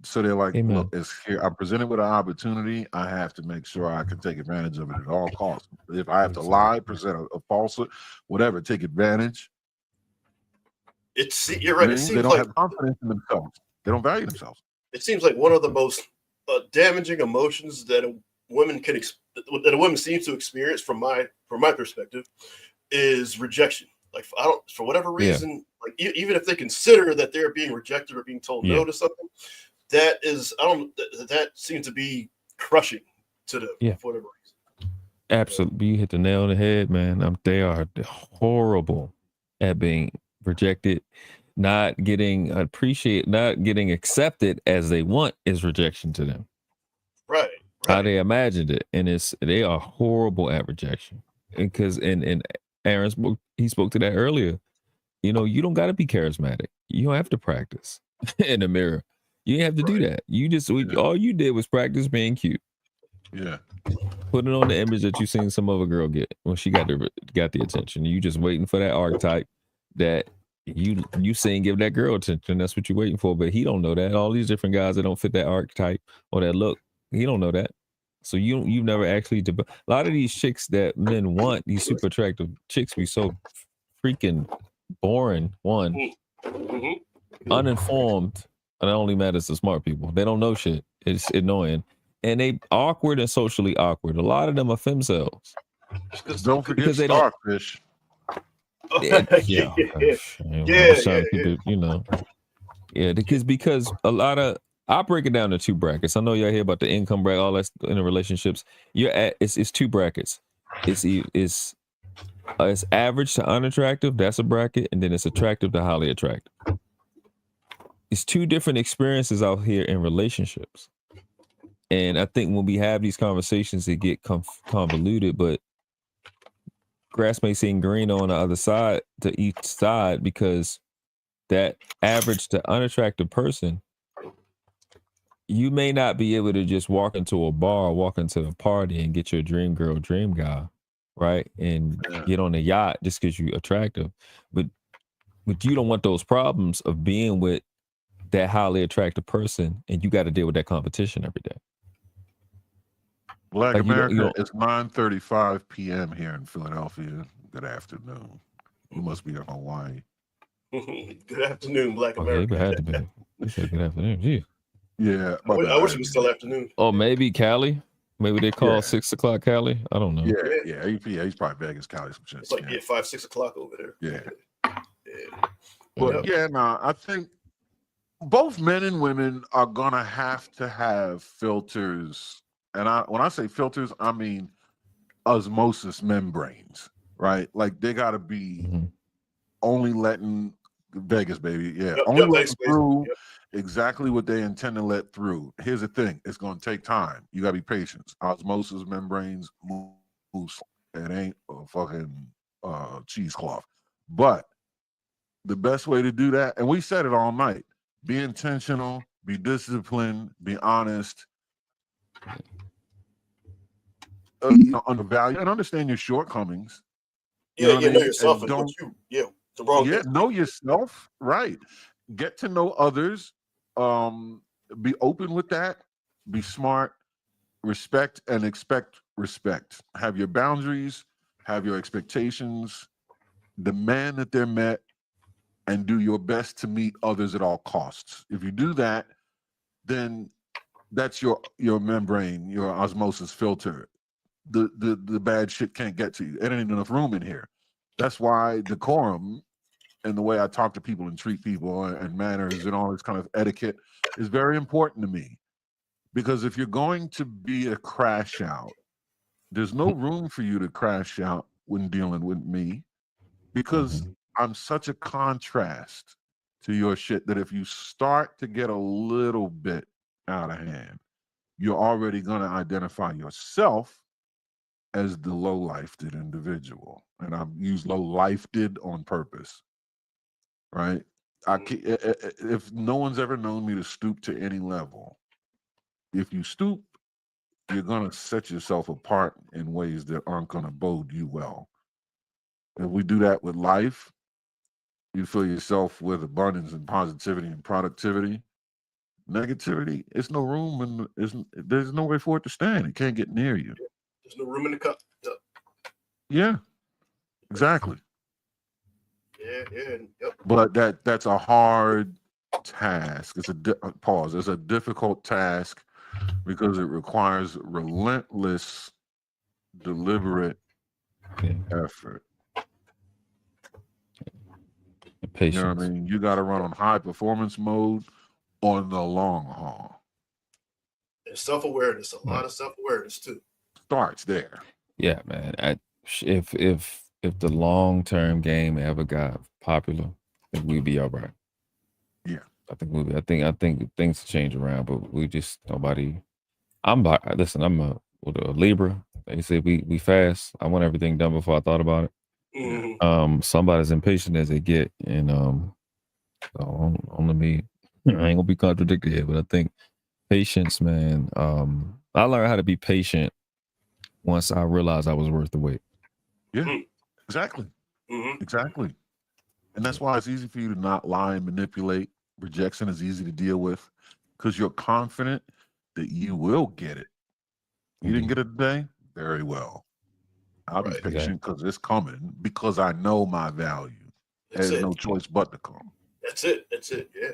So they're like, look, it's here. I'm presented with an opportunity. I have to make sure I can take advantage of it at all costs. If I have to lie, present a falsehood, whatever, take advantage. You're right. It seems they don't have confidence in themselves. They don't value themselves. It seems like one of the most damaging emotions that a woman seems to experience from my perspective is rejection. Like, for whatever reason, like even if they consider that they're being rejected or being told no to something, that seems to be crushing to them for whatever reason. Absolutely. You hit the nail on the head, man. They are horrible at being rejected. Not getting appreciated, not getting accepted as they want is rejection to them. Right. How they imagined it. And they are horrible at rejection. Because and Aaron spoke to that earlier. You don't got to be charismatic. You don't have to practice in the mirror. You didn't have to do that. You just all you did was practice being cute. Yeah. Put it on the image that you seen some other girl get when she got the attention. You just waiting for that archetype that you saying give that girl attention. That's what you're waiting for. But he don't know that. All these different guys that don't fit that archetype or that look, he don't know that. So you've never actually a lot of these chicks that men want, these super attractive chicks, be so freaking boring. One, uninformed, and it only matters to smart people. They don't know shit. It's annoying. And they awkward and socially awkward. A lot of them are femcells. Don't forget starfish. Because a lot of, I break it down to two brackets. I know y'all hear about the income bracket, all that's in the relationships. It's two brackets. It's It's average to unattractive. That's a bracket, and then it's attractive to highly attractive. It's two different experiences out here in relationships. And I think when we have these conversations, they get convoluted, but grass may seem green on the other side to each side, because that average to unattractive person, you may not be able to just walk into a bar, walk into a party and get your dream girl, dream guy, right? And get on a yacht just because you're attractive. But you don't want those problems of being with that highly attractive person, and you got to deal with that competition every day. Black Like America, it's 9:35 p.m. here in Philadelphia. Good afternoon. You must be in Hawaii. Good afternoon, Black America. Okay, it had to be. He said good afternoon. Gee. Yeah. I wish it was still afternoon. Or maybe Cali. Maybe they call 6 o'clock Cali. I don't know. Yeah. He's probably Vegas, Cali, some shit. It's like 5, 6 o'clock over there. Yeah. But I think both men and women are gonna have to have filters. And when I say filters, I mean osmosis membranes, right? Like they gotta be only letting Vegas, baby. Yeah. Only letting through exactly what they intend to let through. Here's the thing, it's gonna take time. You gotta be patient. Osmosis membranes move. It ain't a fucking cheesecloth. But the best way to do that, and we said it all night, be intentional, be disciplined, be honest, undervalue, and understand your shortcomings. Know yourself and don't the wrong thing. Know yourself, right? Get to know others. Be open with that. Be smart. Respect and expect respect. Have your boundaries. Have your expectations. Demand that they're met, and do your best to meet others at all costs. If you do that, then that's your membrane, your osmosis filter. The bad shit can't get to you. It ain't enough room in here. That's why decorum and the way I talk to people and treat people and manners and all this kind of etiquette is very important to me. Because if you're going to be a crash out, there's no room for you to crash out when dealing with me, because I'm such a contrast to your shit that if you start to get a little bit out of hand, you're already going to identify yourself as the low-lifted individual. And I've used low-lifted on purpose, right? If no one's ever known me to stoop to any level, if you stoop, you're going to set yourself apart in ways that aren't going to bode you well. If we do that with life, you fill yourself with abundance and positivity and productivity. Negativity, it's no room, and there's no way for it to stand. It can't get near you. There's no room in the cup. Yeah, exactly. Yeah. But that's a hard task. It's It's a difficult task because it requires relentless, deliberate effort. Patience. You know what I mean? You got to run on high performance mode on the long haul. There's self-awareness, a lot of self-awareness too. Starts there. Yeah, man. If the long-term game ever got popular, I think we'd be all right. Yeah. I think things change around, but we just nobody. I'm a Libra. They say we fast. I want everything done before I thought about it. Somebody's impatient as they get, and so only me. I ain't gonna be contradicted here, but I think patience, man. I learned how to be patient once I realized I was worth the wait. Yeah, exactly. Exactly. And that's why it's easy for you to not lie and manipulate. Rejection is easy to deal with because you're confident that you will get it. You didn't get it today? Very well. I'll be patient because it's coming, because I know my value. There's no choice but to come. That's it. Yeah.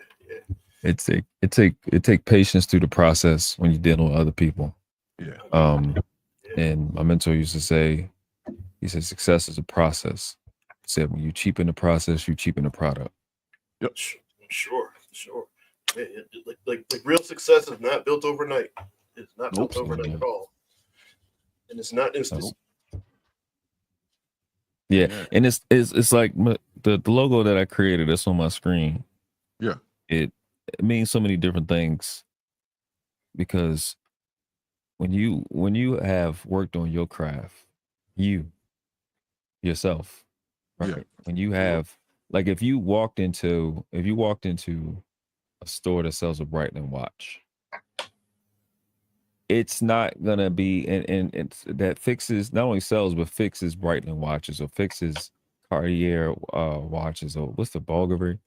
It take patience through the process when you're dealing with other people. Yeah. And my mentor used to say, he said, success is a process. He said, when you cheapen the process, you cheapen the product. Yep. Sure. Yeah, like real success is not built overnight. It's not built overnight at all. And it's not instant. Yeah. And it's like the logo that I created that's on my screen. Yeah. It means so many different things because when you have worked on your craft, yourself, right? Yeah. When you have like if you walked into a store that sells a Breitling watch, it's not gonna be and it's that fixes not only sells but fixes Breitling watches or fixes Cartier watches or what's the Bulgari,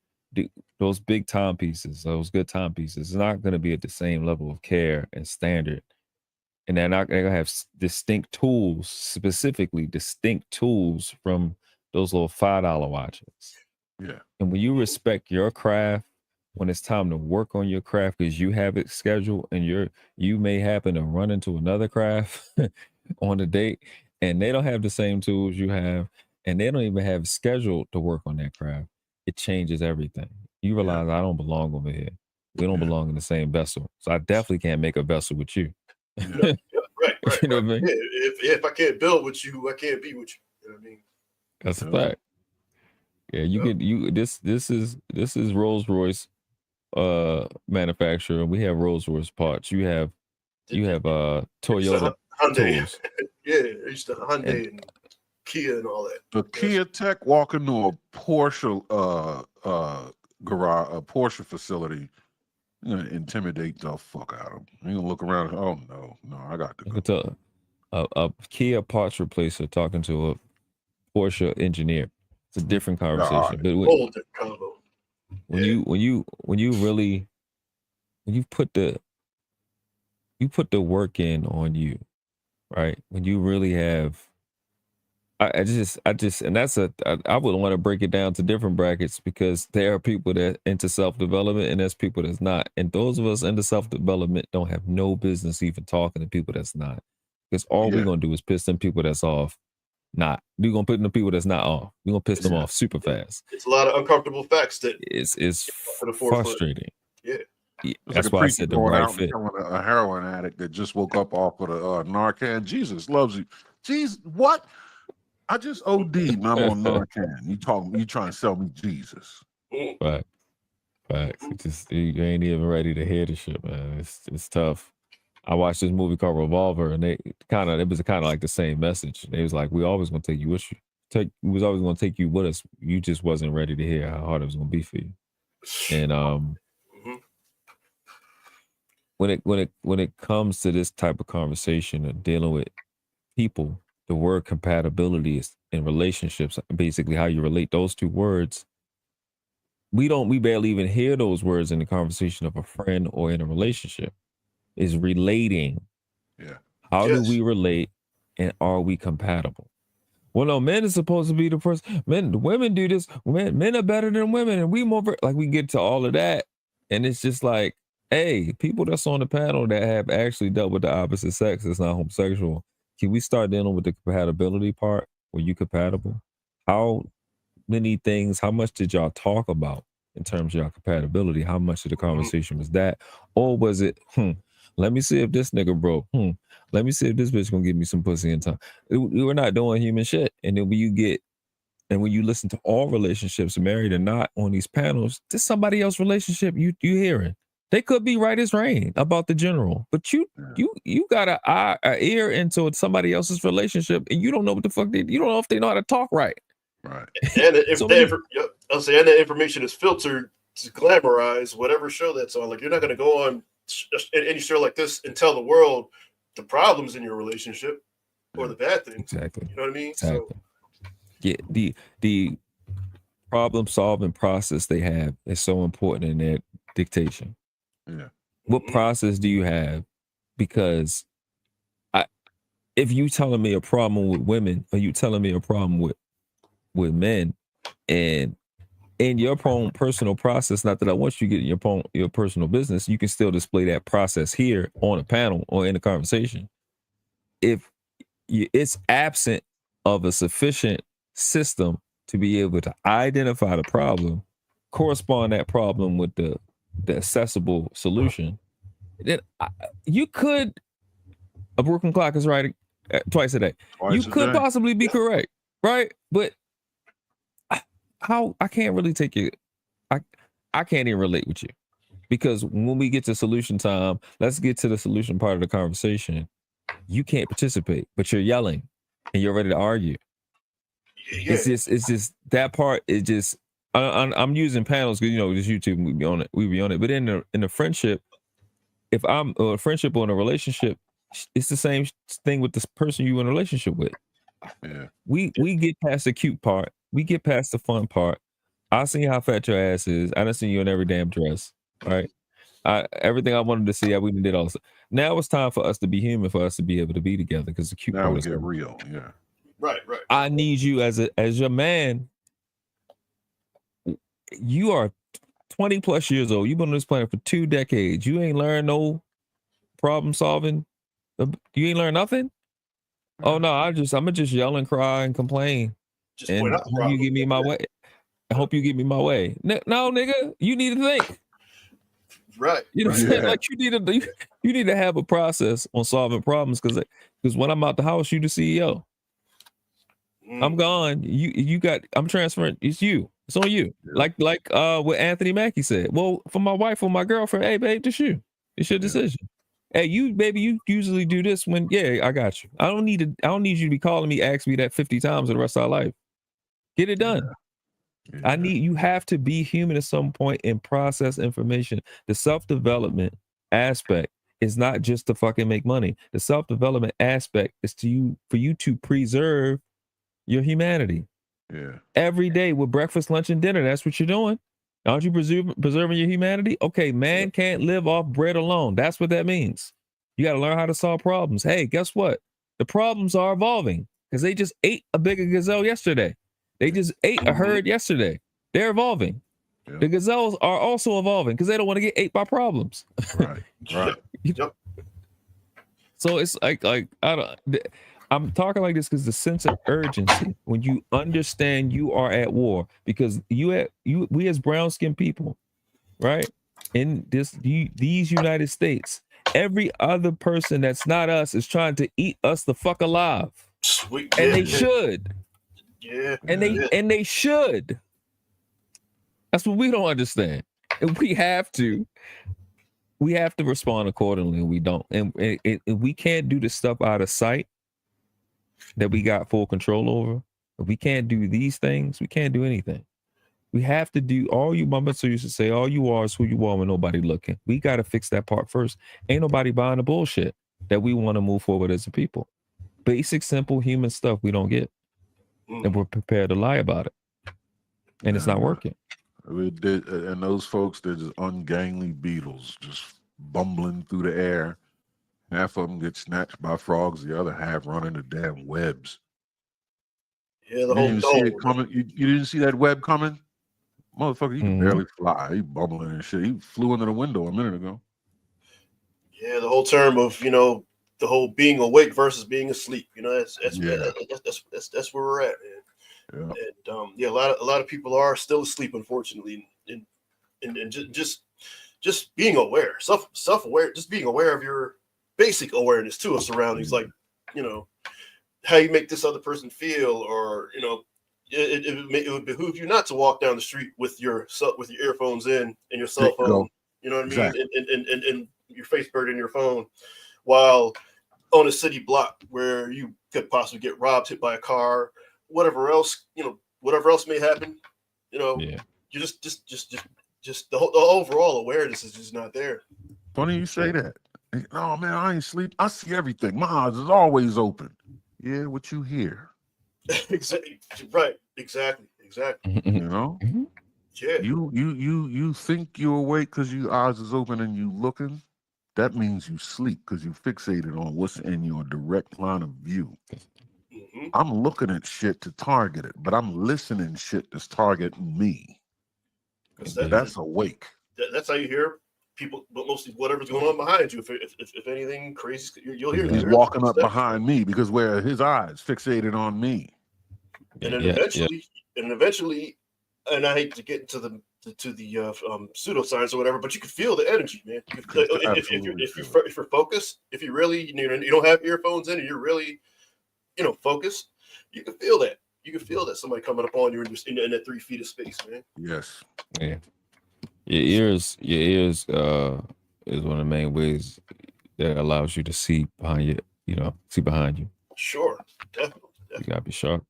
those big timepieces, those good timepieces, it's not gonna be at the same level of care and standard. And they're gonna have distinct tools, specifically distinct tools from those little $5 watches. Yeah. And when you respect your craft, when it's time to work on your craft because you have it scheduled and you may happen to run into another craft on a date and they don't have the same tools you have and they don't even have scheduled to work on that craft, it changes everything. You realize I don't belong over here. We don't belong in the same vessel. So I definitely can't make a vessel with you. Right. You know what I mean? Yeah, if I can't build with you, I can't be with you. You know what I mean? That's a fact. Yeah, this is Rolls Royce manufacturer. We have Rolls Royce parts. You have Toyota Hyundai. tools. Yeah, I used to Hyundai and Kia and all that. The Kia tech walk into a Porsche garage, a Porsche facility, you're gonna intimidate the fuck out of them. You're gonna look around. Oh no, I got to go. A Kia parts replacer talking to a Porsche engineer. It's a different conversation. But when you put the work in on you, right? When you really have, I just, and I would want to break it down to different brackets because there are people that into self-development and there's people that's not. And those of us into self-development don't have no business even talking to people that's not. Because all we're going to do is piss them people that's off. We're going to put them people that's not off. We're going to piss them off super fast. It's a lot of uncomfortable facts that it's frustrating. Yeah. That's why I said the right fit. A heroin addict that just woke up off of the Narcan. Jesus loves you. Jesus, what? I just OD'd and I'm on Narcan. You trying to sell me Jesus? Right. You ain't even ready to hear the shit, man. It's tough. I watched this movie called Revolver, and it was kind of like the same message. They was like, "We always gonna take you with you. We was always gonna take you with us. You just wasn't ready to hear how hard it was gonna be for you." And when it comes to this type of conversation and dealing with people, the word compatibility is in relationships, basically how you relate those two words. We barely even hear those words in the conversation of a friend or in a relationship. Is relating. Yeah. How do we relate and are we compatible? Well, no, men is supposed to be the first. Women do this. Men are better than women, and we we get to all of that. And it's just like, hey, people that's on the panel that have actually dealt with the opposite sex that's not homosexual, can we start dealing with the compatibility part? Were you compatible? How many things, how much did y'all talk about in terms of your compatibility? How much of the conversation was that? Or was it, let me see if this nigga broke. Let me see if this bitch gonna give me some pussy in time. We're not doing human shit. And then when you listen to all relationships, married or not, on these panels, there's somebody else's relationship you hearing. They could be right as rain about the general, but you got an ear into somebody else's relationship, and you don't know what the fuck you don't know if they know how to talk right. Right. And if the information is filtered to glamorize whatever show that's on. Like, you're not going to go on any show like this and tell the world the problems in your relationship or the bad things. Exactly. You know what I mean? Exactly. Yeah, the problem solving process they have is so important in their dictation. Yeah. What process do you have? Because if you telling me a problem with women, or you telling me a problem with men, and in your own personal process, not that I want you to get in your personal business, you can still display that process here on a panel or in a conversation. If it's absent of a sufficient system to be able to identify the problem, correspond that problem with the accessible solution, then you could, a broken clock is right twice a day. You could possibly be correct. right? But how I can't really take you. I can't even relate with you because when we get to solution time, let's get to the solution part of the conversation. You can't participate, but you're yelling and you're ready to argue. Yeah. It's just that part. It just I'm using panels because this YouTube we be on it. But in the friendship, if I'm a friendship or in a relationship, it's the same thing with this person you in a relationship with. Yeah. We get past the cute part. We get past the fun part. I seen how fat your ass is. I done seen you in every damn dress. Right. Everything I wanted to see, we did all. Now it's time for us to be human, for us to be able to be together. Because the cute Now part we is get real. Yeah. Right. I need you as your man. You are 20 plus years old. You've been on this planet for 2 decades. You ain't learned no problem solving. You ain't learned nothing. Oh no, I'ma just yell and cry and complain. Just and point out the hope problem. you give me my way. I hope you give me my way. No, nigga, you need to think. Right. You know what I'm saying? Like you need to have a process on solving problems because when I'm out the house, you the CEO. I'm gone. I'm transferring. It's you. It's on you. Yeah. Like what Anthony Mackie said. Well, for my wife or my girlfriend, hey babe, it's you. It's your decision. Hey, you usually do this when I got you. I don't need you to be calling me, ask me that 50 times the rest of our life. Get it done. Yeah. You have to be human at some point and process information. The self-development aspect is not just to fucking make money. The self-development aspect is for you to preserve your humanity. Yeah. Every day with breakfast, lunch, and dinner. That's what you're doing. Aren't you preserving your humanity? Okay, man can't live off bread alone. That's what that means. You got to learn how to solve problems. Hey, guess what? The problems are evolving because they just ate a bigger gazelle yesterday. They just ate a herd yesterday. They're evolving. Yeah. The gazelles are also evolving because they don't want to get ate by problems. Right. Yep. So it's like I'm talking like this because the sense of urgency when you understand you are at war because we as brown skinned people, right? In these United States, every other person that's not us is trying to eat us the fuck alive. Sweet. And they should. Yeah. And they should. That's what we don't understand. And we have to respond accordingly. And we don't. And we can't do this stuff out of sight that we got full control over. If we can't do these things, we can't do anything. We have to do my mentor used to say, all you are is who you are when nobody looking. We got to fix that part first. Ain't nobody buying the bullshit that we want to move forward as a people. Basic, simple human stuff we don't get. And we're prepared to lie about it. And it's not working. And those folks, they're just ungainly beetles, just bumbling through the air. Half of them get snatched by frogs, the other half run into damn webs. Yeah, you didn't see it coming. You didn't see that web coming? Motherfucker, he can barely fly. He bubbling and shit. He flew into the window a minute ago. Yeah, the whole term of, the whole being awake versus being asleep. That's where we're at, man. Yeah. And a lot of people are still asleep, unfortunately, and just being aware, self-aware, just being aware of your basic awareness too of surroundings, like how you make this other person feel, or it would behoove you not to walk down the street with your earphones in and your cell phone, you know what I mean, and your face bird in your phone while on a city block where you could possibly get robbed, hit by a car, whatever else may happen, you just the overall awareness is just not there. Funny you say that. No, man, I ain't sleep. I see everything. My eyes is always open. Yeah, what you hear. Exactly. Right. Exactly. Yeah. You think you're awake because your eyes is open and you looking. That means you sleep because you fixated on what's in your direct line of view. I'm looking at shit to target it, but I'm listening shit that's targeting me. That's awake. That's how you hear people, but mostly whatever's going on behind you. If anything crazy, you'll hear. He's walking up behind me because where his eyes fixated on me. And then eventually, and I hate to get into the pseudoscience or whatever, but you can feel the energy, man. If you're focused, if you really you don't have earphones in and you're really focused, you can feel that. You can feel that somebody coming up on you in that 3 feet of space, man. Yes. Yeah. Your ears is one of the main ways that allows you to see behind see behind you. Sure, definitely. You gotta be sharp.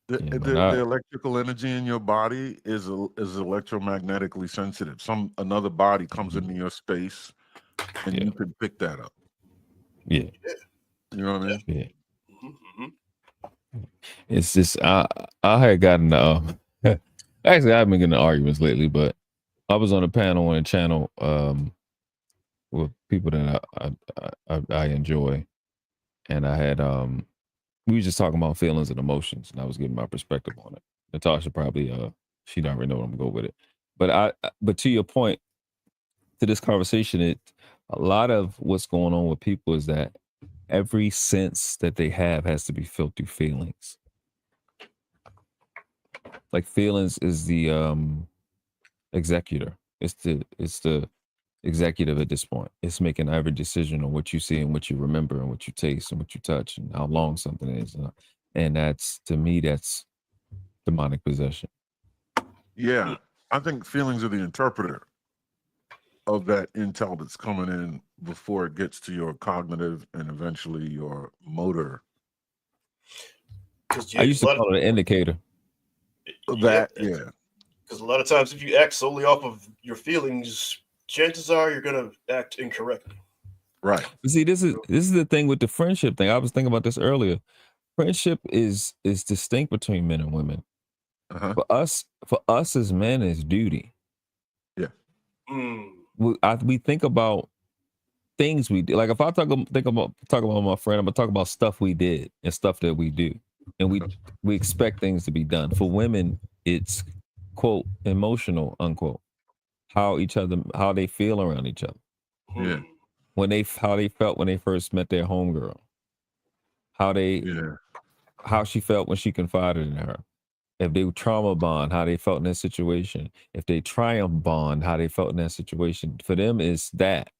The electrical energy in your body is electromagnetically sensitive. Another body comes into your space, and you can pick that up. Yeah. You know what I mean? Yeah. It's just I had gotten actually I've been getting arguments lately, but I was on a panel on a channel with people that I enjoy, and I had we were just talking about feelings and emotions, and I was giving my perspective on it. Natasha probably she'd already know where I'm gonna go with it. But to your point, to this conversation, a lot of what's going on with people is that every sense that they have has to be felt through feelings. Like feelings is the executor. It's the executive at this point. It's making every decision on what you see and what you remember and what you taste and what you touch and how long something is. And that's, to me, that's demonic possession. Yeah. I think feelings are the interpreter of that intel that's coming in before it gets to your cognitive and eventually your motor. I used to call it an indicator. That, yeah. Because a lot of times if you act solely off of your feelings, chances are you're going to act incorrectly. Right. See, this is the thing with the friendship thing. I was thinking about this earlier. Friendship is distinct between men and women. Uh-huh. For us as men, is duty. Yeah. We think about things we did. Like if I talk about my friend, I'm gonna talk about stuff we did and stuff that we do, and we expect things to be done. For women, it's quote emotional unquote how they feel around each other. Yeah. How they felt when they first met their homegirl. How she felt when she confided in her. If they trauma bond, how they felt in that situation. If they triumph bond, how they felt in that situation. For them, it's that.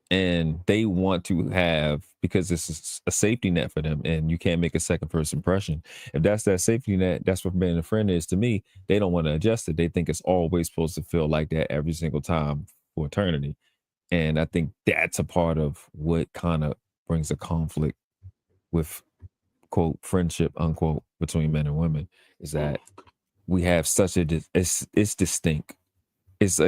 And they want to have, because this is a safety net for them, and you can't make a second first impression. If that's that safety net, that's what being a friend is to me. They don't want to adjust it. They think it's always supposed to feel like that every single time for eternity. And I think that's a part of what kind of brings a conflict with, quote, friendship, unquote, between men and women, is that we have such it's distinct. It's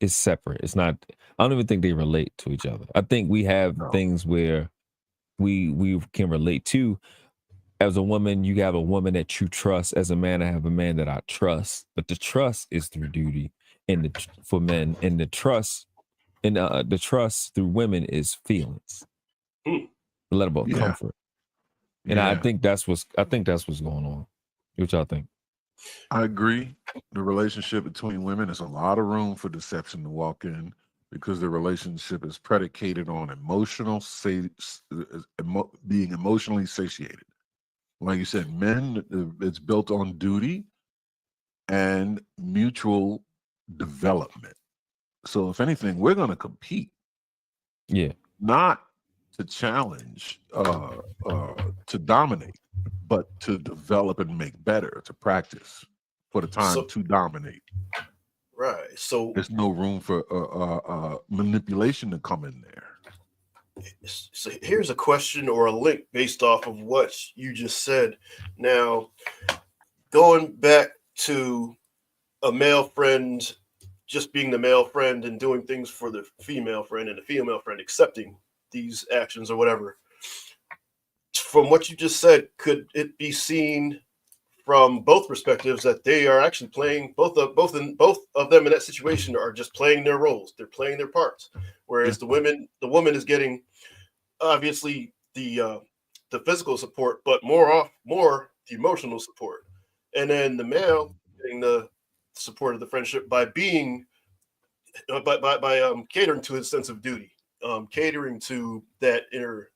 separate. It's not, I don't even think they relate to each other. I think we have things where we can relate to. As a woman, you have a woman that you trust. As a man, I have a man that I trust. But the trust is through duty, and for men, and the trust through women is feelings, a level of comfort. And I think that's what's going on. What y'all think? I agree. The relationship between women is a lot of room for deception to walk in, because the relationship is predicated on being emotionally satiated. Like you said, men, it's built on duty and mutual development. So if anything, we're going to compete. Yeah. Not to challenge, to dominate, but to develop and make better, to practice for the time to dominate. Right. So there's no room for manipulation to come in there. So here's a question or a link based off of what you just said. Now, going back to a male friend just being the male friend and doing things for the female friend, and the female friend accepting these actions or whatever. From what you just said, could it be seen from both perspectives that they are actually playing both of them in that situation are just playing their roles? They're playing their parts. Whereas the woman is getting obviously the physical support, but more the emotional support, and then the male getting the support of the friendship by being by catering to his sense of duty, catering to the inner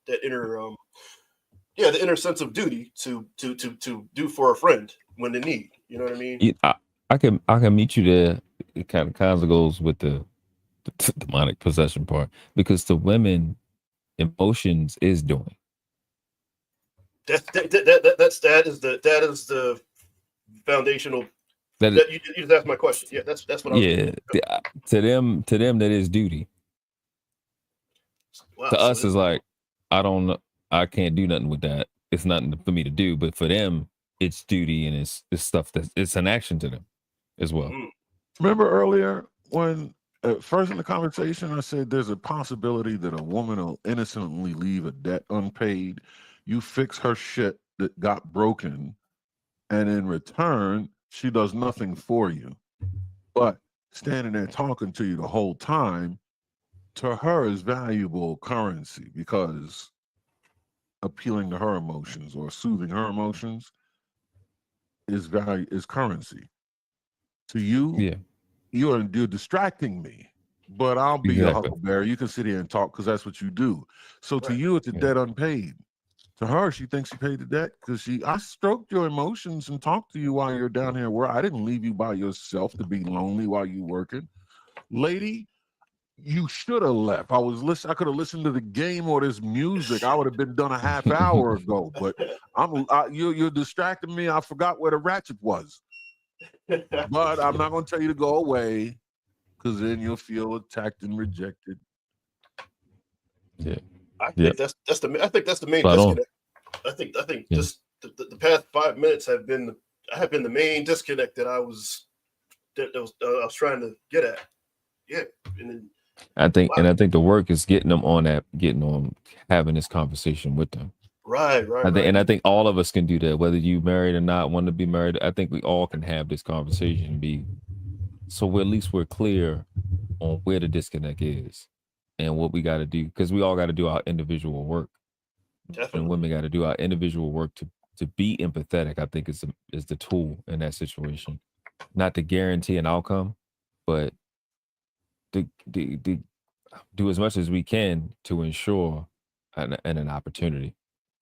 sense of duty to do for a friend when in need. You know what I mean? Yeah, I can meet you there. It kind of goes with the demonic possession part, because to women, emotions is doing. That is the foundational. That That you just asked my question. Yeah, that's what I was. yeah. To them, that is duty. Wow, To us, is like, I don't know, I can't do nothing with that. It's nothing for me to do. But for them, it's duty, and it's stuff that it's an action to them as well. Remember earlier when first in the conversation I said there's a possibility that a woman will innocently leave a debt unpaid. You fix her shit that got broken, and in return, she does nothing for you. But standing there talking to you the whole time, to her is valuable currency because appealing to her emotions or soothing her emotions is currency. To you, Yeah, you're distracting me, but I'll be your huckleberry. You can sit here and talk because that's what you do. So to you, it's a debt unpaid. To her, she thinks she paid the debt because I stroked your emotions and talked to you while you're down here where I didn't leave you by yourself to be lonely while you working. Lady, you should have left. I could have listened to the game or this music. I would have been done a half hour ago. But you're distracting me. I forgot where the ratchet was. But I'm not going to tell you to go away because then you'll feel attacked and rejected. Yeah, I think that's the main disconnect. I think just the past 5 minutes have been the main disconnect that I was trying to get at. Yeah, and then, I think the work is getting on having this conversation with them. Right. I think all of us can do that, whether you married or not, want to be married. I think we all can have this conversation so at least we're clear on where the disconnect is and what we got to do, because we all got to do our individual work. Definitely. And women got to do our individual work to be empathetic. I think is the tool in that situation, not to guarantee an outcome, but to do as much as we can to ensure an opportunity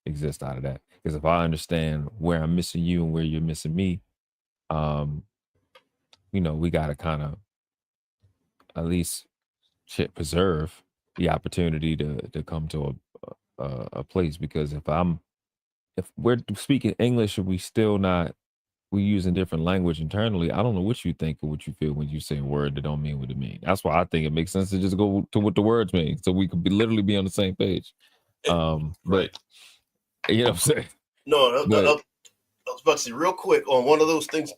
exists out of that. Because if I understand where I'm missing you and where you're missing me, we got to kind of at least preserve the opportunity to come to a place. Because if we're speaking English and we're using different language internally, I don't know what you think or what you feel when you say a word that don't mean what it means. That's why I think it makes sense to just go to what the words mean, so we could literally be on the same page. But you know what I'm saying? No, I was about to say real quick on one of those things.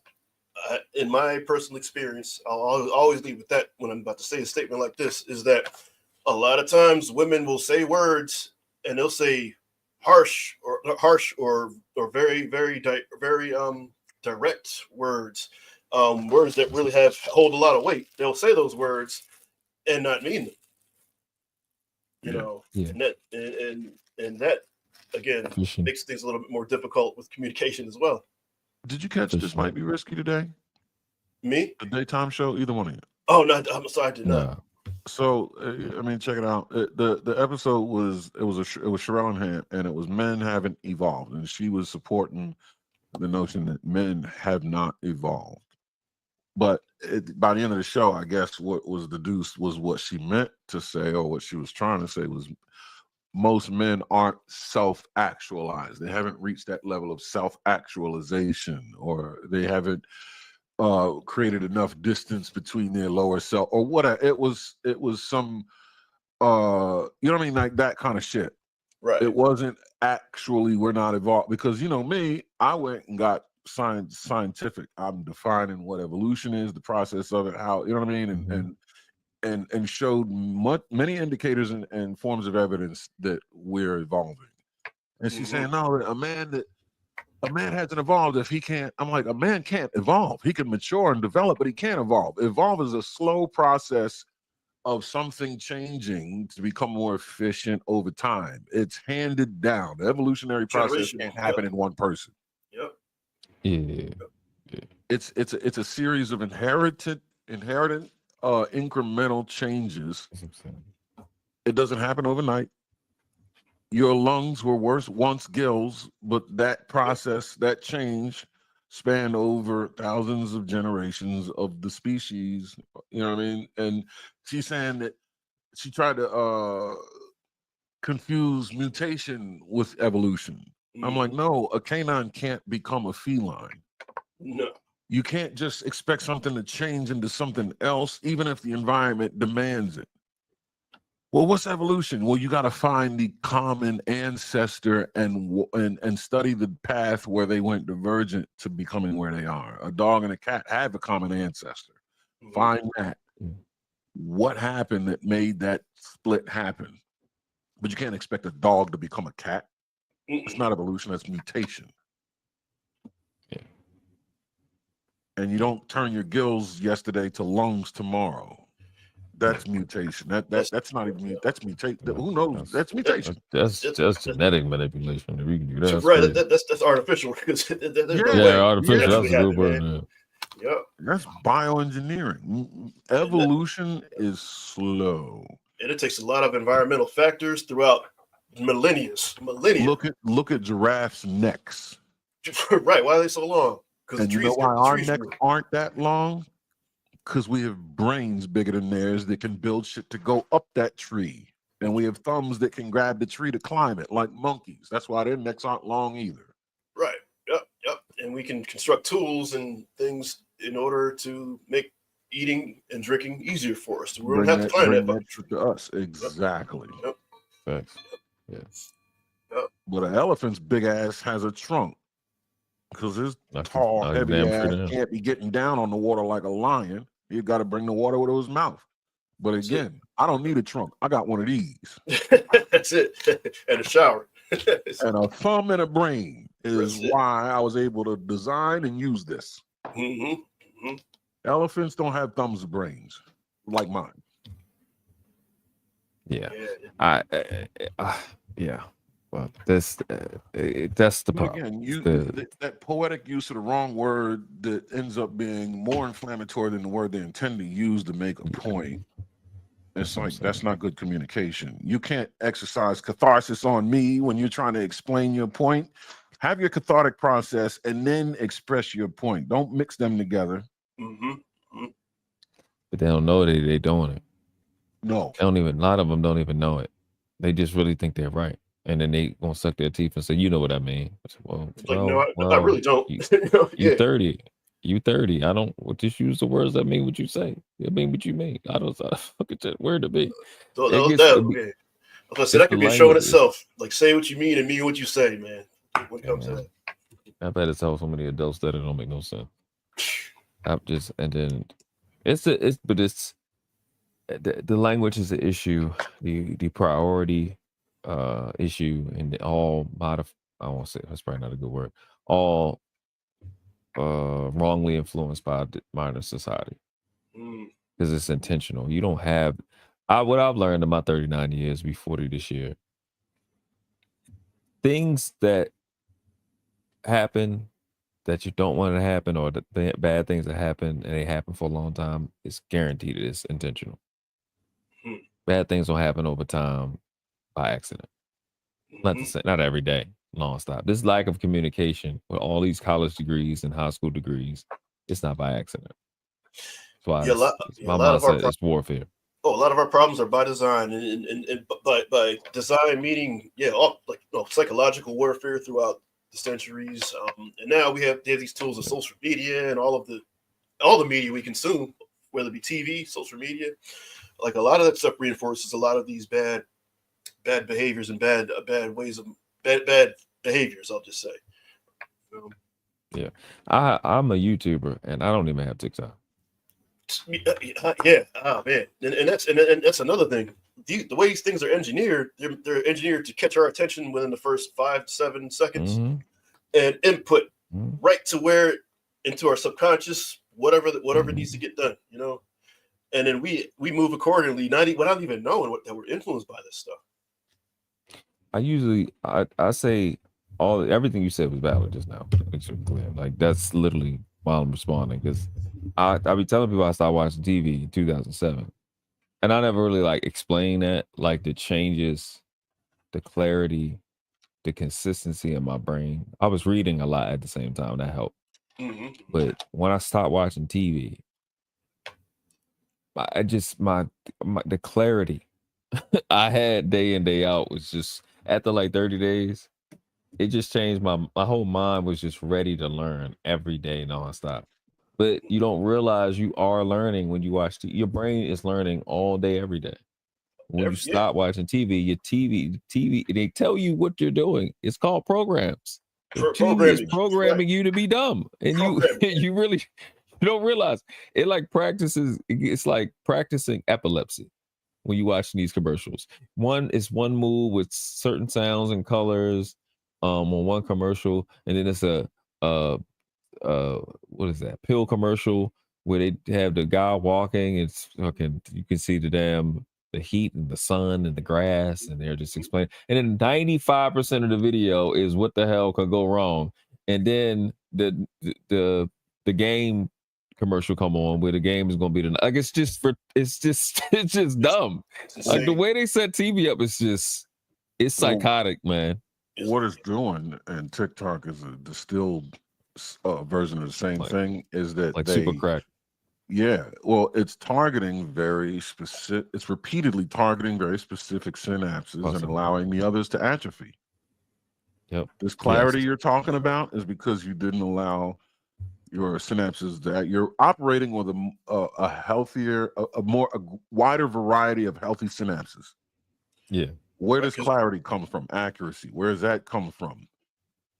In my personal experience, I'll always leave with that when I'm about to say a statement like this, is that a lot of times women will say words and they'll say harsh or very, very, very direct words, words that really hold a lot of weight. They'll say those words and not mean them. You know, and that again makes things a little bit more difficult with communication as well. Did you catch This Might Be Risky today? Me? The daytime show? Either one of you? Oh no, I'm sorry, I did not. So I mean, check it out. The episode was Sherelle and Ham, and it was men haven't evolved, and she was supporting the notion that men have not evolved. But by the end of the show, I guess what was deduced was what she meant to say, or what she was trying to say was most men aren't self-actualized. They haven't reached that level of self-actualization, or they haven't created enough distance between their lower self, or whatever. It was some you know what I mean, like that kind of shit. Right. It wasn't actually we're not evolved, because me, I went and got scientific. I'm defining what evolution is, the process of it, how, you know what I mean, and showed many indicators and forms of evidence that we're evolving. And she's saying, no, a man hasn't evolved if he can't. I'm like, a man can't evolve. He can mature and develop, but he can't evolve. Evolve is a slow process of something changing to become more efficient over time. It's handed down. The evolutionary process can't happen in one person. Yep. Yeah. It's a series of inherited incremental changes. It doesn't happen overnight. Your lungs were once gills, but that process, that change, spanned over thousands of generations of the species. You know what I mean? And she's saying that she tried to confuse mutation with evolution. I'm like, no, a canine can't become a feline. No. You can't just expect something to change into something else, even if the environment demands it. Well, what's evolution? Well, you got to find the common ancestor and study the path where they went divergent to becoming where they are. A dog and a cat have a common ancestor. Find that. What happened that made that split happen? But you can't expect a dog to become a cat. It's not evolution, that's mutation. Yeah. And you don't turn your gills yesterday to lungs tomorrow. That's mutation. That's not even that's mutation. Who knows? That's mutation. That's genetic manipulation. If we can do that, right. That's artificial. There's no way. Artificial. That's a good word. Yeah. That's bioengineering. Evolution is slow. And it takes a lot of environmental factors throughout millennia. Look at giraffes' necks. Right. Why are they so long? Because you know why our necks aren't that long? Because we have brains bigger than theirs that can build shit to go up that tree. And we have thumbs that can grab the tree to climb it, like monkeys. That's why their necks aren't long either. Right. Yep. And we can construct tools and things in order to make eating and drinking easier for us. We don't have to climb that to us. Exactly. Yep. Thanks. Yes. Yep. But an elephant's big ass has a trunk. Because his tall, heavy ass can't be getting down on the water like a lion. You got to bring the water with his mouth. But again, I don't need a trunk. I got one of these. That's it. And a shower. And a thumb and a brain is why I was able to design and use this. Elephants don't have thumbs and brains like mine. Yeah. Yeah. Well, that's the problem. Again, that poetic use of the wrong word that ends up being more inflammatory than the word they intend to use to make a point. It's like that's not good communication. You can't exercise catharsis on me when you're trying to explain your point. Have your cathartic process and then express your point. Don't mix them together. But they don't know they're doing it. No, they don't even. A lot of them don't even know it. They just really think they're right. And then they gonna suck their teeth and say, "You know what I mean?" I said, no, I really don't. You 30. You 30. I don't. Just use the words that mean what you say. It mean what you mean. I don't. Fuck it. That word to be. That could be a show in itself. Like, say what you mean and mean what you say, man. When it comes to that, I've had to tell so many adults that it don't make no sense. It's the language is the issue. The priority issue and I won't say that's probably not a good word. All wrongly influenced by modern society because it's intentional. You don't have what I've learned in my 39 years, be 40 this year. Things that happen that you don't want to happen, or the bad things that happen and they happen for a long time, it's guaranteed it's intentional. Bad things don't happen over time by accident. Not to say not every day, nonstop. This lack of communication with all these college degrees and high school degrees, it's not by accident. That's why my mindset is warfare. A lot of our problems are by design, and by design meaning, psychological warfare throughout the centuries. And now they have these tools of social media and all the media we consume, whether it be TV, social media. Like a lot of that stuff reinforces a lot of these bad behaviors and bad ways of bad behaviors. I'll just say. Yeah, I'm a YouTuber and I don't even have TikTok. Yeah, man, and that's another thing. The way these things are engineered, they're engineered to catch our attention within the first 5 to 7 seconds, and input right to where into our subconscious, whatever needs to get done, and then we move accordingly, without even knowing that we're influenced by this stuff. I say everything you said was valid just now. Like that's literally why I'm responding, because I be telling people I started watching TV in 2007, and I never really explain that, the changes, the clarity, the consistency in my brain. I was reading a lot at the same time, that helped. But when I stopped watching TV, I just the clarity I had day in day out was just after 30 days. it just changed my whole mind was just ready to learn every day nonstop. But you don't realize you are learning when you watch your brain is learning all day, every day. When you stop watching TV, your TV, they tell you what you're doing. It's called programs. TV is programming you to be dumb. And you really you don't realize it like practices, it's like practicing epilepsy when you watching these commercials. One is one move with certain sounds and colors on one commercial, and then it's a what is that pill commercial where they have the guy walking. It's fucking, you can see the heat and the sun and the grass, and they're just explaining. And then 95% of the video is what the hell could go wrong. And then the game commercial come on where the game is going to be like, it's just dumb. Like the way they set TV up, it's psychotic, man. What it's doing, and TikTok is a distilled version of the same thing, is that like super crack. Yeah, well, it's targeting very specific. It's repeatedly targeting very specific synapses and allowing the others to atrophy. Yep. This clarity you're talking about is because you didn't allow your synapses that you're operating with a healthier, a wider variety of healthy synapses. Yeah. Where does clarity come from? Accuracy. Where does that come from?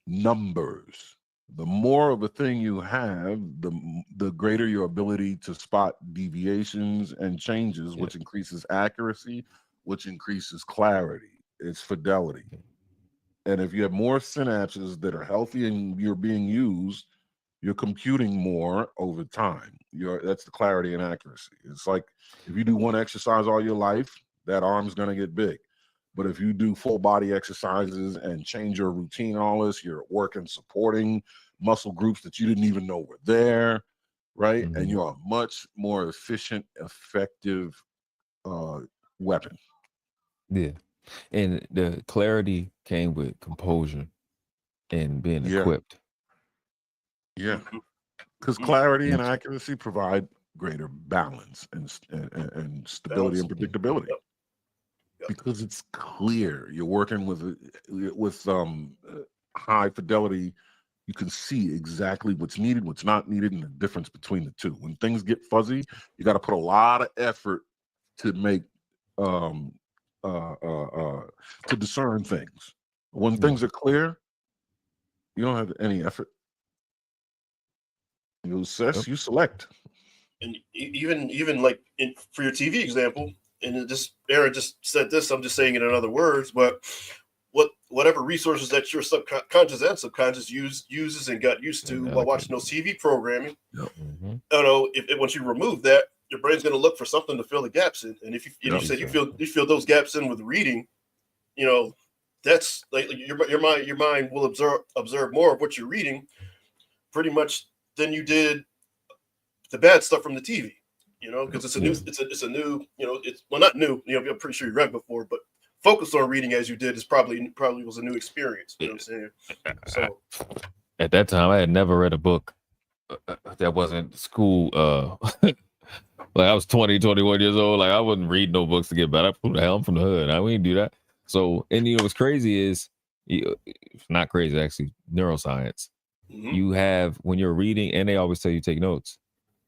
Numbers. The more of a thing you have, the greater your ability to spot deviations and changes, which increases accuracy, which increases clarity. It's fidelity. And if you have more synapses that are healthy and you're being used, you're computing more over time. That's the clarity and accuracy. It's like if you do one exercise all your life, that arm's going to get big. But if you do full body exercises and change your routine, all this, you're working, supporting muscle groups that you didn't even know were there, right? Mm-hmm. And you're a much more efficient, effective weapon. Yeah. And the clarity came with composure and being equipped. Yeah. Because clarity and accuracy provide greater balance and stability and predictability. Yep. Because it's clear you're working with high fidelity. You can see exactly what's needed, what's not needed, and the difference between the two. When things get fuzzy, you got to put a lot of effort to make to discern things. When things are clear, you don't have any effort. You assess, you select. And even like for your TV example, and Aaron just said this, I'm just saying it in other words, but whatever resources that your subconscious and subconscious uses and got used to while watching those TV programming, if once you remove that, your brain's going to look for something to fill the gaps in. And if you said you fill those gaps in with reading, that's like your mind will observe more of what you're reading, pretty much than you did the bad stuff from the TV. Because it's a new, it's not new. I'm pretty sure you read before, but focus on reading as you did is probably was a new experience. You know what I'm saying? So at that time, I had never read a book that wasn't school. Like I was 20, 21 years old. Like I wouldn't read no books to get better. Who the hell? I'm from the hood. I wouldn't do that. So, and what's crazy is, it's not crazy actually. Neuroscience. Mm-hmm. You have when you're reading, and they always tell you take notes.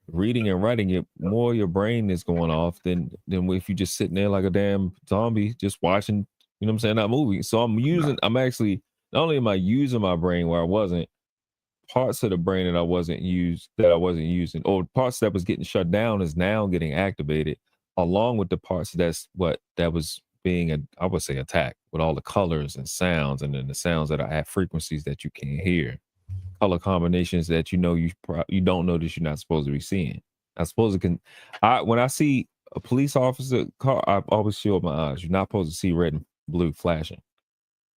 Reading and writing, more your brain is going off than if you just sitting there like a damn zombie just watching, you know what I'm saying, that movie. So I'm actually, not only am I using my brain where I wasn't, parts of the brain that I wasn't using, or parts that was getting shut down is now getting activated, along with the parts that was being, I would say, attacked with all the colors and sounds, and then the sounds that are at frequencies that you can't hear. Color combinations that you don't know that you're not supposed to be seeing. When I see a police officer car, I always shield my eyes. You're not supposed to see red and blue flashing.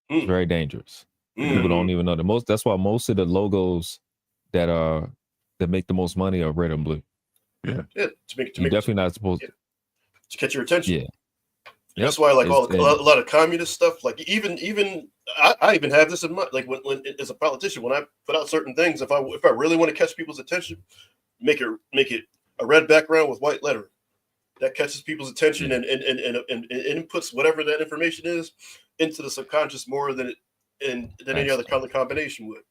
It's very dangerous. People don't even know that's why most of the logos that make the most money are red and blue. Yeah. You're definitely not supposed to catch your attention. Yeah. Yep. That's why a lot of communist stuff, like even I even have this in mind, like when as a politician, when I put out certain things, if I really want to catch people's attention, make it a red background with white lettering. That catches people's attention and inputs whatever that information is into the subconscious more than than any other color combination would.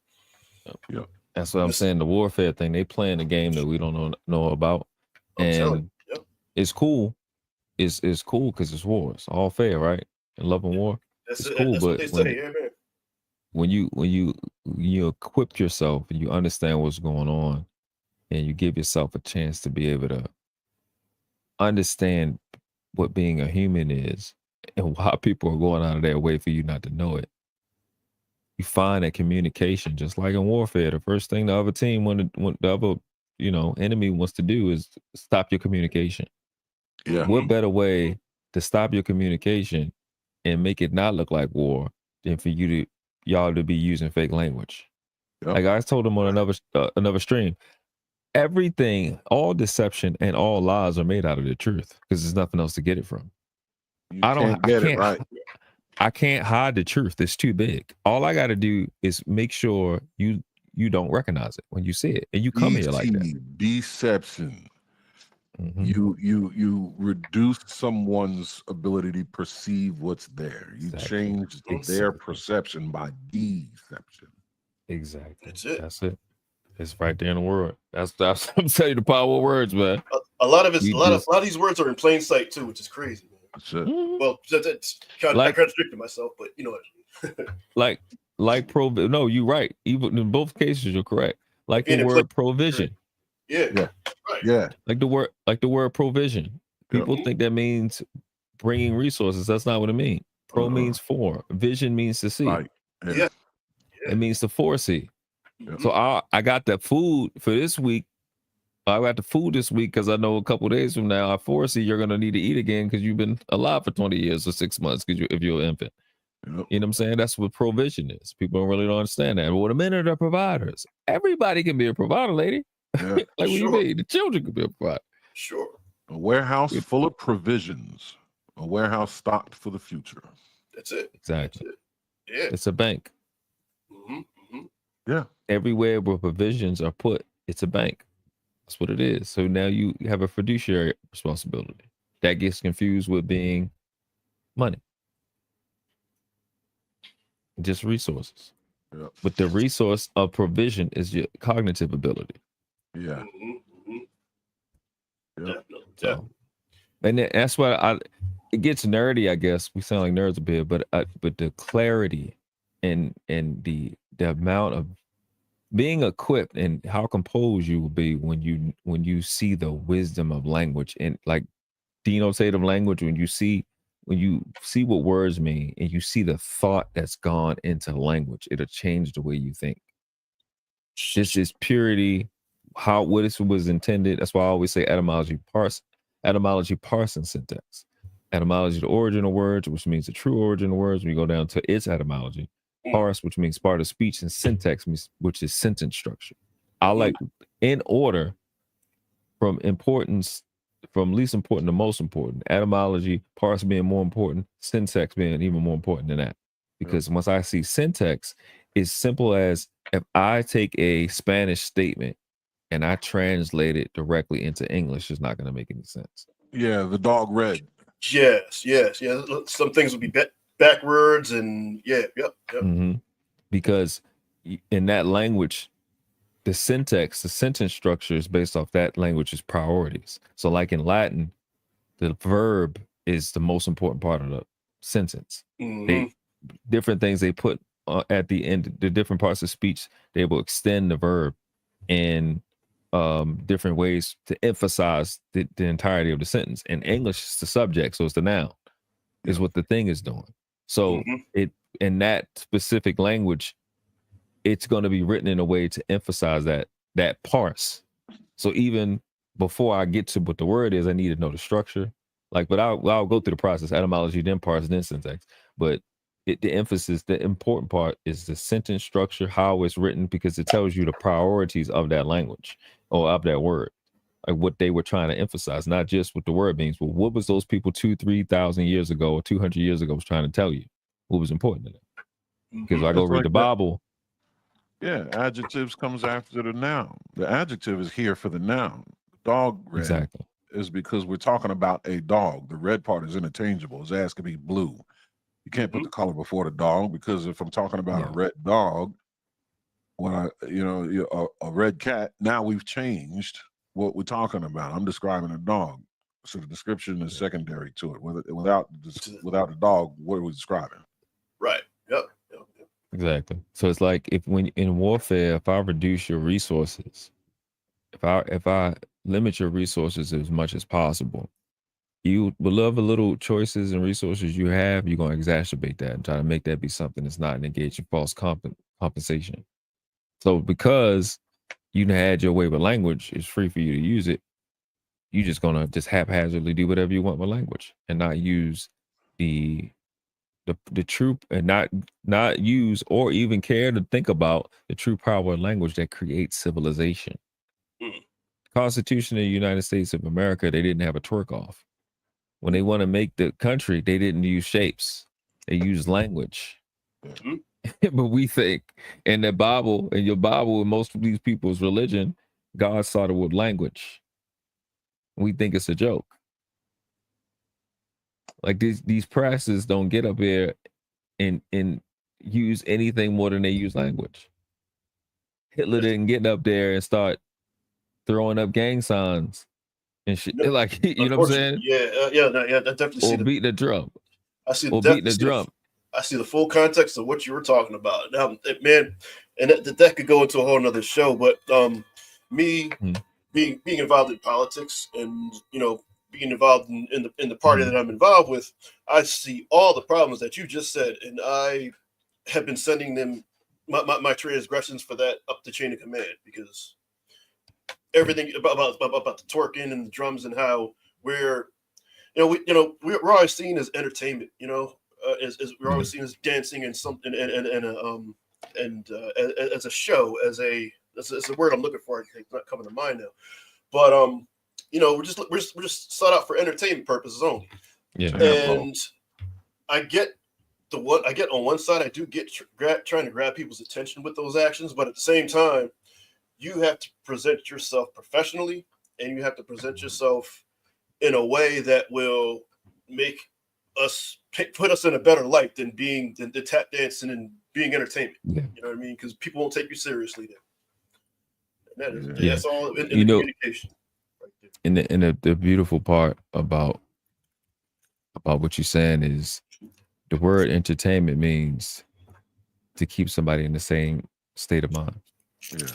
Yep. That's what I'm saying. The warfare thing, they playing a game that we don't know about, and it's cool. It's cool because it's war. It's all fair, right? And love and war. It's cool, but when you equip yourself and you understand what's going on, and you give yourself a chance to be able to understand what being a human is and why people are going out of their way for you not to know it. You find that communication, just like in warfare, the first thing the other team the other enemy wants to do is stop your communication. Yeah. What better way to stop your communication and make it not look like war than for y'all to be using fake language? Yep. Like I told them on another stream, everything, all deception and all lies are made out of the truth because there's nothing else to get it from. I can't hide the truth. It's too big. All I got to do is make sure you don't recognize it when you see it, and you come here like that. Deception. Mm-hmm. You reduce someone's ability to perceive what's there. You change their perception by deception. Exactly. That's it. It's right there in the word. That's I'm telling you the power of words, man. A lot of these words are in plain sight too, which is crazy. That's it. Well, that's kind of contradicting myself, but you know what I mean. No, you're right. Even in both cases, you're correct. Like the word provision. Yeah. Right. Yeah. Like the word provision. People think that means bringing resources. That's not what it means. Pro means for. Vision means to see. Right. Yeah. It means to foresee. Yeah. So I got the food for this week. I got the food this week because I know a couple days from now I foresee you're gonna need to eat again because you've been alive for 20 years or 6 months if you're an infant. Yep. You know what I'm saying? That's what provision is. People really don't understand that. Well, the men are the providers. Everybody can be a provider, lady. Yeah. Like what do you mean? The children can be a provider. Sure. A warehouse full of provisions. A warehouse stocked for the future. That's it. Exactly. That's it. Yeah. It's a bank. Mm-hmm. Mm-hmm. Yeah. Everywhere where provisions are put, it's a bank. That's what it is. So now you have a fiduciary responsibility. That gets confused with being money. Just resources. Yeah. But the resource of provision is your cognitive ability. Yeah. Mm-hmm. Yeah. So, and that's why it gets nerdy, I guess. We sound like nerds a bit, but the clarity and the amount of being equipped and how composed you will be when you see the wisdom of language and like denotative language, when you see what words mean and you see the thought that's gone into language, it'll change the way you think. This is purity, what this was intended. That's why I always say etymology parse and syntax. Etymology, the origin of words, which means the true origin of words. We go down to its etymology. Parse, which means part of speech, and syntax, which is sentence structure. I like in order from least important to most important. Etymology, parse being more important, syntax being even more important than that. Because once I see syntax, it's simple as if I take a Spanish statement and I translate it directly into English, it's not going to make any sense. Yeah, the dog read. Yes. Some things will be backwards and yep. Mm-hmm. Because in that language, the syntax, the sentence structure is based off that language's priorities. So like in Latin, the verb is the most important part of the sentence. Mm-hmm. Different things they put at the end, the different parts of speech, they will extend the verb in different ways to emphasize the entirety of the sentence. In English, it's the subject, so it's the noun, is what the thing is doing. So it in that specific language, it's going to be written in a way to emphasize that parse. So even before I get to what the word is, I need to know the structure. But I'll go through the process: etymology, then parse, then syntax. But the emphasis, the important part is the sentence structure, how it's written, because it tells you the priorities of that language or of that word, like what they were trying to emphasize, not just what the word means, but what was those people 2,000-3,000 years ago or 200 years ago was trying to tell you. What was important to them? Because I go read the Bible. Yeah, adjectives comes after the noun. The adjective is here for the noun. Dog red is because we're talking about a dog. The red part is interchangeable. His ass could be blue. You can't put the color before the dog, because if I'm talking about a red dog, when a red cat, now we've changed what we're talking about. I'm describing a dog, so the description is secondary to it. Without the dog, what are we describing? Right. Yep. Exactly. So it's like when in warfare, if I reduce your resources, if I limit your resources as much as possible, you will love the little choices and resources you have. You're going to exacerbate that and try to make that be something that's not engaging false compensation. So because you had your way with language, it's free for you to use it. You're just going to just haphazardly do whatever you want with language and not use the true, and not use or even care to think about the true power of language that creates civilization. Constitution of the United States of America, they didn't have a twerk off. When they want to make the country, they didn't use shapes. They used language. But we think in the Bible, in your Bible, in most of these people's religion, God started with language. We think it's a joke. Like these presses don't get up here and use anything more than they use language. Hitler didn't get up there and start throwing up gang signs and shit. No, like, you know what I'm saying? Yeah. I definitely see. Or beat the drum. I see. Or beat the drum. I see the full context of what you were talking about. Now, man, and that could go into a whole nother show. But me being involved in politics and being involved in the party that I'm involved with, I see all the problems that you just said, and I have been sending them my transgressions for that up the chain of command, because everything about the twerking and the drums and how we're always seen as entertainment, as we're always seen as dancing and something and as a show, as a word I'm looking for. It's not coming to mind now, but we're just sought out for entertainment purposes only. Yeah, and I get on one side, I do get trying to grab people's attention with those actions, but at the same time, you have to present yourself professionally, and you have to present yourself in a way that will make us put us in a better light than being the tap dancing and being entertainment. Yeah. You know what I mean? Because people won't take you seriously then. And that's all in the communication. Right there. And the beautiful part about what you're saying is the word entertainment means to keep somebody in the same state of mind. Yeah.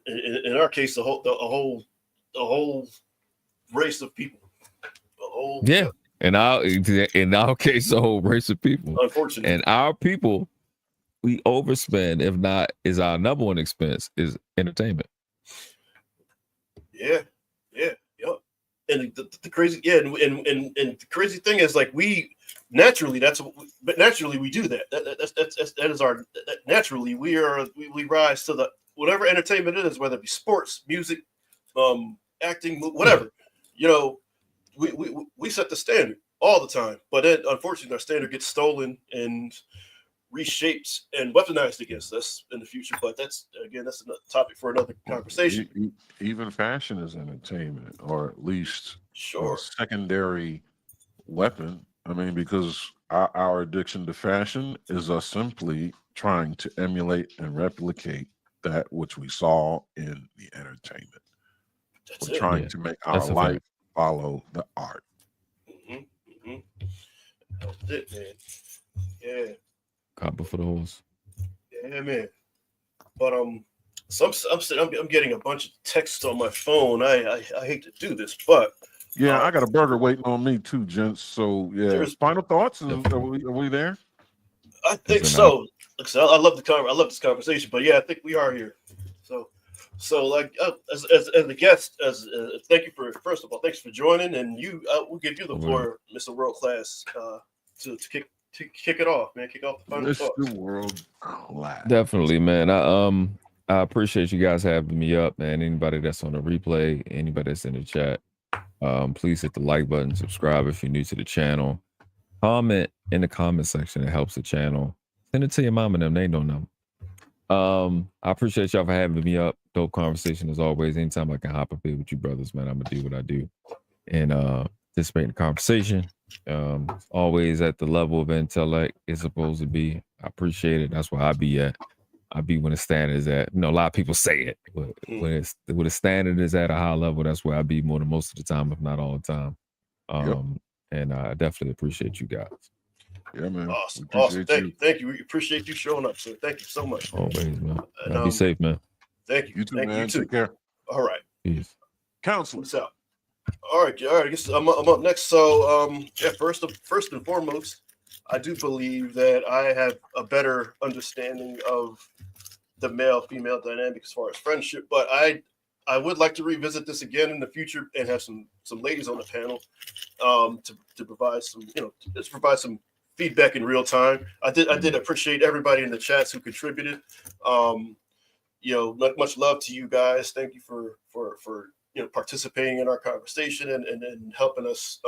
In our case, the whole race of people. In our case, the whole race of people. Unfortunately. And our people, we overspend, if not is our number one expense, is entertainment. Yeah. And the crazy, and the crazy thing is, like, we naturally we do that. That is our naturally we rise to the whatever entertainment it is, whether it be sports, music, acting, whatever. We set the standard all the time, but then unfortunately our standard gets stolen and reshaped and weaponized against us in the future. But that's another topic for another conversation. Even fashion is entertainment, or at least a secondary weapon. I mean, because our addiction to fashion is us simply trying to emulate and replicate that which we saw in the entertainment. We're trying to make our life follow the art. That's it, man. Yeah. Cop before the horse. Yeah, man. But I'm getting a bunch of texts on my phone. I hate to do this, but I got a burger waiting on me too, gents. So final thoughts. Are we there? I think so. I love this conversation, but I think we are here. So like as the guest, thank you first of all, thanks for joining, and we'll give you the floor, Mr. World Class, to kick it off, man. Kick off the final thoughts. Mr. World Class. Definitely, man. I appreciate you guys having me up, man. Anybody that's on the replay, anybody that's in the chat, please hit the like button, subscribe if you're new to the channel, comment in the comment section. It helps the channel. Send it to your mom and them. They don't know. I appreciate y'all for having me up. Dope conversation as always. Anytime I can hop up here with you brothers, man, I'm gonna do what I do and participate in the conversation. Always at the level of intellect it's supposed to be. I appreciate it. That's where I be at. I be when the standard is at. You know, a lot of people say it, but when the standard is at a high level, that's where I be more than most of the time, if not all the time. And I definitely appreciate you guys. Yeah, man. Awesome. Thank you. We appreciate you showing up, sir. Thank you so much. Always, man. Be safe, man. Thank you. You too, thank man. You too. Take care. All right. Peace. Counselor. What's out? All right. I guess I'm up next. So, first and foremost, I do believe that I have a better understanding of the male-female dynamic as far as friendship, but I would like to revisit this again in the future and have some ladies on the panel to provide some, just provide some feedback in real time. I did appreciate everybody in the chats who contributed. Much love to you guys. Thank you for participating in our conversation and helping us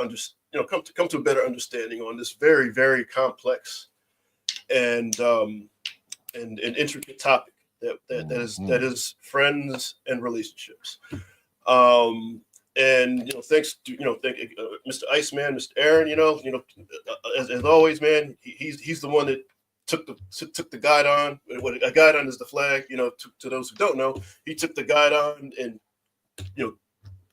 come to a better understanding on this very, very complex and intricate topic that is friends and relationships. Thanks to Mr. Iceman, Mr. Aaron. As always, man, he's the one that took the guide on. What a guide on is the flag. To those who don't know, he took the guide on and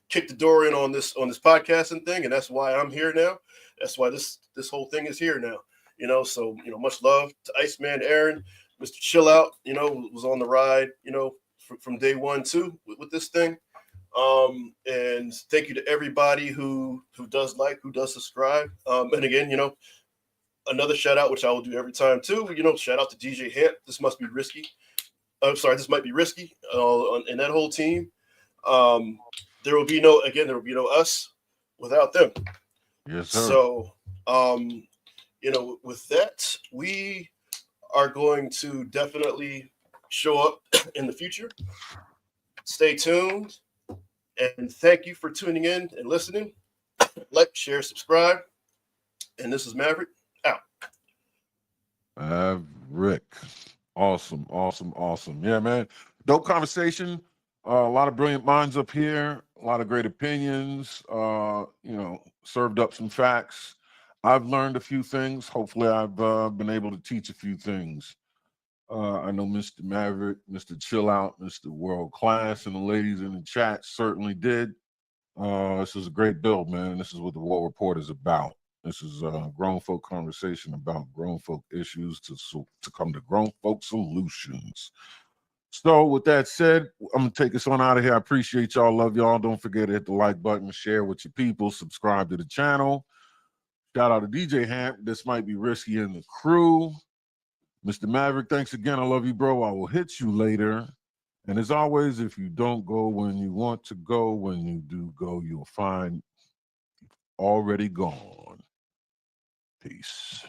kicked the door in on this podcasting thing, and that's why I'm here now. That's why this whole thing is here now. So much love to Iceman, Aaron, Mr. Chill Out. Was on the ride. From day one too with this thing. And thank you to everybody who does subscribe. And again, another shout out, which I will do every time too. Shout out to DJ Hamp. This might be risky. And that whole team. There will be no us without them. Yes, sir. So, with that, we are going to definitely show up in the future. Stay tuned. And thank you for tuning in and listening. Like, share, subscribe. And this is Maverick out. Maverick. Awesome. Yeah, man. Dope conversation. A lot of brilliant minds up here. A lot of great opinions. Served up some facts. I've learned a few things. Hopefully, I've been able to teach a few things. I know Mr. Maverick, Mr. Chill Out, Mr. World Class, and the ladies in the chat certainly did. This is a great build, man. This is what the War Report is about. This is a grown folk conversation about grown folk issues to come to grown folk solutions. So with that said, I'm going to take us on out of here. I appreciate y'all. Love y'all. Don't forget to hit the like button, share with your people, subscribe to the channel. Shout out to DJ Hamp. This might be risky in the crew. Mr. Maverick, thanks again. I love you, bro. I will hit you later. And as always, if you don't go when you want to go, when you do go, you'll find you've already gone. Peace.